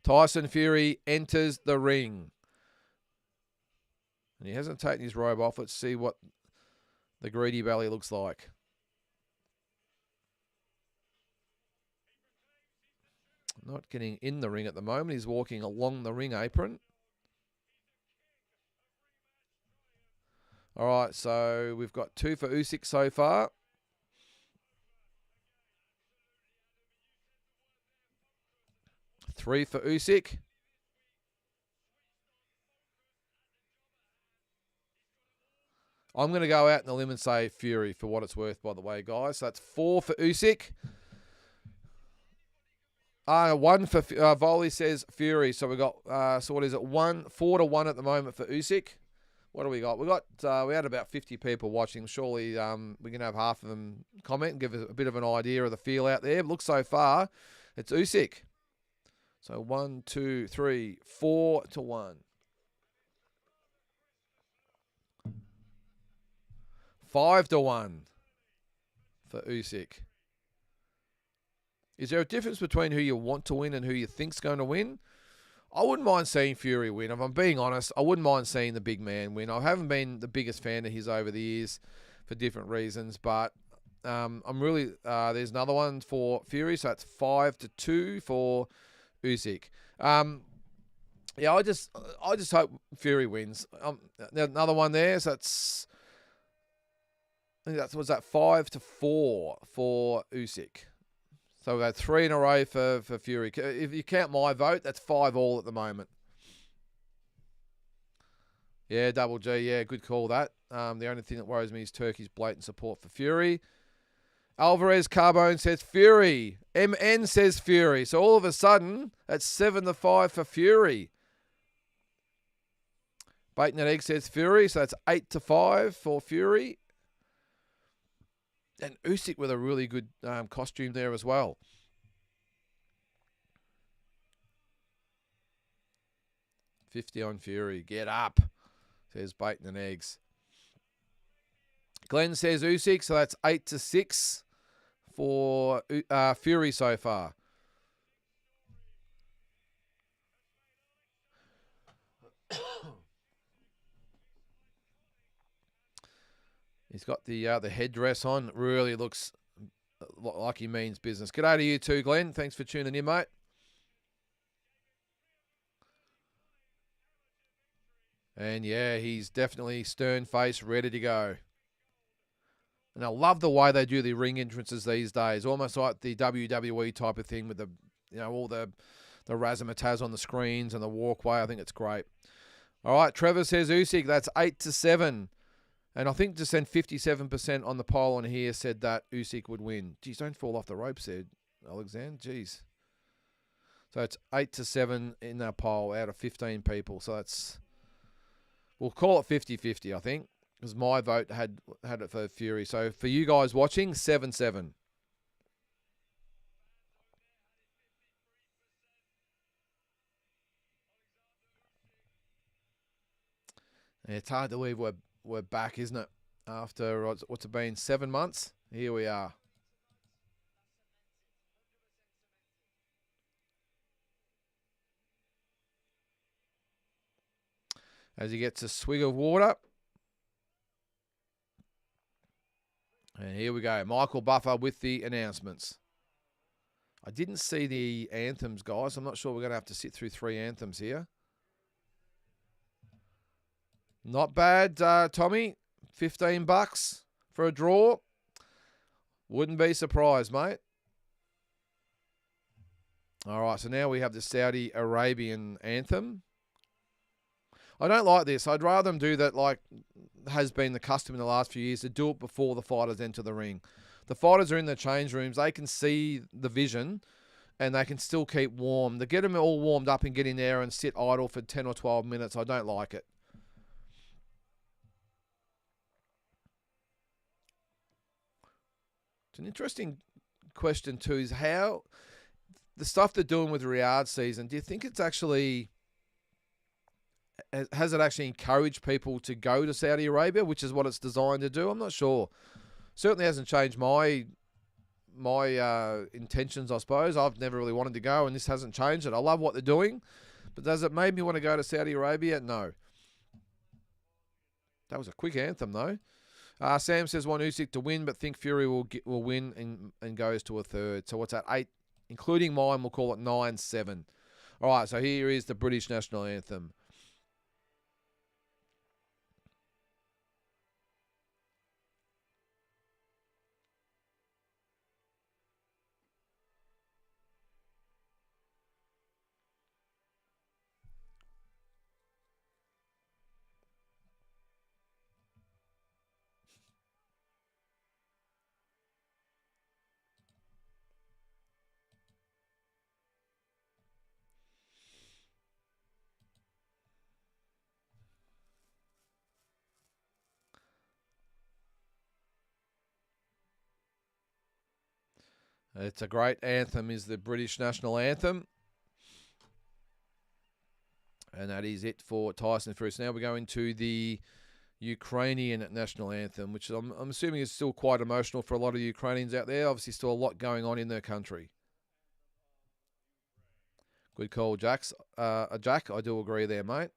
Tyson Fury enters the ring. And he hasn't taken his robe off. Let's see what the greedy belly looks like. Not getting in the ring at the moment. He's walking along the ring apron. All right, so we've got 2 for Usyk so far. Three for Usyk. I'm going to go out on the limb and say Fury for what it's worth, by the way, guys. So that's 4 for Usyk. 1 for Volley says Fury. So we got so what is it? 4-1 at the moment for Usyk. What do we got? We had about 50 people watching. Surely we can have half of them comment and give us a bit of an idea of the feel out there. Look, so far it's Usyk. So 1, 2, 3, 4-1. 5-1 for Usyk. Is there a difference between who you want to win and who you think's going to win? I wouldn't mind seeing Fury win. If I'm being honest, I wouldn't mind seeing the big man win. I haven't been the biggest fan of his over the years for different reasons, but I'm really... there's another one for Fury, so that's 5-2 for Usyk. Yeah, I just hope Fury wins. Another one there, so that's... I think was that 5-4 for Usyk. So we've had 3 in a row for Fury. If you count my vote, that's 5-all at the moment. Yeah, Double G. Yeah, good call that. The only thing that worries me is Turkey's blatant support for Fury. Alvarez Carbone says Fury. MN says Fury. So all of a sudden, that's 7-5 for Fury. Bacon and Egg says Fury. So that's 8-5 for Fury. And Usyk with a really good costume there as well. $50 on Fury. Get up, says Bacon and Eggs. Glenn says Usyk, so that's 8-6 for Fury so far. He's got the headdress on. Really looks like he means business. G'day to you too, Glenn. Thanks for tuning in, mate. And yeah, he's definitely stern-faced, ready to go. And I love the way they do the ring entrances these days, almost like the WWE type of thing with the, all the razzmatazz on the screens and the walkway. I think it's great. All right, Trevor says Usyk. That's 8-7. And I think just send 57% on the poll on here said that Usyk would win. Geez, don't fall off the rope, said Alexander. Jeez. So it's 8-7 in that poll out of 15 people. So that's, we'll call it 50-50, I think, because my vote had it for Fury. So for you guys watching, 7-7. And it's hard to believe we're back, isn't it? After, what's it been, 7 months? Here we are. As he gets a swig of water. And here we go. Michael Buffer with the announcements. I didn't see the anthems, guys. I'm not sure we're going to have to sit through 3 anthems here. Not bad, Tommy. $15 for a draw. Wouldn't be surprised, mate. All right, so now we have the Saudi Arabian anthem. I don't like this. I'd rather them do that like has been the custom in the last few years, to do it before the fighters enter the ring. The fighters are in the change rooms. They can see the vision and they can still keep warm. To get them all warmed up and get in there and sit idle for 10 or 12 minutes, I don't like it. It's an interesting question too, is how the stuff they're doing with Riyadh season, do you think it's actually, has it actually encouraged people to go to Saudi Arabia, which is what it's designed to do? I'm not sure. Certainly hasn't changed my intentions, I suppose. I've never really wanted to go, and this hasn't changed it. I love what they're doing, but does it make me want to go to Saudi Arabia? No. That was a quick anthem, though. Sam says want Usyk to win, but think Fury will win and goes to a third. So what's that? 8, including mine, we'll call it 9-7. All right, so here is the British national anthem. It's a great anthem, is the British national anthem. And that is it for Tyson Fury. So now we're going to the Ukrainian national anthem, which I'm assuming is still quite emotional for a lot of Ukrainians out there. Obviously still a lot going on in their country. Good call, Jack. Jack, I do agree there, mate.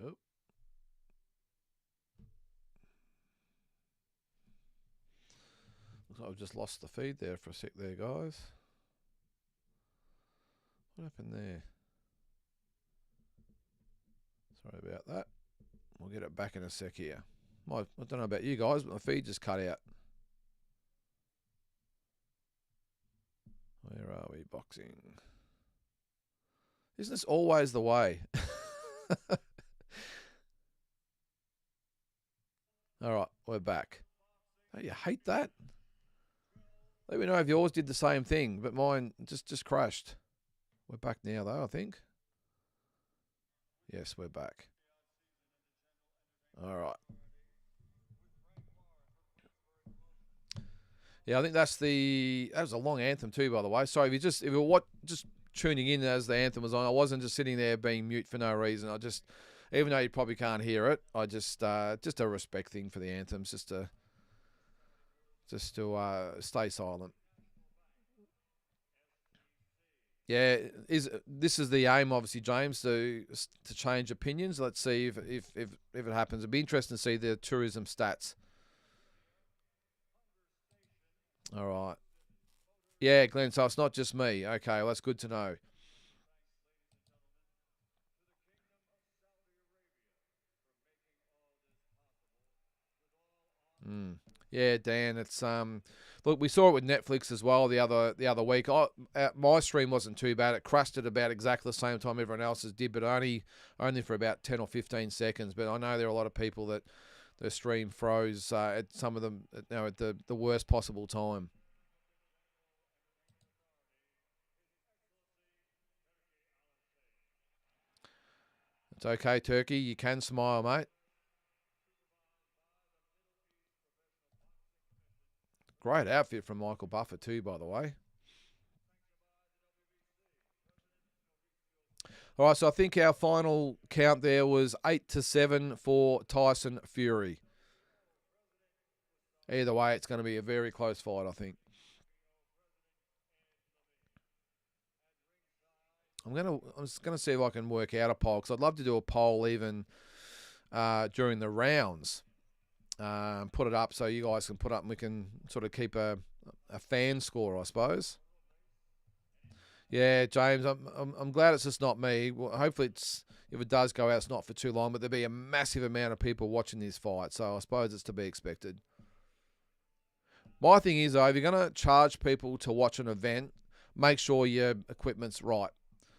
Oh. Looks like I've just lost the feed there for a sec there, guys. What happened there? Sorry about that. We'll get it back in a sec here. I don't know about you guys, but my feed just cut out. Where are we? Boxing. Isn't this always the way? All right, we're back. Oh, you hate that? Let me know if yours did the same thing, but mine just crashed. We're back now, though, I think. Yes, we're back. All right. Yeah, I think that was a long anthem too, by the way. Sorry, if you were just tuning in as the anthem was on, I wasn't just sitting there being mute for no reason. I just, even though you probably can't hear it, I just a respect thing for the anthems, just to stay silent. Yeah, this is the aim, obviously, James, to change opinions. Let's see if it happens. It'd be interesting to see the tourism stats. All right. Yeah, Glenn. So it's not just me. Okay, well, that's good to know. Mm. Yeah, Dan. It's Look, we saw it with Netflix as well the other week. My stream wasn't too bad. It crashed at about exactly the same time everyone else's did, but only for about 10 or 15 seconds. But I know there are a lot of people that their stream froze at some of them, at the worst possible time. It's okay, Turkey. You can smile, mate. Great outfit from Michael Buffer too, by the way. All right, so I think our final count there was 8-7 for Tyson Fury. Either way, it's going to be a very close fight, I think. I'm just gonna see if I can work out a poll because I'd love to do a poll even during the rounds. Put it up so you guys can put up and we can sort of keep a fan score, I suppose. Yeah, James, I'm glad it's just not me. Well, hopefully, if it does go out, it's not for too long. But there'll be a massive amount of people watching this fight, so I suppose it's to be expected. My thing is, though, if you're going to charge people to watch an event, make sure your equipment's right.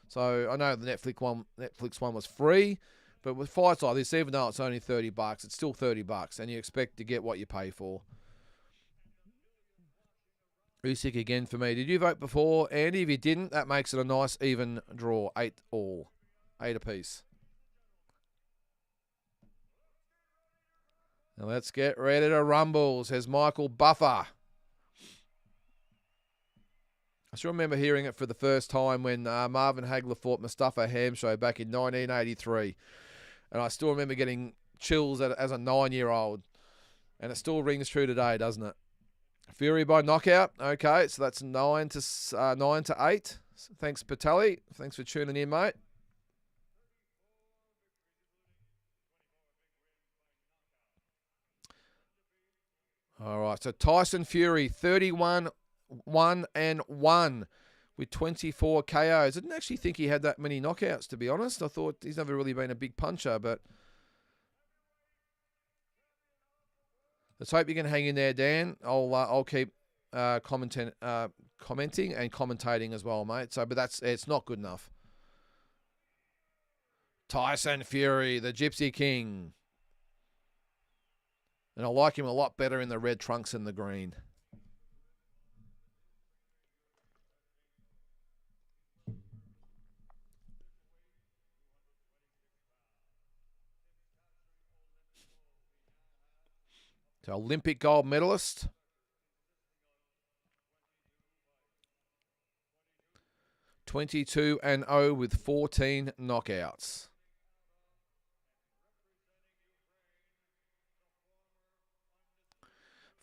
So I know the Netflix one was free, but with fights like this, even though it's only $30, it's still $30, and you expect to get what you pay for. Usyk again for me. Did you vote before, Andy? If you didn't, that makes it a nice even draw. 8 all. 8 apiece. Now let's get ready to rumble, says Michael Buffer. I still remember hearing it for the first time when Marvin Hagler fought Mustafa Hamsho back in 1983. And I still remember getting chills as a 9-year-old. And it still rings true today, doesn't it? Fury by knockout. Okay, so that's 9-8. Thanks, Patali. Thanks for tuning in, mate. All right, so Tyson Fury, 31-1-1 with 24 KOs. I didn't actually think he had that many knockouts, to be honest. I thought he's never really been a big puncher, but let's hope you can hang in there, Dan. I'll keep commenting and commentating as well, mate. So, but it's not good enough. Tyson Fury, the Gypsy King. And I like him a lot better in the red trunks than the green. So Olympic gold medalist. 22-0 with 14 knockouts.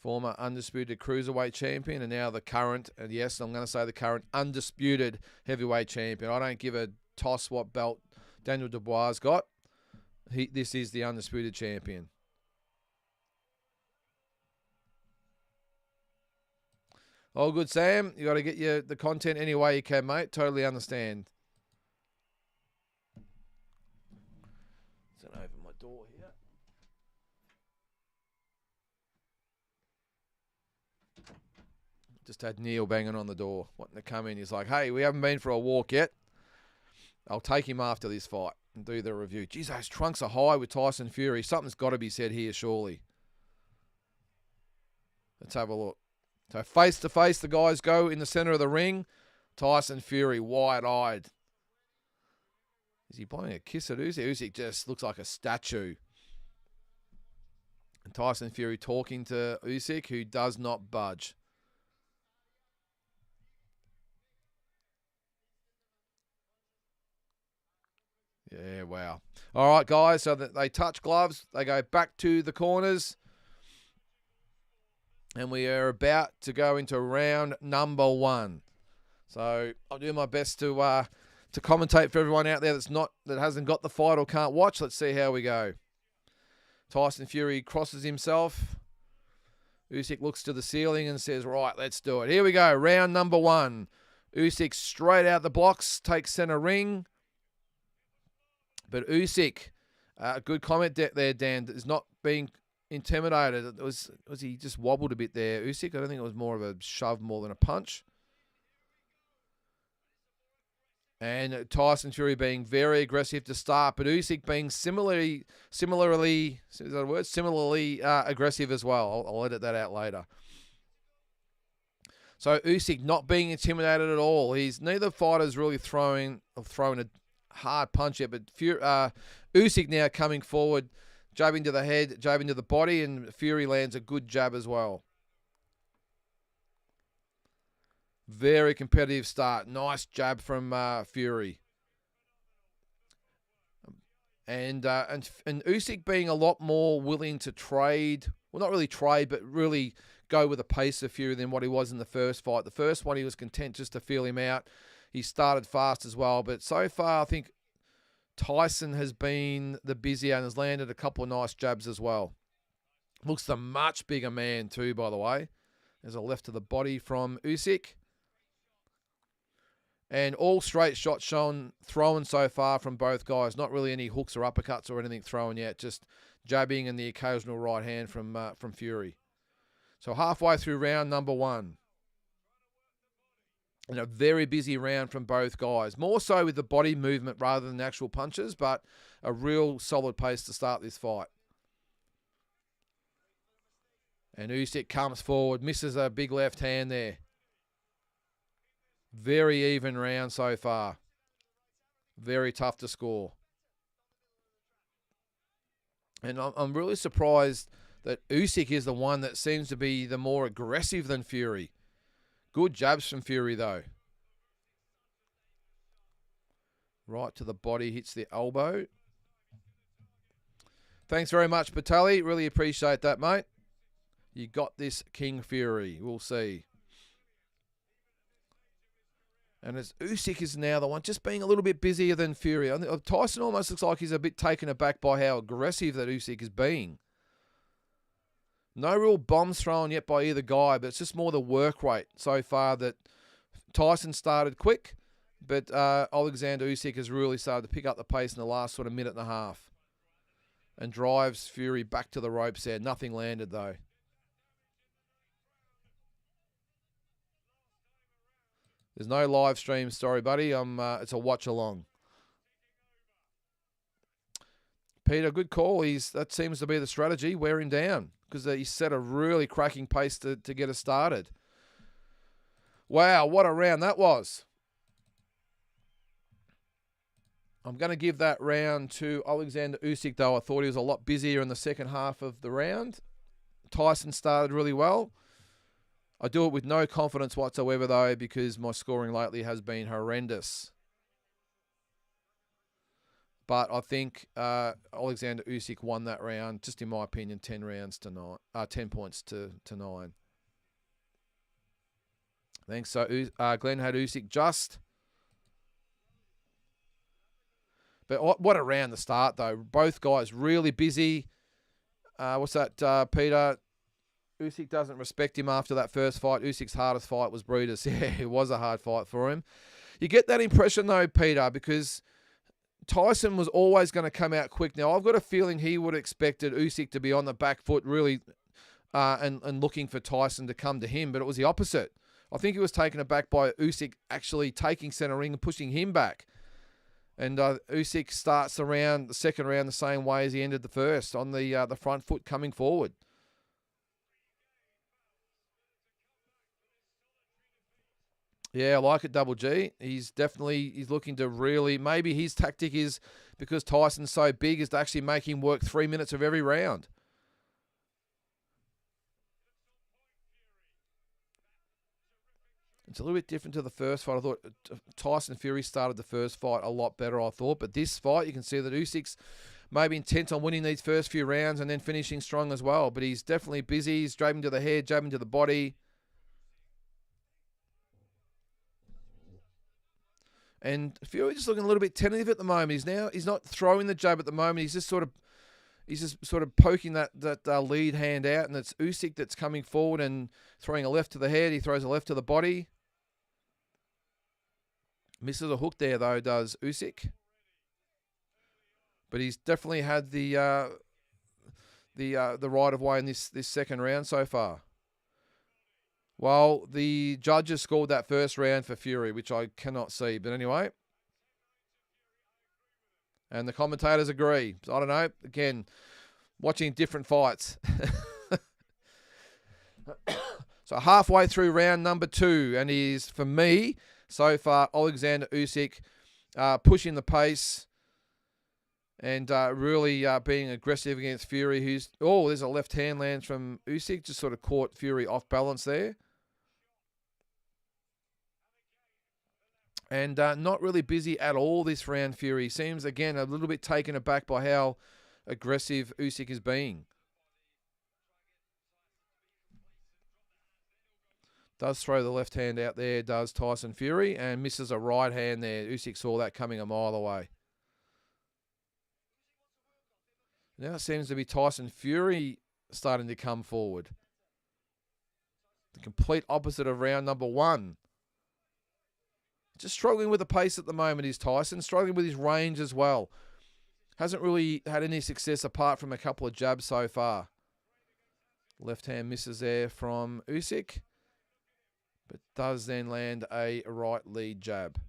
Former undisputed cruiserweight champion and now the current, and yes, I'm going to say the current undisputed heavyweight champion. I don't give a toss what belt Daniel Dubois got. This is the undisputed champion. All good, Sam. You got to get the content any way you can, mate. Totally understand. Let's open my door here. Just had Neil banging on the door, wanting to come in. He's like, hey, we haven't been for a walk yet. I'll take him after this fight and do the review. Geez, those trunks are high with Tyson Fury. Something's got to be said here, surely. Let's have a look. So face to face, the guys go in the center of the ring. Tyson Fury, wide-eyed. Is he blowing a kiss at Usyk? Usyk just looks like a statue. And Tyson Fury talking to Usyk, who does not budge. Yeah, wow. All right, guys, so that they touch gloves. They go back to the corners. And we are about to go into round number 1. So I'll do my best to commentate for everyone out there that hasn't got the fight or can't watch. Let's see how we go. Tyson Fury crosses himself. Usyk looks to the ceiling and says, right, let's do it. Here we go. Round number 1. Usyk straight out the blocks, takes center ring. But Usyk, good comment there, Dan, is not being intimidated. Was he just wobbled a bit there, Usyk? I don't think it was more of a shove more than a punch. And Tyson Fury being very aggressive to start, but Usyk being similarly is that a word? Similarly aggressive as well. I'll edit that out later. So Usyk not being intimidated at all. Neither fighter's really throwing a hard punch yet, but Usyk now coming forward, jabbing to the head, jabbing to the body, and Fury lands a good jab as well. Very competitive start. Nice jab from Fury. And Usyk being a lot more willing to trade. Well, not really trade, but really go with the pace of Fury than what he was in the first fight. The first one, he was content just to feel him out. He started fast as well. But so far, I think Tyson has been the busier and has landed a couple of nice jabs as well. Looks a much bigger man too, by the way. There's a left to the body from Usyk. And all straight shots thrown so far from both guys. Not really any hooks or uppercuts or anything thrown yet. Just jabbing and the occasional right hand from Fury. So halfway through round number 1. And a very busy round from both guys. More so with the body movement rather than actual punches, but a real solid pace to start this fight. And Usyk comes forward, misses a big left hand there. Very even round so far. Very tough to score. And I'm really surprised that Usyk is the one that seems to be the more aggressive than Fury. Good jabs from Fury, though. Right to the body, hits the elbow. Thanks very much, Patali. Really appreciate that, mate. You got this, King Fury. We'll see. And as Usyk is now the one just being a little bit busier than Fury. Tyson almost looks like he's a bit taken aback by how aggressive that Usyk is being. No real bombs thrown yet by either guy, but it's just more the work rate so far that Tyson started quick, but Alexander Usyk has really started to pick up the pace in the last sort of minute and a half. And drives Fury back to the ropes there. Nothing landed though. There's no live stream, sorry, buddy. It's a watch along. Peter, good call. That seems to be the strategy. Wear him down because he set a really cracking pace to get us started. Wow, what a round that was. I'm going to give that round to Alexander Usyk, though. I thought he was a lot busier in the second half of the round. Tyson started really well. I do it with no confidence whatsoever, though, because my scoring lately has been horrendous. But I think Alexander Usyk won that round, just in my opinion, 10 points to 9. Thanks. So Glenn had Usyk just. But what a round to start, though. Both guys really busy. What's that, Peter? Usyk doesn't respect him after that first fight. Usyk's hardest fight was Brutus. Yeah, it was a hard fight for him. You get that impression, though, Peter, because Tyson was always going to come out quick. Now, I've got a feeling he would have expected Usyk to be on the back foot really and looking for Tyson to come to him, but it was the opposite. I think he was taken aback by Usyk actually taking center ring and pushing him back. And Usyk starts the second round the same way as he ended the first, on the front foot coming forward. Yeah, I like it, Double G. He's looking to really, maybe his tactic is, because Tyson's so big, is to actually make him work 3 minutes of every round. It's a little bit different to the first fight. I thought Tyson Fury started the first fight a lot better, I thought. But this fight, you can see that Usyk's maybe intent on winning these first few rounds and then finishing strong as well. But he's definitely busy. He's jabbing to the head, jabbing to the body. And Fury just looking a little bit tentative at the moment. He's not throwing the jab at the moment. He's just sort of poking that lead hand out, and it's Usyk that's coming forward and throwing a left to the head. He throws a left to the body. Misses a hook there though, does Usyk. But he's definitely had the right of way in this second round so far. Well, the judges scored that first round for Fury, which I cannot see. But anyway. And the commentators agree. So I don't know. Again, watching different fights. So halfway through round number 2. And he's, for me, so far, Alexander Usyk pushing the pace and really being aggressive against Fury. There's a left hand lands from Usyk. Just sort of caught Fury off balance there. And not really busy at all this round, Fury. Seems, again, a little bit taken aback by how aggressive Usyk is being. Does throw the left hand out there, does Tyson Fury, and misses a right hand there. Usyk saw that coming a mile away. Now it seems to be Tyson Fury starting to come forward. The complete opposite of round number 1. Just struggling with the pace at the moment is Tyson. Struggling with his range as well. Hasn't really had any success apart from a couple of jabs so far. Left hand misses there from Usyk. But does then land a right lead jab.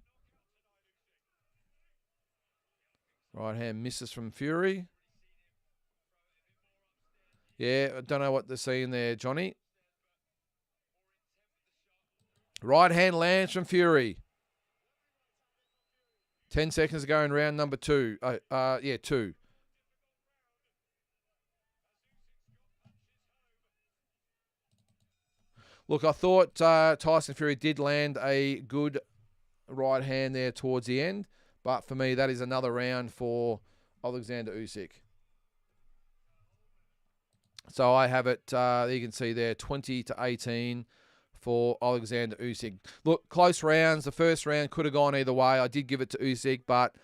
Right hand misses from Fury. Yeah, I don't know what they're seeing there, Johnny. Right hand lands from Fury. 10 seconds ago in round number 2. 2. Look, I thought Tyson Fury did land a good right hand there towards the end. But for me, that is another round for Alexander Usyk. So I have it, you can see there, 20-18 for Alexander Usyk. Look, close rounds. The first round could have gone either way. I did give it to Usyk, but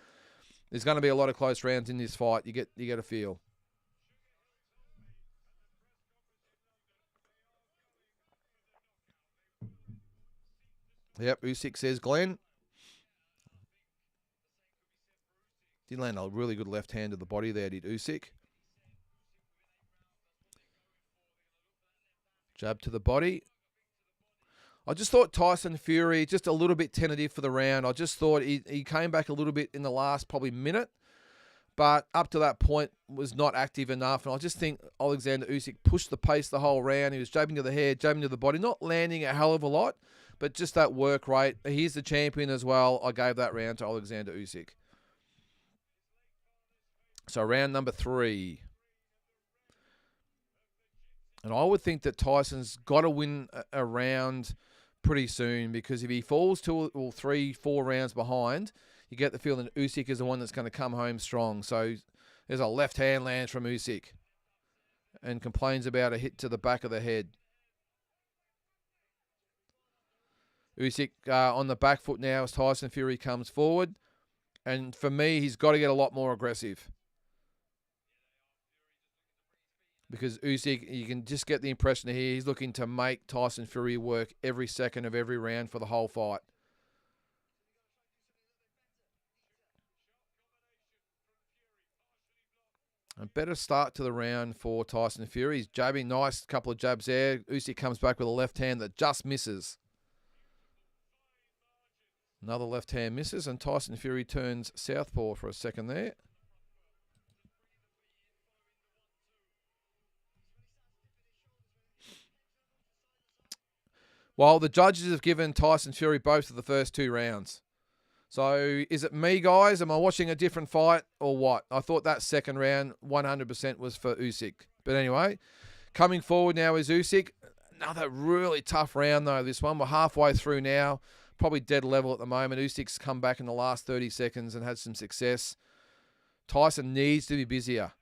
there's going to be a lot of close rounds in this fight. You get a feel. Yep, Usyk says Glenn. Did land a really good left hand to the body there, did Usyk. Jab to the body. I just thought Tyson Fury, just a little bit tentative for the round. I just thought he came back a little bit in the last probably minute, but up to that point was not active enough. And I just think Alexander Usyk pushed the pace the whole round. He was jabbing to the head, jabbing to the body, not landing a hell of a lot, but just that work rate. He's the champion as well. I gave that round to Alexander Usyk. So round number 3. And I would think that Tyson's got to win a round pretty soon, because if he falls 2 or 3, 4 rounds behind, you get the feeling Usyk is the one that's going to come home strong. So there's a left hand lands from Usyk and complains about a hit to the back of the head. Usyk on the back foot now as Tyson Fury comes forward. And for me, he's got to get a lot more aggressive. Because Usyk, you can just get the impression here, he's looking to make Tyson Fury work every second of every round for the whole fight. A better start to the round for Tyson Fury. He's jabbing, nice couple of jabs there. Usyk comes back with a left hand that just misses. Another left hand misses, and Tyson Fury turns southpaw for a second there. Well, the judges have given Tyson Fury both of the first 2 rounds. So is it me, guys? Am I watching a different fight or what? I thought that second round 100% was for Usyk. But anyway, coming forward now is Usyk. Another really tough round, though, this one. We're halfway through now. Probably dead level at the moment. Usyk's come back in the last 30 seconds and had some success. Tyson needs to be busier,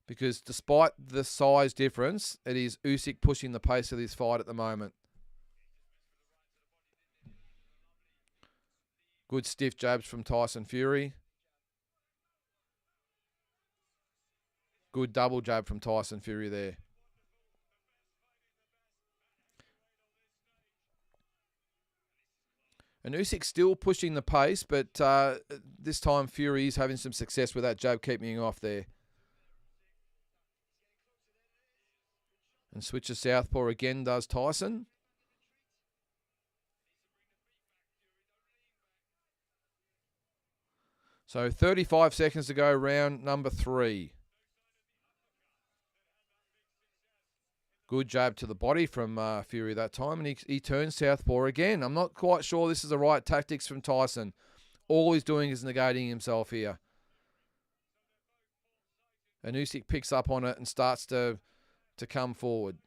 because despite the size difference, it is Usyk pushing the pace of this fight at the moment. Good stiff jabs from Tyson Fury. Good double jab from Tyson Fury there. And Usyk still pushing the pace, but this time Fury is having some success with that jab, keeping him off there. And switches southpaw again, does Tyson. So 35 seconds to go, round number 3. Good jab to the body from Fury that time, and he turns southpaw again. I'm not quite sure this is the right tactics from Tyson. All he's doing is negating himself here. And Usyk picks up on it and starts to come forward.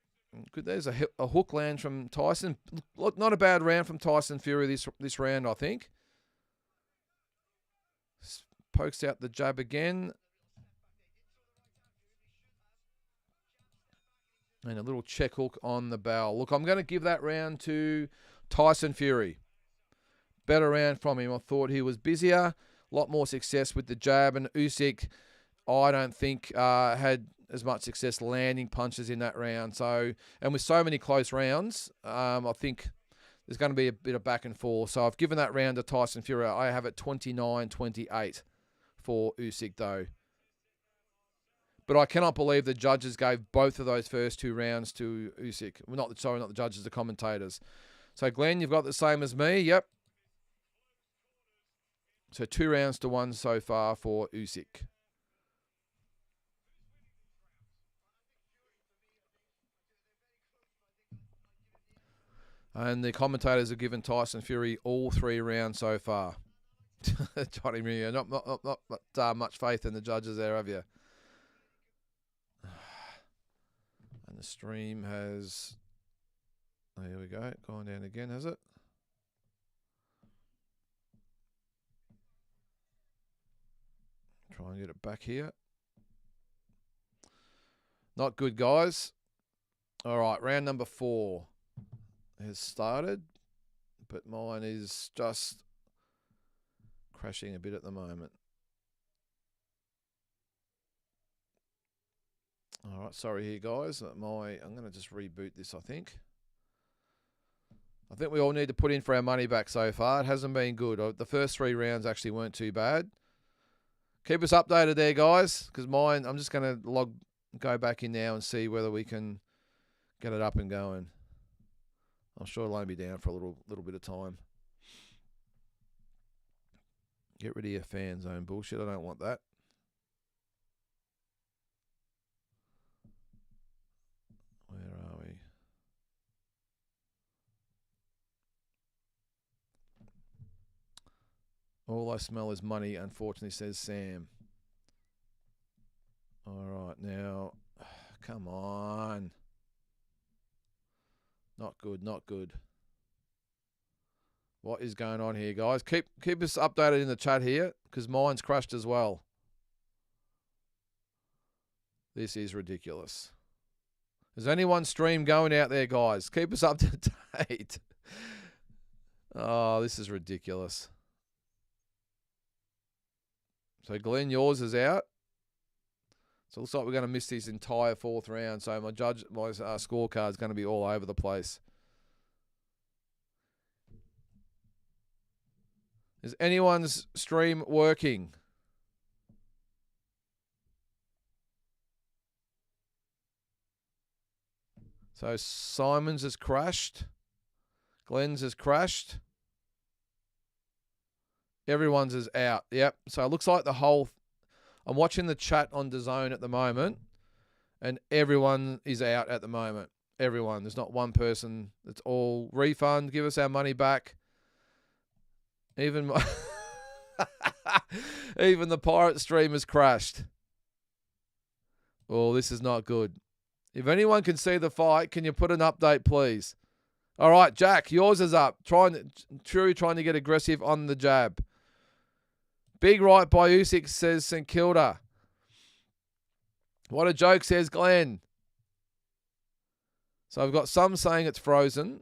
Good, there's a hook land from Tyson. Not a bad round from Tyson Fury this round, I think. Pokes out the jab again. And a little check hook on the bell. Look, I'm going to give that round to Tyson Fury. Better round from him. I thought he was busier. A lot more success with the jab. And Usyk, I don't think, had as much success landing punches in that round. So, and with so many close rounds, I think there's going to be a bit of back and forth. So I've given that round to Tyson Fury. I have it 29-28 for Usyk, though. But I cannot believe the judges gave both of those first 2 rounds to Usyk. Well, not the judges, the commentators. So, Glenn, you've got the same as me. Yep. So 2 rounds to 1 so far for Usyk. And the commentators have given Tyson Fury all 3 rounds so far. Johnny Mia, not much faith in the judges there, have you? And the stream has, here we go, gone down again, has it? Try and get it back here. Not good, guys. All right, round number 4 has started, but mine is just crashing a bit at the moment. All right, sorry here, guys. I'm going to just reboot this, I think. I think we all need to put in for our money back so far. It hasn't been good. The first 3 rounds actually weren't too bad. Keep us updated there, guys, because mine, I'm just going to go back in now and see whether we can get it up and going. I'm sure it'll only be down for a little bit of time. Get rid of your fan zone bullshit. I don't want that. Where are we? All I smell is money, unfortunately, says Sam. All right, now, come on. Not good, not good. What is going on here, guys? Keep us updated in the chat here, because mine's crashed as well. This is ridiculous. Is anyone stream going out there, guys? Keep us up to date. Oh, this is ridiculous. So, Glenn, yours is out. So, it looks like we're going to miss this entire 4th round. So, my scorecard is going to be all over the place. Is anyone's stream working? So Simon's has crashed. Glenn's has crashed. Everyone's is out. Yep. So it looks like the whole... I'm watching the chat on DAZN at the moment, and everyone is out at the moment. Everyone. There's not one person. It's all refund. Give us our money back. Even even the pirate stream has crashed. Oh, this is not good. If anyone can see the fight, can you put an update, please? All right, Jack, yours is up. Trying to get aggressive on the jab. Big right by Usyk, says St Kilda. What a joke, says Glenn. So I've got some saying it's frozen.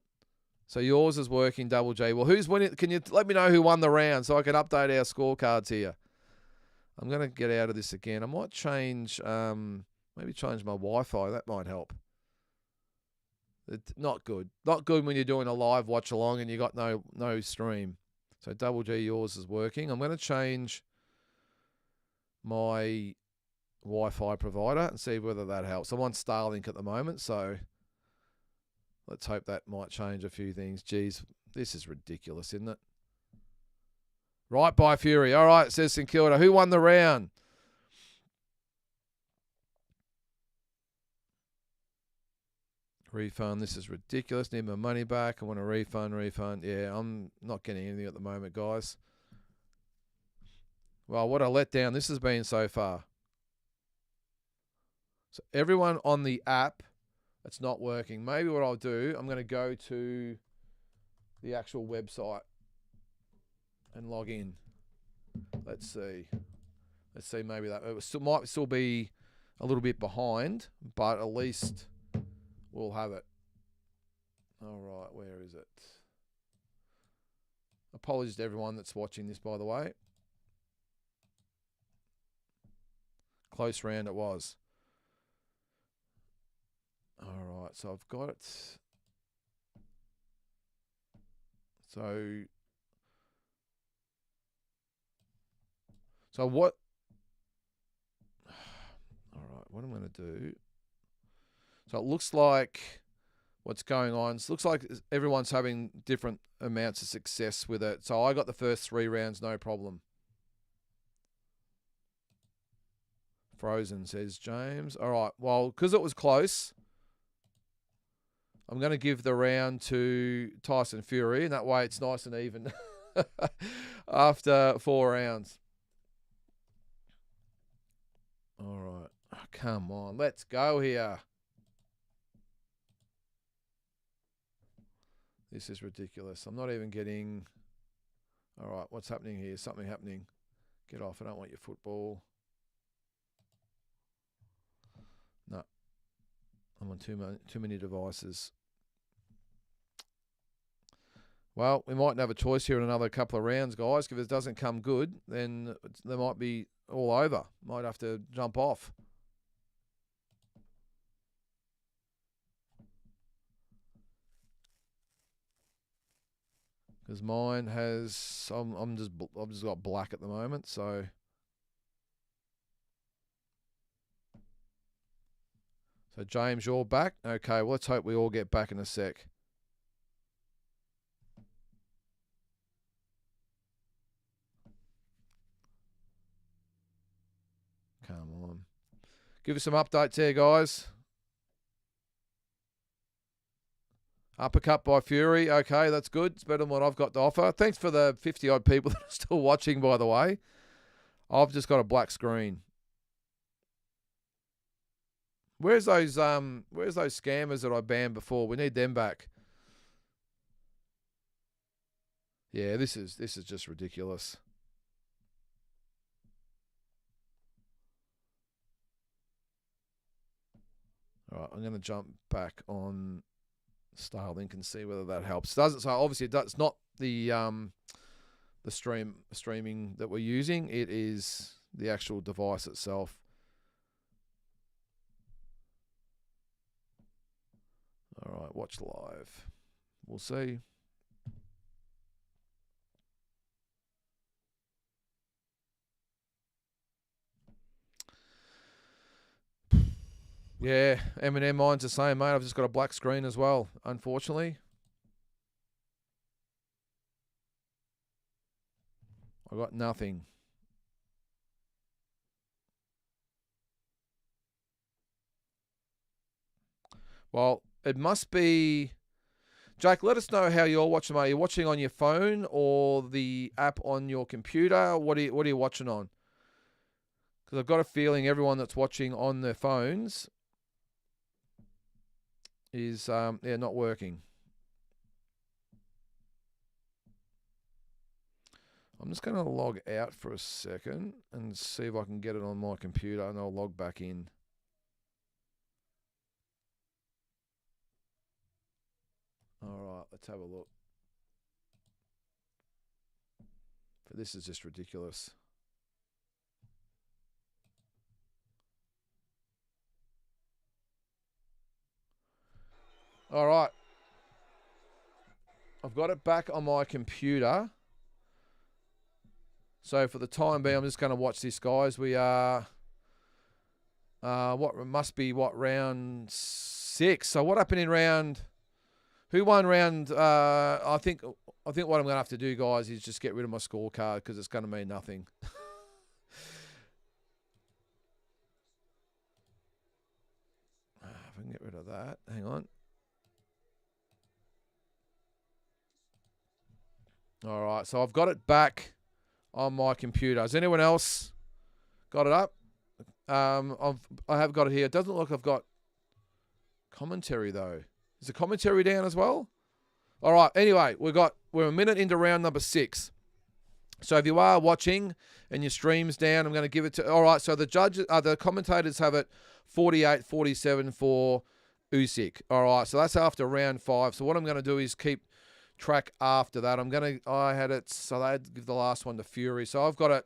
So yours is working, Double G. Well, who's winning? Can you let me know who won the round so I can update our scorecards here? I'm going to get out of this again. I might change, maybe change my Wi-Fi. That might help. It's not good. Not good when you're doing a live watch along and you got no stream. So Double G, yours is working. I'm going to change my Wi-Fi provider and see whether that helps. I'm on Starlink at the moment, so let's hope that might change a few things. Geez, this is ridiculous, isn't it? Right by Fury. All right, says St Kilda. Who won the round? Refund. This is ridiculous. Need my money back. I want a refund. Yeah, I'm not getting anything at the moment, guys. Well, what a letdown this has been so far. So everyone on the app, it's not working. Maybe what I'll do, I'm going to go to the actual website and log in. Let's see. Maybe that it might still be a little bit behind, but at least we'll have it. All right, where is it? Apologies to everyone that's watching this, by the way. Close round it was. All right, so I've got it. So what? All right, what I'm going to do. So it looks like what's going on. It looks like everyone's having different amounts of success with it. So I got the first 3 rounds, no problem. Frozen, says James. All right, well, because it was close, I'm going to give the round to Tyson Fury, and that way it's nice and even after 4 rounds. All right. Oh, come on. Let's go here. This is ridiculous. I'm not even getting... All right, what's happening here? Something happening. Get off. I don't want your football. No. I'm on too many devices. Well, we mightn't have a choice here in another couple of rounds, guys. If it doesn't come good, then they might be all over. Might have to jump off. Because mine has, I've just got black at the moment, so. So James, you're back. Okay, well, let's hope we all get back in a sec. Come on. Give us some updates here, guys. Uppercut by Fury. Okay, that's good. It's better than what I've got to offer. Thanks for the 50-odd people that are still watching, by the way. I've just got a black screen. Where's those scammers that I banned before? We need them back. Yeah, this is just ridiculous. All right, I'm going to jump back on Starlink and see whether that helps. So obviously it's not the streaming that we're using. It is the actual device itself. All right, watch live. We'll see. Yeah, Eminem, mine's the same, mate. I've just got a black screen as well, unfortunately. I got nothing. Well, it must be... Jake, let us know how you're watching, mate. Are you watching on your phone or the app on your computer? What are you watching on? Because I've got a feeling everyone that's watching on their phones is not working. I'm just going to log out for a second and see if I can get it on my computer, and I'll log back in. All right, let's have a look. This is just ridiculous. All right. I've got it back on my computer. So for the time being, I'm just going to watch this, guys. We are, round 6. So what happened in round? Who won round? I think what I'm going to have to do, guys, is just get rid of my scorecard because it's going to mean nothing. If I can get rid of that, hang on. All right, so I've got it back on my computer. Has anyone else got it up? I have got it here. It doesn't look like I've got commentary though. Is the commentary down as well? All right. Anyway, we're a minute into round number 6. So if you are watching and your stream's down, I'm going to give it to. All right. So the judges, the commentators have it 48-47 for Usyk. All right. So that's after round 5. So what I'm going to do is keep track after that. I had it. So they had to give the last one to Fury. So I've got it.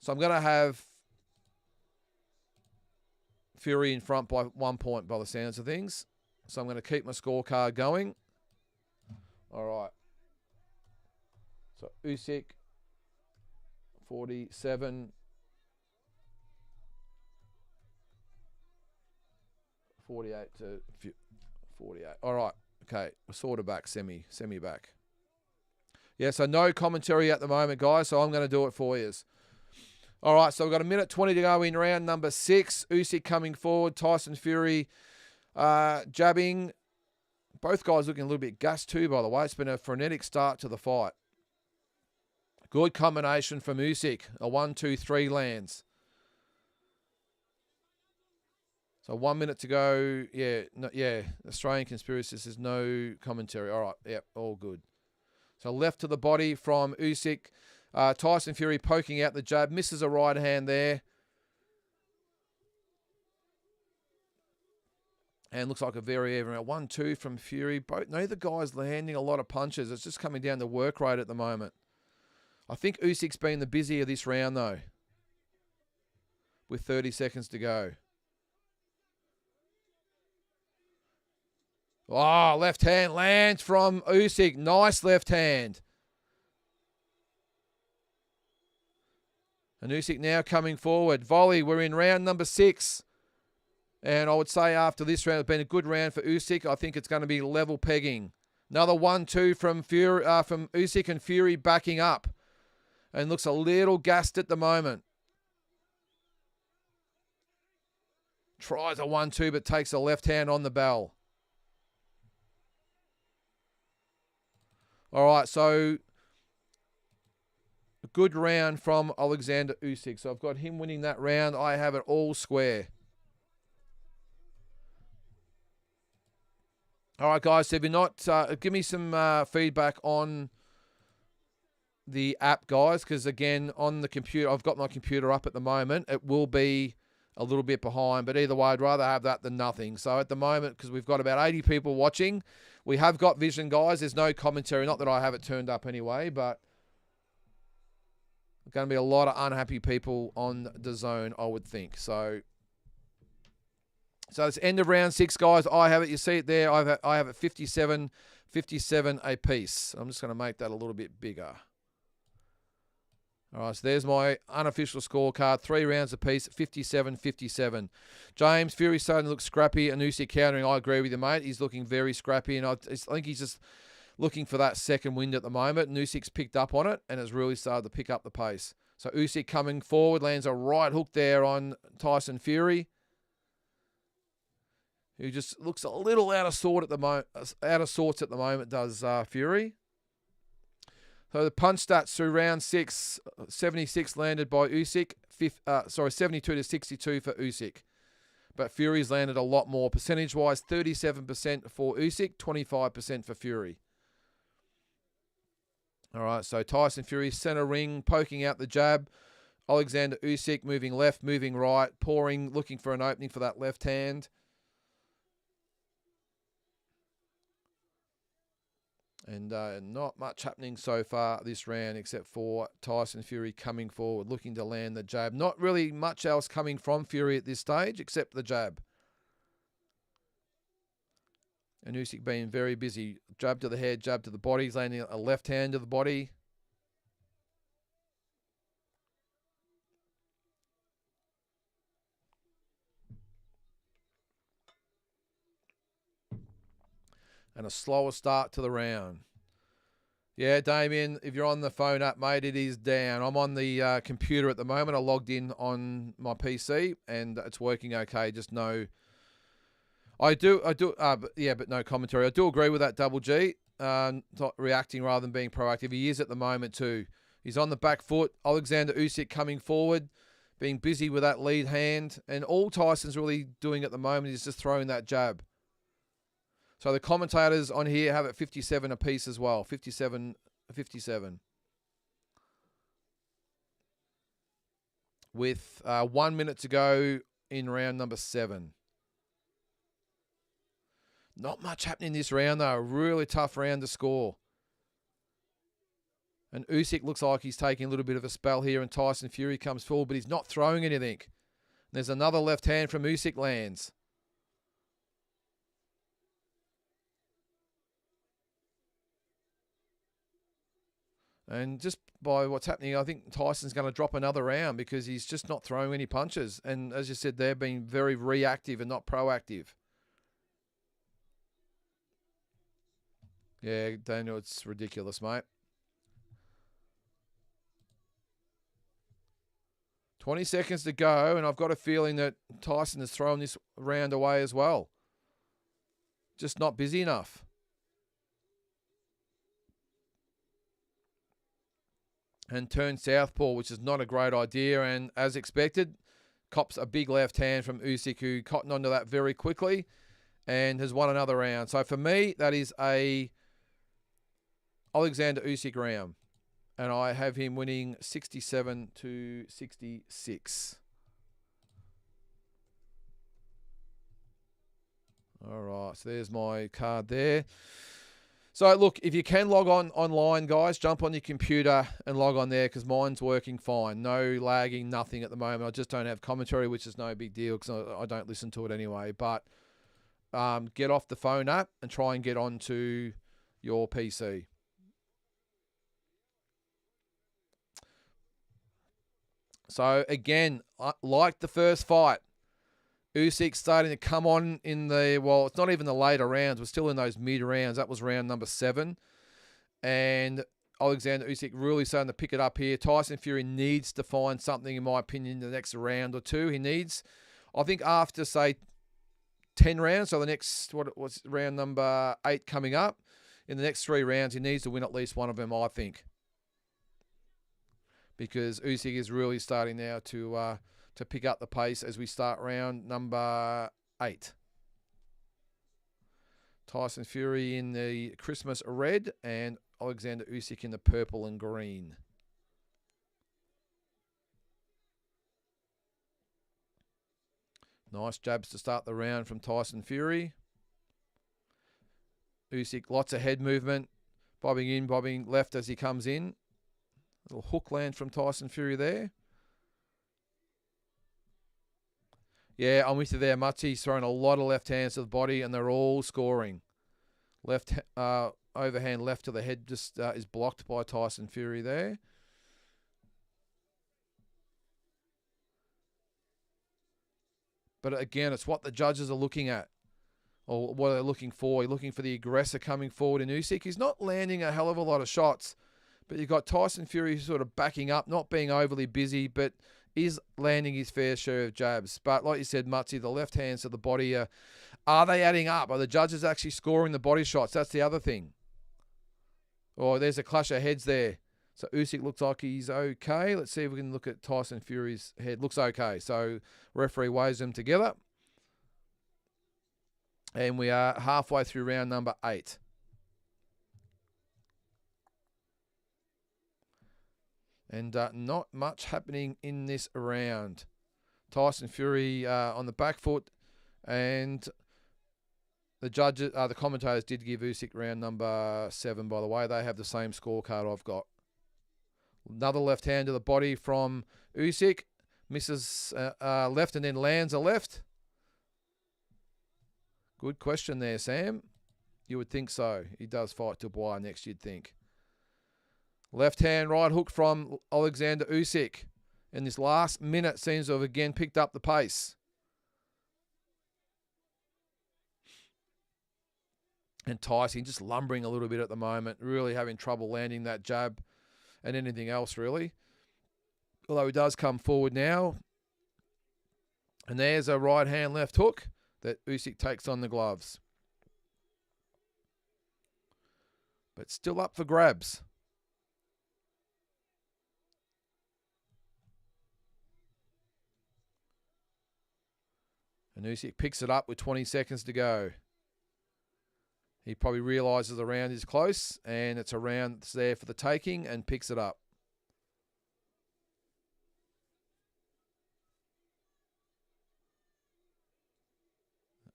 So I'm going to have Fury in front by 1 point by the sounds of things. So I'm going to keep my scorecard going. All right. So Usyk, 47. 48 to 48. All right. Okay. We're sort of back, semi back. Yeah, so no commentary at the moment, guys. So I'm going to do it for you. All right, so we've got a minute 20 to go in round number 6. Usyk coming forward. Tyson Fury jabbing. Both guys looking a little bit gassed too, by the way. It's been a frenetic start to the fight. Good combination from Usyk. A 1-2-3 lands. So 1 minute to go. Yeah, Australian conspiracy says no commentary. All right, yep, all good. So left to the body from Usyk. Tyson Fury poking out the jab. Misses a right hand there. And looks like a very even 1-2 from Fury. Neither guy's landing a lot of punches. It's just coming down to work rate at the moment. I think Usyk's been the busier this round, though. With 30 seconds to go. Oh, left hand lands from Usyk. Nice left hand. And Usyk now coming forward. Volley, we're in round number 6. And I would say after this round, it's been a good round for Usyk. I think it's going to be level pegging. Another 1-2 from Usyk, and Fury backing up. And looks a little gassed at the moment. Tries a 1-2, but takes a left hand on the bell. All right, so a good round from Alexander Usyk. So I've got him winning that round. I have it all square. All right, guys, so if you're not, give me some feedback on the app, guys, because, again, on the computer, I've got my computer up at the moment. It will be a little bit behind, but either way, I'd rather have that than nothing. So at the moment, because we've got about 80 people watching, we have got vision, guys. There's no commentary. Not that I have it turned up anyway, but there's going to be a lot of unhappy people on the zone, I would think. So it's end of round 6, guys. I have it. You see it there. I have it 57 a piece. I'm just going to make that a little bit bigger. All right, so there's my unofficial scorecard. 3 rounds apiece, 57-57. James, Fury starting to look scrappy, and Usyk countering. I agree with you, mate. He's looking very scrappy, and I think he's just looking for that second wind at the moment. And Usyk's picked up on it and has really started to pick up the pace. So Usyk coming forward, lands a right hook there on Tyson Fury, who just looks a little out of sorts at the moment, does Fury. So the punch stats through round 6, 76 landed by Usyk, 72-62 for Usyk. But Fury's landed a lot more. Percentage-wise, 37% for Usyk, 25% for Fury. All right, so Tyson Fury, center ring, poking out the jab. Alexander Usyk moving left, moving right, pouring, looking for an opening for that left hand. And not much happening so far this round except for Tyson Fury coming forward, looking to land the jab. Not really much else coming from Fury at this stage except the jab. And Usyk being very busy. Jab to the head, jab to the body. He's landing a left hand to the body. And a slower start to the round. Yeah, Damien, if you're on the phone up, mate, it is down. I'm on the computer at the moment. I logged in on my PC, and it's working okay. Just no... but no commentary. I do agree with that, Double G. Reacting rather than being proactive. He is at the moment too. He's on the back foot. Alexander Usyk coming forward, being busy with that lead hand. And all Tyson's really doing at the moment is just throwing that jab. So the commentators on here have it 57 apiece as well. 57. With 1 minute to go in round number 7. Not much happening this round, though. A really tough round to score. And Usyk looks like he's taking a little bit of a spell here, and Tyson Fury comes forward, but he's not throwing anything. There's another left hand from Usyk lands. And just by what's happening, I think Tyson's going to drop another round because he's just not throwing any punches. And as you said, they're being very reactive and not proactive. Yeah, Daniel, it's ridiculous, mate. 20 seconds to go, and I've got a feeling that Tyson has thrown this round away as well. Just not busy enough. And turn southpaw, which is not a great idea. And as expected, cops a big left hand from Usyk, who cottoned onto that very quickly and has won another round. So for me, that is a Alexander Usyk round. And I have him winning 67-66. All right, so there's my card there. So, look, if you can log on online, guys, jump on your computer and log on there because mine's working fine. No lagging, nothing at the moment. I just don't have commentary, which is no big deal because I don't listen to it anyway. But get off the phone app and try and get onto your PC. So, again, like the first fight, Usyk starting to come on in the, well, it's not even the later rounds. We're still in those mid rounds. That was round number 7. And Alexander Usyk really starting to pick it up here. Tyson Fury needs to find something, in my opinion, in the next round or two. He needs, I think after, say, 10 rounds, so the next, what's round number 8 coming up, in the next 3 rounds, he needs to win at least one of them, I think. Because Usyk is really starting now to pick up the pace as we start round number 8. Tyson Fury in the Christmas red and Alexander Usyk in the purple and green. Nice jabs to start the round from Tyson Fury. Usyk, lots of head movement. Bobbing in, bobbing left as he comes in. Little hook land from Tyson Fury there. Yeah, I'm with you there, Mutty. He's throwing a lot of left hands to the body, and they're all scoring. Left overhand left to the head just is blocked by Tyson Fury there. But again, it's what the judges are looking at, or what they're looking for. You're looking for the aggressor coming forward in Usyk. He's not landing a hell of a lot of shots, but you've got Tyson Fury sort of backing up, not being overly busy, but is landing his fair share of jabs. But like you said, Mutzi, the left hands to the body, are they adding up? Are the judges actually scoring the body shots? That's the other thing. Oh, there's a clash of heads there. So Usyk looks like he's okay. Let's see if we can look at Tyson Fury's head. Looks okay. So referee weighs them together. And we are halfway through round number 8. And not much happening in this round. Tyson Fury on the back foot. And The judges, the commentators did give Usyk round number 7, by the way. They have the same scorecard I've got. Another left hand to the body from Usyk. Misses left and then lands a left. Good question there, Sam. You would think so. He does fight Dubois next, you'd think. Left hand right hook from Alexander Usyk. In this last minute seems to have again picked up the pace. And Tyson just lumbering a little bit at the moment. Really having trouble landing that jab and anything else, really. Although he does come forward now. And there's a right hand left hook that Usyk takes on the gloves. But still up for grabs. And Usyk picks it up with 20 seconds to go. He probably realises the round is close and it's a round that's there for the taking and picks it up.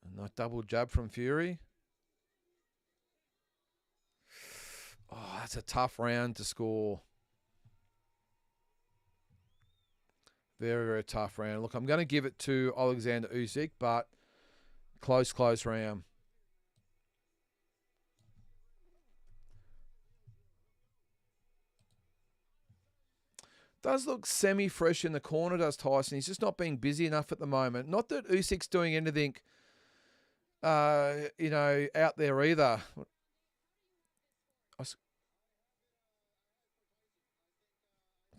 And a double jab from Fury. Oh, that's a tough round to score. Very, very tough round. Look, I'm going to give it to Alexander Usyk, but close round. Does look semi-fresh in the corner, does Tyson. He's just not being busy enough at the moment. Not that Usyk's doing anything, out there either.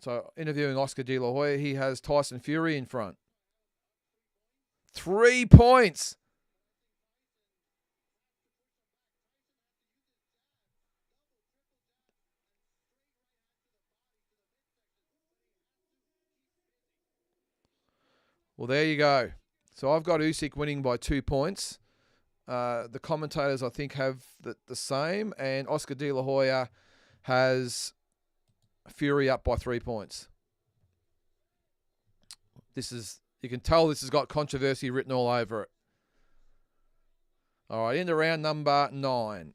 So, interviewing Oscar De La Hoya, he has Tyson Fury in front. 3 points. Well, there you go. So I've got Usyk winning by 2 points. The commentators, I think, have the same. And Oscar De La Hoya has Fury up by 3 points. You can tell this has got controversy written all over it. All right, into round number 9.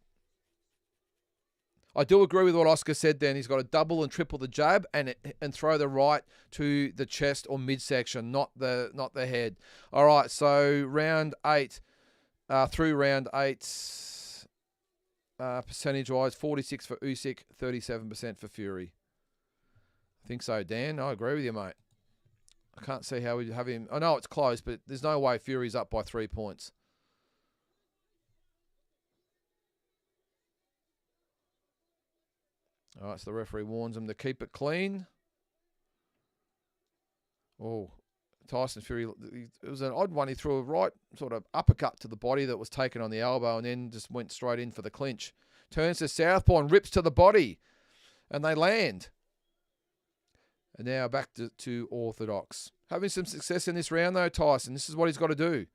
I do agree with what Oscar said then. He's got to double and triple the jab and throw the right to the chest or midsection, not the head. All right, so round 8, through round 8, percentage-wise, 46 for Usyk, 37% for Fury. I think so, Dan. I agree with you, mate. I can't see how we have him. I know it's close, but there's no way Fury's up by 3 points. All right, so the referee warns him to keep it clean. Oh, Tyson Fury, it was an odd one. He threw a right sort of uppercut to the body that was taken on the elbow and then just went straight in for the clinch. Turns to southpaw and rips to the body, and they land. And now back to orthodox. Having some success in this round, though, Tyson. This is what he's got to do.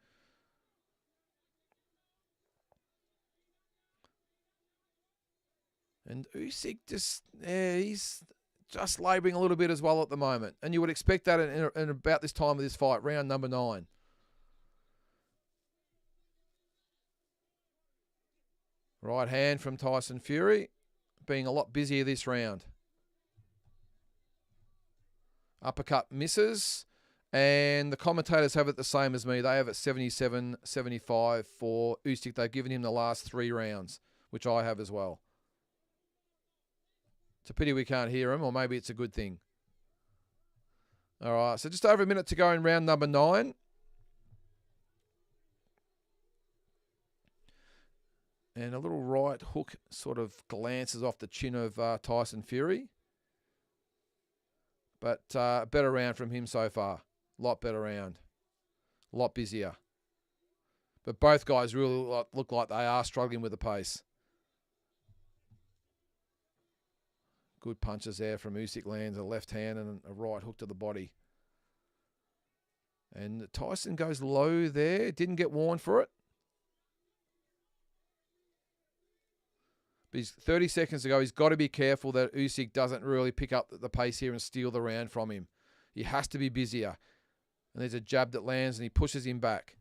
And Usyk he's just labouring a little bit as well at the moment. And you would expect that in about this time of this fight, round number 9. Right hand from Tyson Fury, being a lot busier this round. Uppercut misses. And the commentators have it the same as me. They have it 77-75 for Usyk. They've given him the last 3 rounds, which I have as well. It's a pity we can't hear him, or maybe it's a good thing. All right, so just over a minute to go in round number 9. And a little right hook sort of glances off the chin of Tyson Fury. But better round from him so far. A lot better round. A lot busier. But both guys really look like they are struggling with the pace. Good punches there from Usyk. Lands a left hand and a right hook to the body. And Tyson goes low there. Didn't get warned for it. But he's 30 seconds to go. He's got to be careful that Usyk doesn't really pick up the pace here and steal the round from him. He has to be busier. And there's a jab that lands and he pushes him back.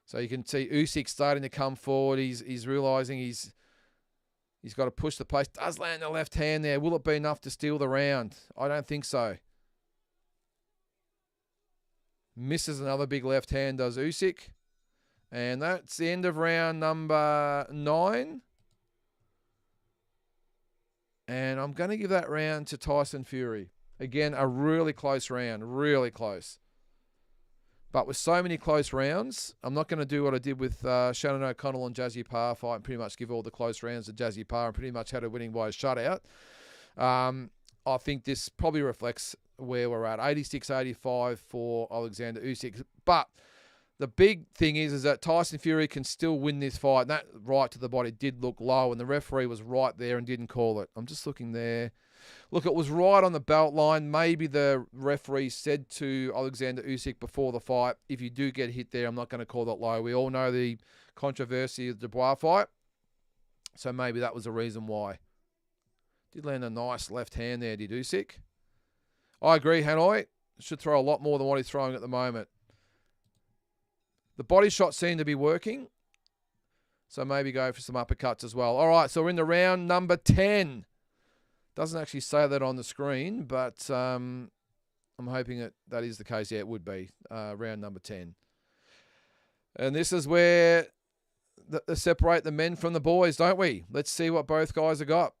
So you can see Usyk starting to come forward. He's realising he's got to push the pace. Does land the left hand there. Will it be enough to steal the round? I don't think so. Misses another big left hand, does Usyk. And that's the end of round number 9. And I'm going to give that round to Tyson Fury. Again, a really close round. Really close. But with so many close rounds, I'm not going to do what I did with Shannon O'Connell and Jazzy Parr fight and pretty much give all the close rounds to Jazzy Parr and pretty much had her winning by a shutout. I think this probably reflects where we're at. 86-85 for Alexander Usyk. But the big thing is that Tyson Fury can still win this fight. And that right to the body did look low, and the referee was right there and didn't call it. I'm just looking there. Look, it was right on the belt line. Maybe the referee said to Alexander Usyk before the fight, if you do get hit there, I'm not going to call that low. We all know the controversy of the Dubois fight. So maybe that was the reason why. Did land a nice left hand there, did Usyk. I agree, Hanoi. Should throw a lot more than what he's throwing at the moment. The body shots seem to be working. So maybe go for some uppercuts as well. All right, so we're in the round number 10. Doesn't actually say that on the screen, but I'm hoping that is the case. Yeah, it would be round number 10. And this is where they separate the men from the boys, don't we? Let's see what both guys have got.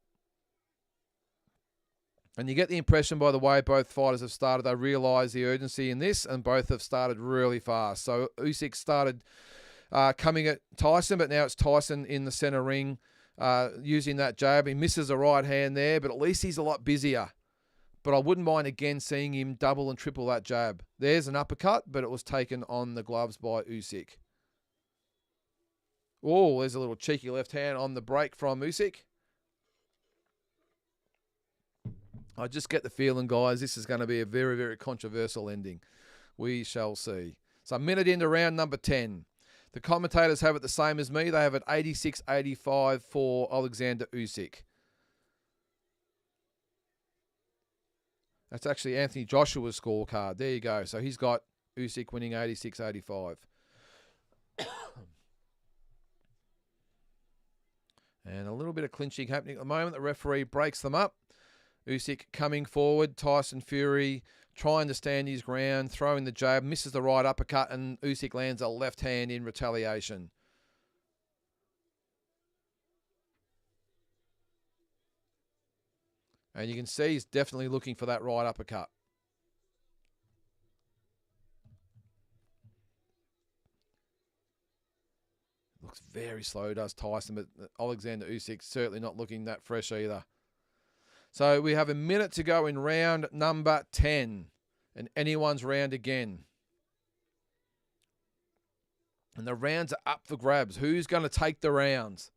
And you get the impression by the way both fighters have started, they realise the urgency in this, and both have started really fast. So Usyk started coming at Tyson, but now it's Tyson in the centre ring using that jab. He misses a right hand there, but at least he's a lot busier. But I wouldn't mind again seeing him double and triple that jab. There's an uppercut, but it was taken on the gloves by Usyk. Oh, there's a little cheeky left hand on the break from Usyk. I just get the feeling, guys, this is going to be a very, very controversial ending. We shall see. So a minute into round number 10. The commentators have it the same as me. They have it 86-85 for Alexander Usyk. That's actually Anthony Joshua's scorecard. There you go. So he's got Usyk winning 86-85. And a little bit of clinching happening at the moment. The referee breaks them up. Usyk coming forward. Tyson Fury trying to stand his ground, throwing the jab, misses the right uppercut, and Usyk lands a left hand in retaliation. And you can see he's definitely looking for that right uppercut. Looks very slow, does Tyson, but Alexander Usyk certainly not looking that fresh either. So we have a minute to go in round number 10. And anyone's round again. And the rounds are up for grabs. Who's going to take the rounds?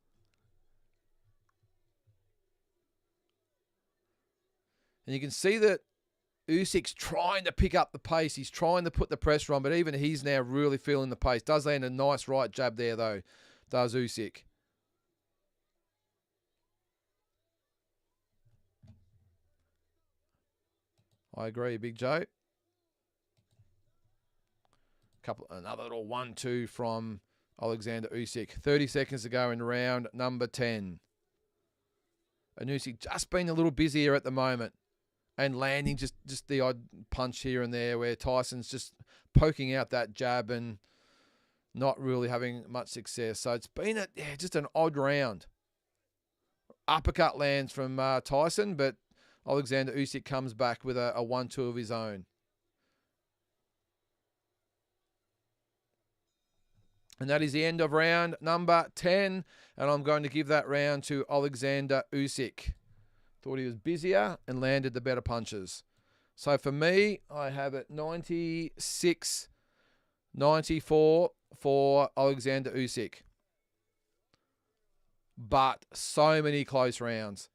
And you can see that Usyk's trying to pick up the pace. He's trying to put the pressure on, but even he's now really feeling the pace. Does land a nice right jab there, though, does Usyk. I agree, Big Joe. Another little 1-2 from Alexander Usyk. 30 seconds to go in round number 10. And Usyk just being a little busier at the moment. And landing just the odd punch here and there where Tyson's just poking out that jab and not really having much success. So it's been just an odd round. Uppercut lands from Tyson, but Alexander Usyk comes back with a 1-2 of his own. And that is the end of round number 10. And I'm going to give that round to Alexander Usyk. Thought he was busier and landed the better punches. So for me, I have it 96-94 for Alexander Usyk. But so many close rounds.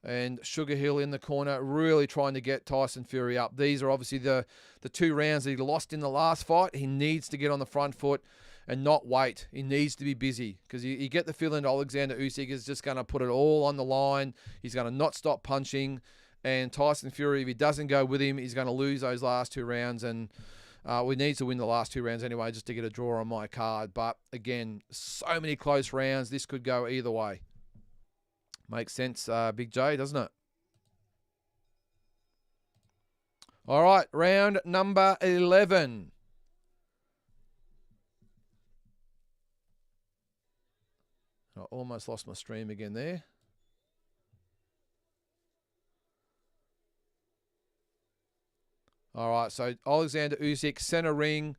And Sugar Hill in the corner, really trying to get Tyson Fury up. These are obviously the 2 rounds that he lost in the last fight. He needs to get on the front foot and not wait. He needs to be busy because you get the feeling Alexander Usyk is just going to put it all on the line. He's going to not stop punching. And Tyson Fury, if he doesn't go with him, he's going to lose those last 2 rounds. And We need to win the last 2 rounds anyway just to get a draw on my card. But again, so many close rounds. This could go either way. Makes sense, Big J, doesn't it? All right, round number 11. I almost lost my stream again there. All right, so Alexander Usyk, center ring,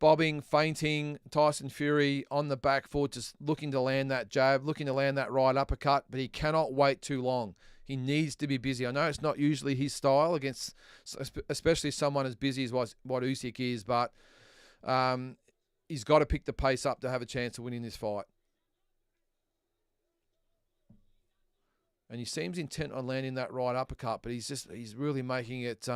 bobbing, feinting. Tyson Fury on the back foot, just looking to land that jab, looking to land that right uppercut, but he cannot wait too long. He needs to be busy. I know it's not usually his style against, especially someone as busy as what Usyk is, but he's got to pick the pace up to have a chance of winning this fight. And he seems intent on landing that right uppercut, but he's really making it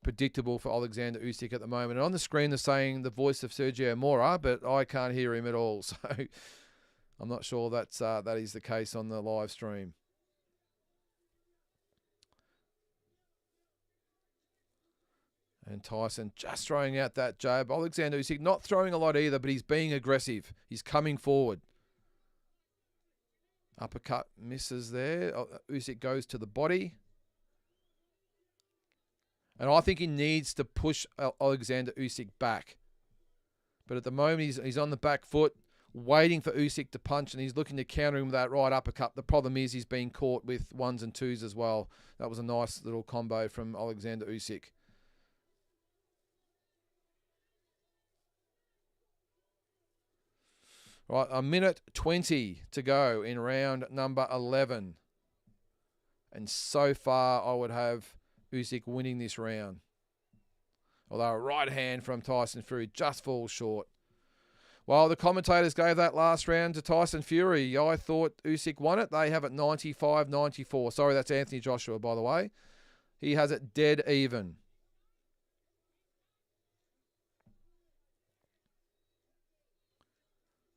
predictable for Alexander Usyk at the moment. And on the screen, they're saying the voice of Sergio Mora, but I can't hear him at all. So I'm not sure that is the case on the live stream. And Tyson just throwing out that jab. Alexander Usyk not throwing a lot either, but he's being aggressive. He's coming forward. Uppercut misses there. Usyk goes to the body. And I think he needs to push Alexander Usyk back. But at the moment, he's on the back foot, waiting for Usyk to punch, and he's looking to counter him with that right uppercut. The problem is he's being caught with 1s and 2s as well. That was a nice little combo from Alexander Usyk. Right, 1:20 to go in round number 11. And so far, I would have Usyk winning this round. Although a right hand from Tyson Fury just falls short. Well, the commentators gave that last round to Tyson Fury. I thought Usyk won it. They have it 95-94. Sorry, that's Anthony Joshua, by the way. He has it dead even.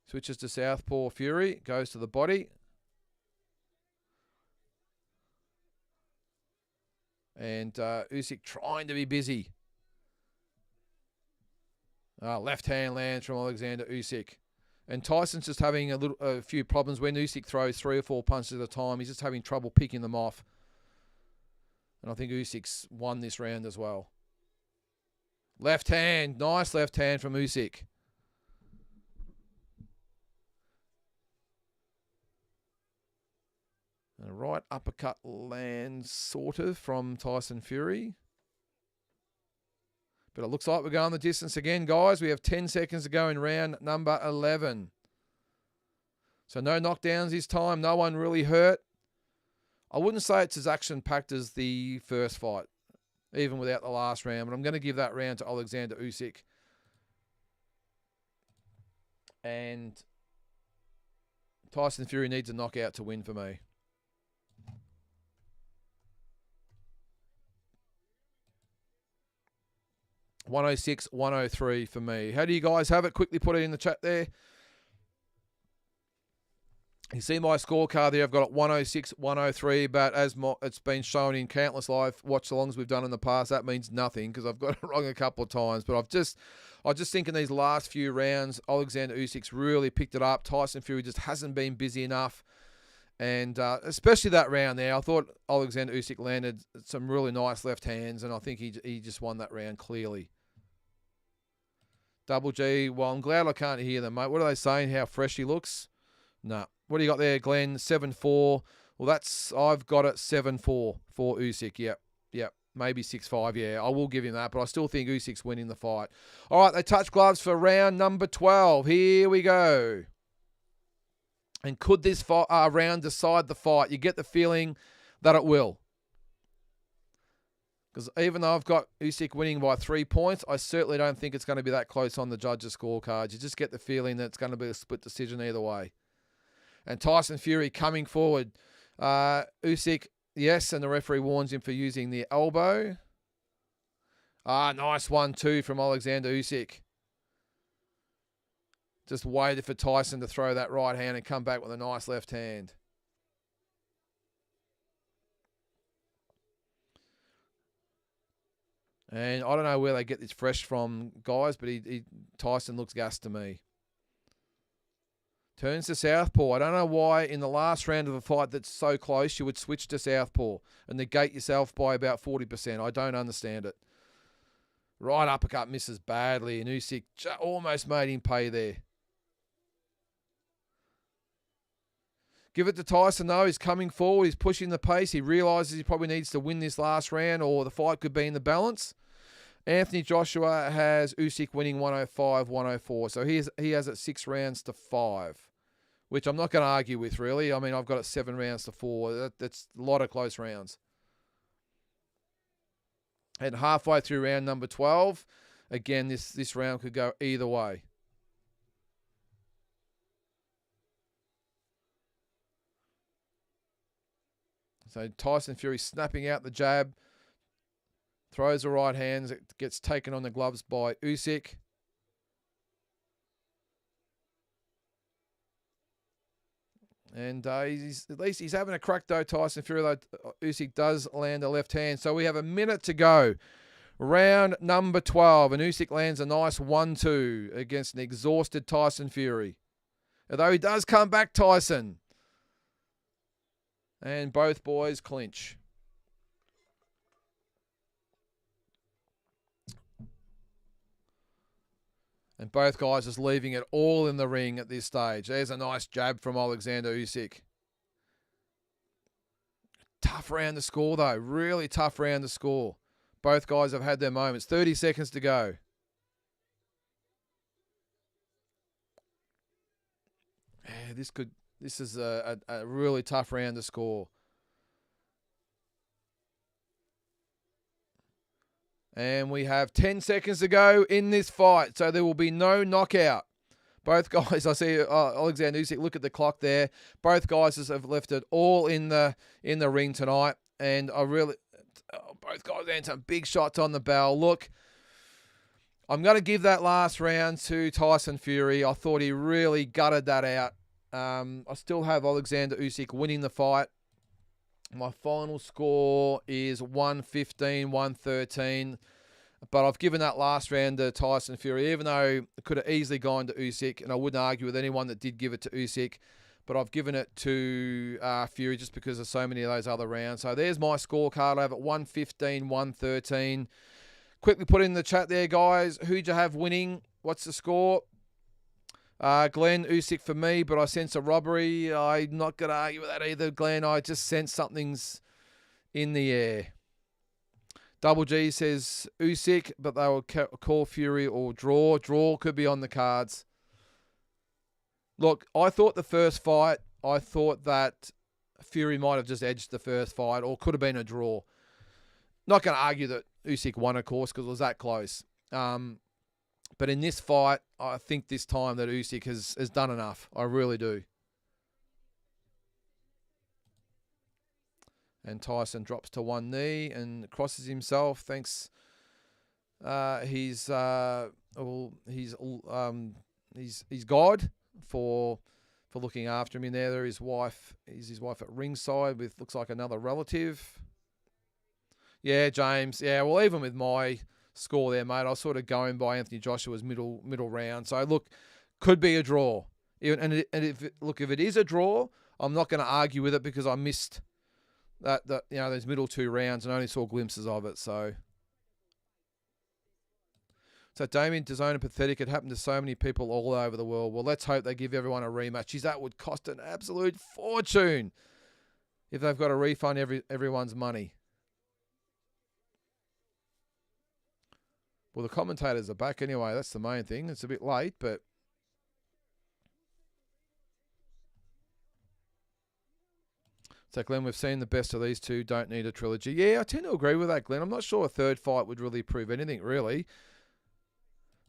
Switches to southpaw Fury. Goes to the body. And Usyk trying to be busy. Left hand lands from Alexander Usyk. And Tyson's just having a few problems when Usyk throws 3 or 4 punches at a time. He's just having trouble picking them off. And I think Usyk's won this round as well. Left hand. Nice left hand from Usyk. And a right uppercut lands, sort of, from Tyson Fury. But it looks like we're going the distance again, guys. We have 10 seconds to go in round number 11. So no knockdowns this time. No one really hurt. I wouldn't say it's as action-packed as the first fight, even without the last round. But I'm going to give that round to Alexander Usyk. And Tyson Fury needs a knockout to win for me. 106, 103 for me. How do you guys have it? Quickly put it in the chat there. You see my scorecard there. I've got it 106, 103, but as it's been shown in countless live watch-alongs we've done in the past, that means nothing because I've got it wrong a couple of times. But I just think in these last few rounds, Alexander Usyk's really picked it up. Tyson Fury just hasn't been busy enough. And especially that round there, I thought Alexander Usyk landed some really nice left hands, and I think he just won that round clearly. Double G, well, I'm glad I can't hear them, mate. What are they saying? How fresh he looks? No. What do you got there, Glenn? 7-4. Well, I've got it 7-4 for Usyk. Yep. Maybe 6-5. Yeah, I will give him that, but I still think Usyk's winning the fight. All right, they touch gloves for round number 12. Here we go. And could this round decide the fight? You get the feeling that it will. Because even though I've got Usyk winning by 3 points, I certainly don't think it's going to be that close on the judges' scorecards. You just get the feeling that it's going to be a split decision either way. And Tyson Fury coming forward. Usyk, yes, and the referee warns him for using the elbow. Nice 1-2 from Alexander Usyk. Just waited for Tyson to throw that right hand and come back with a nice left hand. And I don't know where they get this fresh from, guys, but Tyson looks gassed to me. Turns to southpaw. I don't know why in the last round of a fight that's so close you would switch to southpaw and negate yourself by about 40%. I don't understand it. Right uppercut misses badly, and Usyk almost made him pay there. Give it to Tyson, though. He's coming forward. He's pushing the pace. He realises he probably needs to win this last round or the fight could be in the balance. Anthony Joshua has Usyk winning 105-104. So he has it 6 rounds to 5, which I'm not going to argue with, really. I mean, I've got it 7 rounds to 4. That's a lot of close rounds. And halfway through round number 12, again, this round could go either way. So Tyson Fury snapping out the jab, throws the right hands, it gets taken on the gloves by Usyk. And at least he's having a crack, though, Tyson Fury. Though Usyk does land a left hand. So we have a minute to go. Round number 12. And Usyk lands a nice 1-2 against an exhausted Tyson Fury. Although he does come back, Tyson. And both boys clinch. And both guys just leaving it all in the ring at this stage. There's a nice jab from Alexander Usyk. Tough round to score, though. Really tough round to score. Both guys have had their moments. 30 seconds to go. Yeah, this is a really tough round to score. And we have 10 seconds to go in this fight, so there will be no knockout. Both guys, I see Alexander Usyk, look at the clock there. Both guys have left it all in the ring tonight, and both guys had some big shots on the bell. Look, I'm going to give that last round to Tyson Fury. I thought he really gutted that out. I still have Alexander Usyk winning the fight. My final score is 115-113. But I've given that last round to Tyson Fury, even though it could have easily gone to Usyk, and I wouldn't argue with anyone that did give it to Usyk. But I've given it to Fury just because of so many of those other rounds. So there's my scorecard over at 115-113. Quickly put in the chat there, guys. Who'd you have winning? What's the score? Glenn, Usyk for me, but I sense a robbery. I'm not going to argue with that either, Glenn. I just sense something's in the air. Double G says Usyk, but they will call Fury or draw. Draw could be on the cards. Look, I thought the first fight, I thought that Fury might have just edged the first fight or could have been a draw. Not going to argue that Usyk won, of course, because it was that close. But in this fight, I think this time that Usyk has done enough. I really do. And Tyson drops to one knee and crosses himself. Thanks. He's God for looking after him in there. His wife is his wife at ringside with looks like another relative. Yeah, James. Yeah, well, even with my score there, mate, I was sort of going by Anthony Joshua's middle round. So look, could be a draw. And if it is a draw, I'm not going to argue with it because I missed that those middle 2 rounds and only saw glimpses of it. So Damien DAZN pathetic. It happened to so many people all over the world. Well, let's hope they give everyone a rematch. Geez, that would cost an absolute fortune if they've got to refund everyone's money. Well, the commentators are back anyway. That's the main thing. It's a bit late, but so, Glenn, we've seen the best of these two. Don't need a trilogy. Yeah, I tend to agree with that, Glenn. I'm not sure a third fight would really prove anything, really.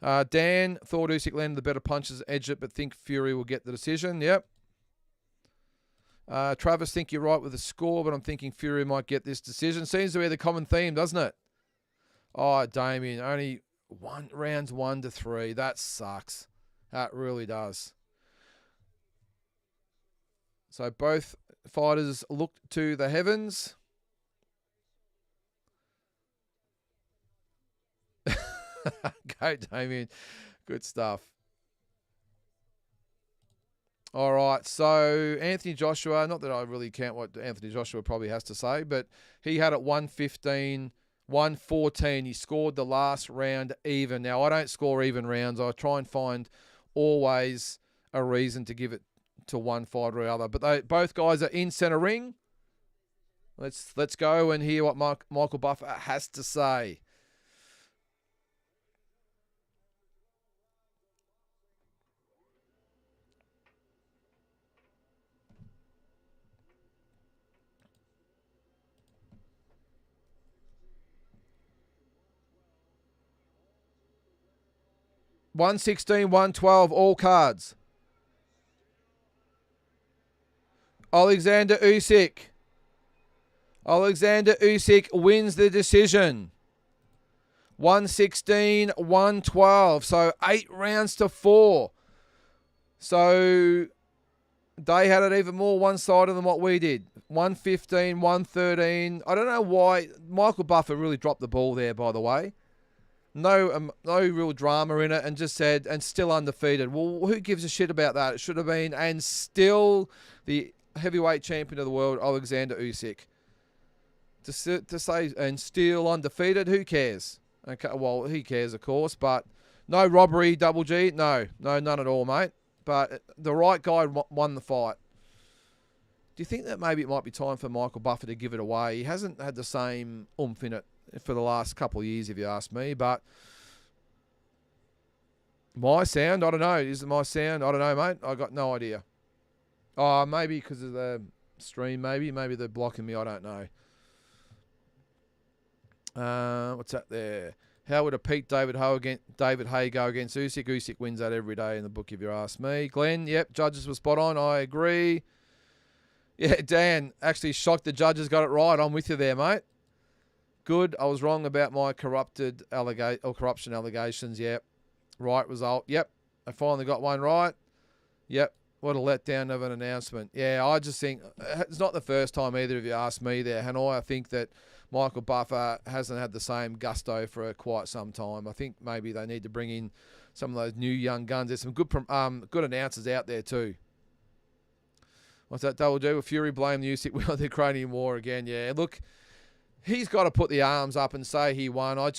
Dan thought Usyk landed the better punches, edged it, but think Fury will get the decision. Yep. Travis, think you're right with the score, but I'm thinking Fury might get this decision. Seems to be the common theme, doesn't it? Oh, Damien, only rounds 1 to 3. That sucks. That really does. So both fighters look to the heavens. Go, Damien. Good stuff. All right, so Anthony Joshua, not that I really count what Anthony Joshua probably has to say, but he had it 115, 114. He scored the last round even. Now, I don't score even rounds. I try and find always a reason to give it to one fighter or the other. But both guys are in centre ring. Let's go and hear what Michael Buffer has to say. $116, $112, all cards. Alexander Usyk. Alexander Usyk wins the decision. 116, 112. So 8 rounds to 4. So they had it even more one-sided than what we did. 115, 113. I don't know why. Michael Buffer really dropped the ball there, by the way. No real drama in it, and just said, and still undefeated. Well, who gives a shit about that? It should have been, and still the heavyweight champion of the world, Alexander Usyk. To say, and still undefeated, who cares? Okay, well, he cares, of course, but no robbery, Double G. No, none at all, mate. But the right guy won the fight. Do you think that maybe it might be time for Michael Buffer to give it away? He hasn't had the same oomph in it for the last couple of years, if you ask me. But my sound, I don't know. Is it my sound? I don't know, mate. I got no idea. Oh, maybe because of the stream, maybe. Maybe they're blocking me. I don't know. What's that there? How would a Pete David Hay go against Usyk? Usyk wins that every day in the book, if you ask me. Glenn, yep, judges were spot on. I agree. Yeah, Dan, actually shocked the judges got it right. I'm with you there, mate. Good. I was wrong about my corruption allegations. Yep. Right result. Yep. I finally got one right. Yep. What a letdown of an announcement. Yeah, I just think it's not the first time either, if you ask me there, Hanoi. I think that Michael Buffer hasn't had the same gusto for quite some time. I think maybe they need to bring in some of those new young guns. There's some good announcers out there too. What's that, Double G? Will Fury blame the Usyk wheel the Ukrainian war again? Yeah, look, he's got to put the arms up and say he won. I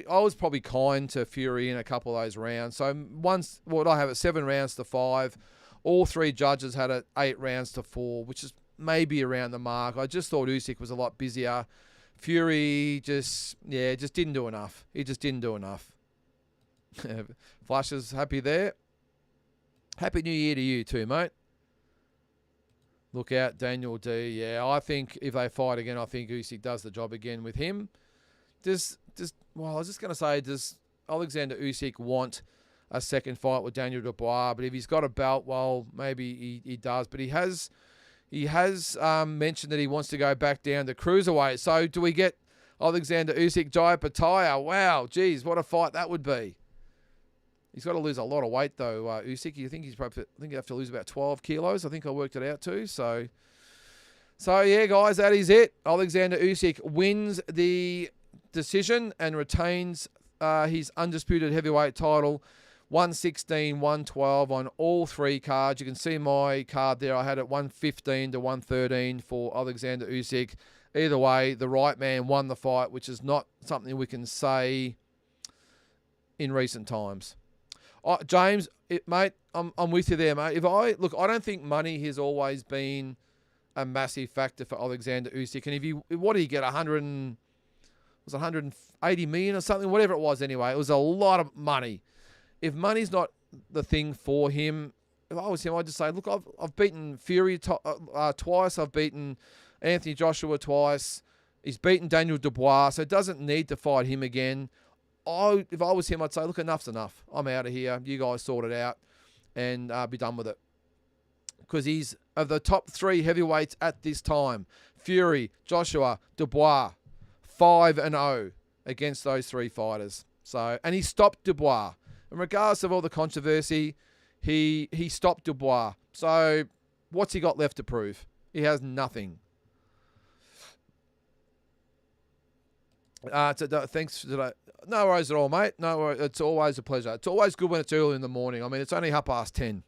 was probably kind to Fury in a couple of those rounds. So I have it 7 rounds to 5. All 3 judges had it 8 rounds to 4, which is maybe around the mark. I just thought Usyk was a lot busier. Fury just didn't do enough. He just didn't do enough. Flash is happy there. Happy New Year to you too, mate. Look out, Daniel D. Yeah, I think if they fight again, I think Usyk does the job again with him. I was just going to say, does Alexander Usyk want a second fight with Daniel Dubois? But if he's got a belt, well, maybe he does. But he has mentioned that he wants to go back down to cruiserweight. So do we get Alexander Usyk, Jai Pataya? Wow, geez, what a fight that would be. He's got to lose a lot of weight though, Usyk. You think you have to lose about 12 kilos. I think I worked it out too. So yeah, guys, that is it. Alexander Usyk wins the decision and retains his undisputed heavyweight title. 116, 112 on all 3 cards. You can see my card there. I had it 115 to 113 for Alexander Usyk. Either way, the right man won the fight, which is not something we can say in recent times. James, mate, I'm with you there, mate. I don't think money has always been a massive factor for Alexander Usyk. And what did he get? 180 million or something, whatever it was. Anyway, it was a lot of money. If money's not the thing for him, if I was him, I'd just say, look, I've beaten Fury twice. I've beaten Anthony Joshua twice. He's beaten Daniel Dubois, so it doesn't need to fight him again. If I was him, I'd say, look, enough's enough. I'm out of here. You guys sort it out and be done with it. Because he's of the top 3 heavyweights at this time. Fury, Joshua, Dubois, 5-0 against those 3 fighters. So, and he stopped Dubois. And regardless of all the controversy, he stopped Dubois. So what's he got left to prove? He has nothing. Thanks for today. No worries at all, mate. No worries. It's always a pleasure. It's always good when it's early in the morning. I mean, it's only 10:30.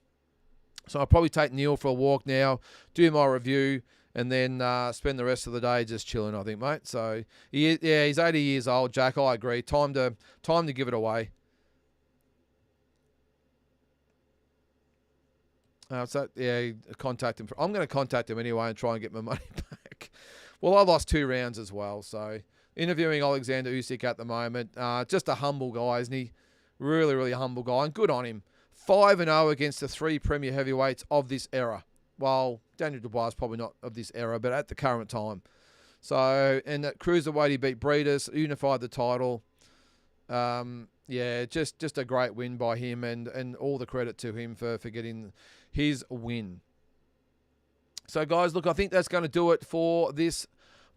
So I'll probably take Neil for a walk now, do my review, and then spend the rest of the day just chilling, I think, mate. So, he's 80 years old, Jack. I agree. Time to give it away. Contact him. I'm going to contact him anyway and try and get my money back. Well, I lost 2 rounds as well, so interviewing Alexander Usyk at the moment. Just a humble guy, isn't he? Really, really humble guy, and good on him. 5-0 against the 3 premier heavyweights of this era. Well, Daniel Dubois is probably not of this era, but at the current time. So, and at cruiserweight, he beat Breeders, unified the title. Just a great win by him, and all the credit to him for getting his win. So, guys, look, I think that's going to do it for this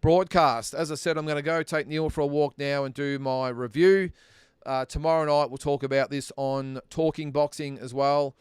broadcast. As I said, I'm going to go take Neil for a walk now and do my review. Tomorrow night, we'll talk about this on Talking Boxing as well.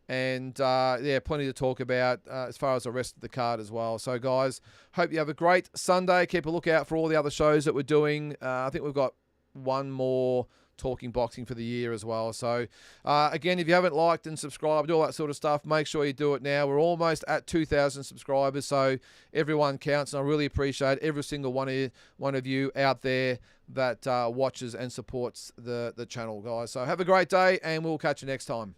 And, plenty to talk about as far as the rest of the card as well. So, guys, hope you have a great Sunday. Keep a lookout for all the other shows that we're doing. I think we've got one more Talking Boxing for the year as well. So, again, if you haven't liked and subscribed, all that sort of stuff, make sure you do it now. We're almost at 2,000 subscribers, so everyone counts, and I really appreciate every single one of you out there that watches and supports the channel, guys. So have a great day, and we'll catch you next time.